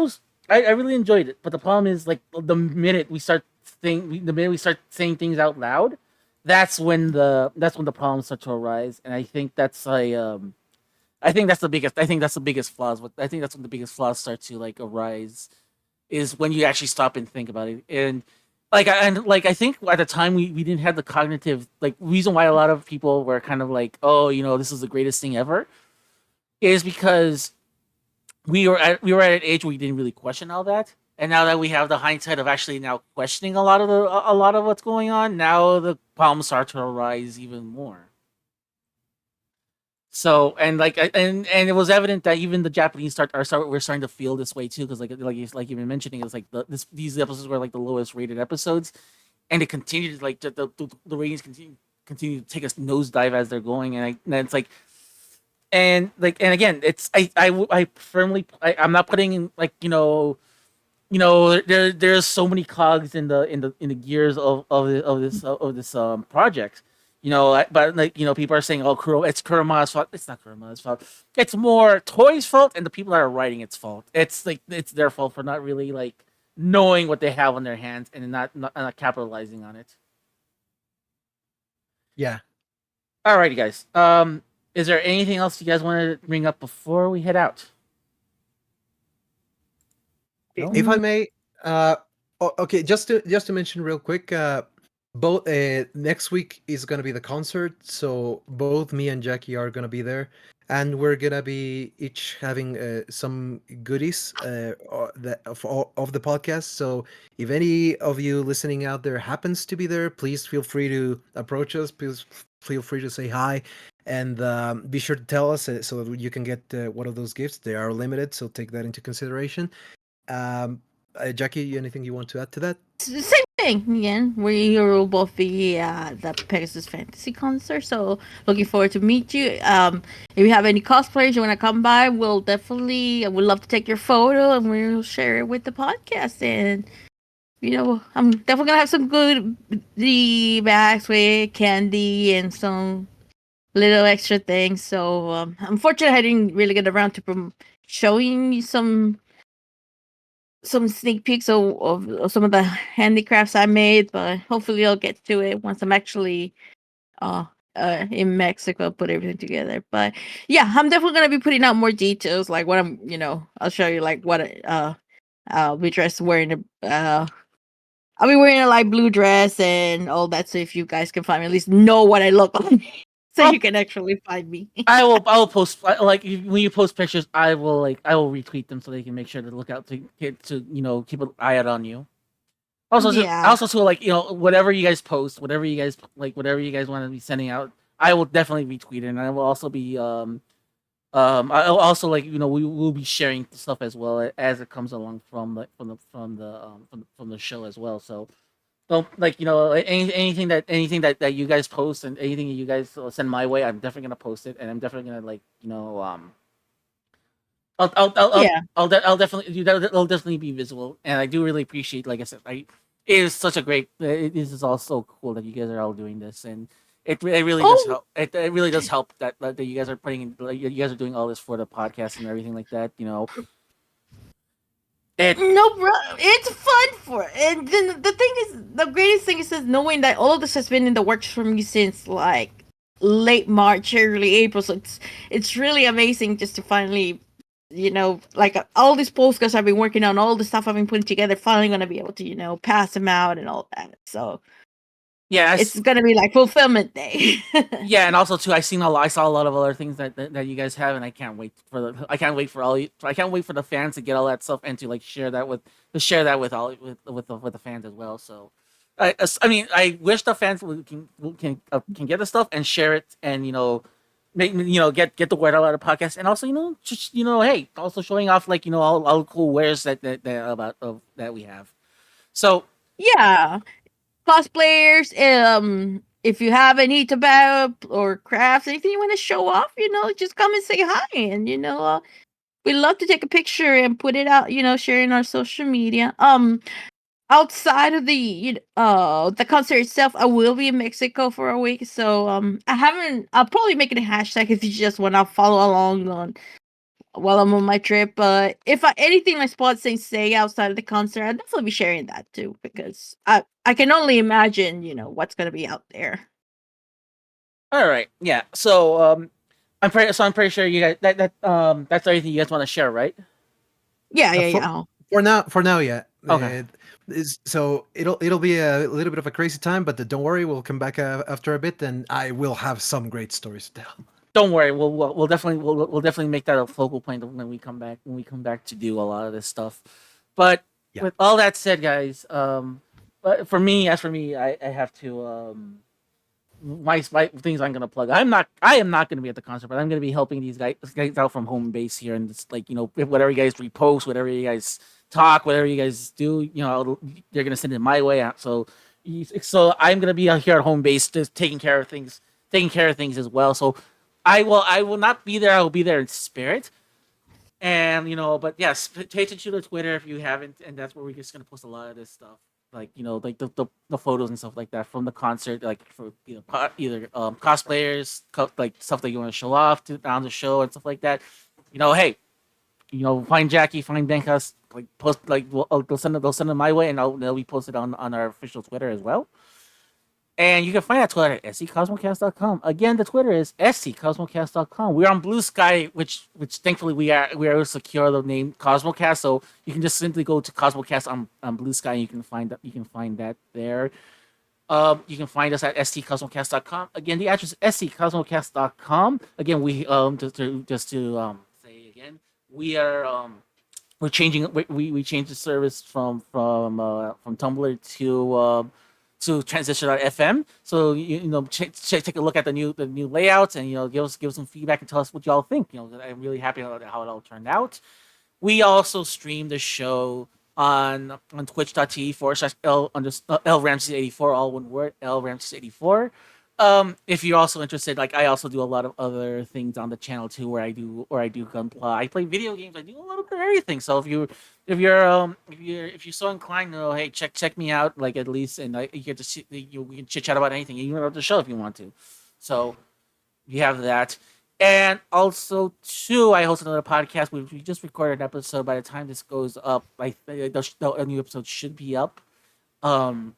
really enjoyed it. But the problem is, like the minute we start saying things out loud, that's when the problems start to arise. And I think that's I think that's the biggest. I think that's the biggest flaws. I think that's when the biggest flaws start to like arise, is when you actually stop and think about it. And I think at the time we didn't have the cognitive like reason why a lot of people were kind of like, oh, this is the greatest thing ever, is because we were at an age where we didn't really question all that. And now that we have the hindsight of actually now questioning a lot of what's going on, now the problems start to arise even more. So and it was evident that even the Japanese we're starting to feel this way too, because like you've been mentioning, it's like these episodes were like the lowest rated episodes, and it continued like the ratings continue to take a nosedive as they're going, and it's like and again it's I firmly I'm not putting in like there's so many cogs in the gears of this project. But like people are saying, "Oh, it's Kuroma's fault." It's not Kuroma's fault. It's more Toy's fault, and the people that are writing its fault. It's like it's their fault for not really like knowing what they have on their hands and not capitalizing on it. Yeah. Alrighty, guys. Is there anything else you guys want to bring up before we head out? If I may, okay, just to mention real quick, both next week is gonna be the concert, so both me and Jackie are gonna be there, and we're gonna be each having some goodies of the podcast. So if any of you listening out there happens to be there, please feel free to approach us. Please feel free to say hi, and be sure to tell us so that you can get one of those gifts. They are limited, so take that into consideration. Jackie, anything you want to add to that? Same thing again. We will both be at the Pegasus Fantasy concert, so looking forward to meet you. If you have any cosplayers you want to come by, I would love to take your photo and we'll share it with the podcast. And I'm definitely gonna have some good the bags with candy and some little extra things. So unfortunately, I didn't really get around to showing you some sneak peeks of some of the handicrafts I made, but hopefully I'll get to it once I'm actually uh in Mexico, put everything together. But yeah, I'm definitely gonna be putting out more details, like what I'm, I'll show you like what I'll be dressed wearing I'll be wearing a light blue dress and all that, so if you guys can find me, at least know what I look like, so Well, you can actually find me. I will post like when you post pictures. I will retweet them so they can make sure to look out to get to keep an eye out on you. Yeah. Also, so like whatever you guys post, whatever you guys want to be sending out, I will definitely retweet it, and I will also be I'll also like we will be sharing stuff as well as it comes along from the show as well. So don't like anything that you guys post and anything that you guys send my way, I'm definitely gonna post it, and I'm definitely gonna Yeah. I'll definitely it'll definitely be visible, and I do really appreciate. Like I said, it is such a great. This is all so cool that you guys are all doing this, and it really does Oh, help. It really does help that you guys are putting in, like, you guys are doing all this for the podcast and everything like that. It no, bro, it's fun for and then the thing is, the greatest thing is just knowing that all of this has been in the works for me since like late March, early April. So it's really amazing just to finally, like all these postcards I've been working on, all the stuff I've been putting together, finally gonna be able to pass them out and all that. So yeah, it's gonna be like fulfillment day. yeah, and also too, I saw a lot of other things that you guys have, and I can't wait for I can't wait for the fans to get all that stuff and to like share that with all with the fans as well. So, I mean, I wish the fans can get the stuff and share it, and make get the word out of the podcast, and also just hey, also showing off like all the cool wares that we have. So Yeah, cosplayers, if you have any tobacco or crafts, anything you want to show off, just come and say hi, and we love to take a picture and put it out, share in our social media. Outside of the concert itself, I will be in Mexico for a week, so I'll probably make it a hashtag if you just want to follow along on while I'm on my trip. But if anything my spot say outside of the concert, I'd definitely be sharing that too, because I can only imagine what's gonna be out there. all right, yeah. So I'm pretty sure you guys that's everything you guys want to share, right? Yeah, Uh, yeah, for yeah. for now, yeah. Okay. So it'll be a little bit of a crazy time, but don't worry, we'll come back after a bit, and I will have some great stories to tell. Don't worry. We'll definitely make that a focal point when we come back to do a lot of this stuff. But Yeah. with all that said, guys, but for me, I have to my things I'm gonna plug. I am not gonna be at the concert, but I'm gonna be helping these guys out from home base here, and just like whatever you guys repost, whatever you guys talk, whatever you guys do, they're gonna send it my way out. So I'm gonna be out here at home base, just taking care of things as well. So I will not be there. I will be there in spirit. And but yes, pay attention to Twitter if you haven't, and that's where we're just gonna post a lot of this stuff, like like the photos and stuff like that from the concert, like for either cosplayers, like stuff that you want to show off on the show and stuff like that. Hey, find Jackie, find Benjas, like post like they'll send it my way, and they'll be posted on our official Twitter as well. And you can find that Twitter at scosmocast.com. Again, the Twitter is scosmocast.com. We're on Bluesky, which thankfully we are secure the name Cosmocast. So you can just simply go to Cosmocast on Bluesky, and you can find that there. You can find us at stcosmocast.com. Again, the address is stcosmocast.com. Again, we just to say again, we are we're changing we changed the service from Tumblr to transition.fm. So take a look at the new layouts, and give us some feedback and tell us what y'all think. I'm really happy about how it all turned out. We also stream the show on twitch.tv L Ramses 84, all one word, L Ramses 84. If you're also interested, like I also do a lot of other things on the channel too, where I do gunpla. I play video games. I do a little bit of everything. So if you're so inclined, hey, check me out, like at least, and you get to see we can chit chat about anything, even about the show if you want to. So we have that. And also, too, I host another podcast. We just recorded an episode. By the time this goes up, the new episode should be up. Um,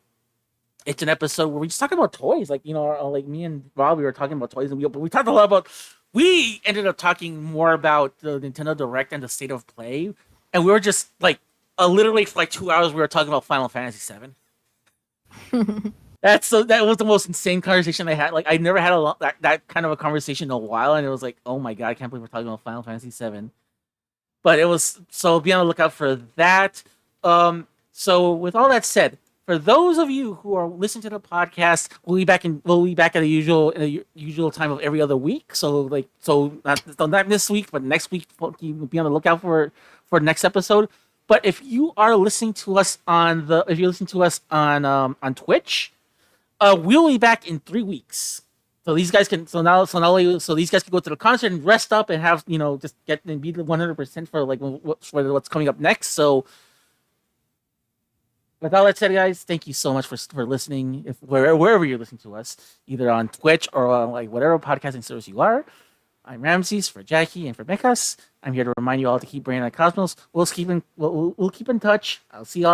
it's an episode where we just talking about toys. Like, like me and Rob, we were talking about toys, and we talked a lot about. We ended up talking more about the Nintendo Direct and the state of play, and we were just like, literally for like 2 hours, we were talking about Final Fantasy VII. That was the most insane conversation I had. Like, I never had that kind of a conversation in a while, and it was like, oh my god, I can't believe we're talking about Final Fantasy VII. But it was, so be on the lookout for that. So with all that said, for those of you who are listening to the podcast, we'll be back at the usual time of every other week. So not this week, but next week. Be on the lookout for next episode. But if you are listening to us on Twitch, we'll be back in 3 weeks. So these guys can these guys can go to the concert and rest up and have just get and be the 100% for what's coming up next. So with all that said, guys, thank you so much for listening. If wherever you're listening to us, either on Twitch or on whatever podcasting service you are. I'm Ramses for Jackie and for Benjas. I'm here to remind you all to keep bringing that Cosmos. We'll keep in touch. I'll see y'all.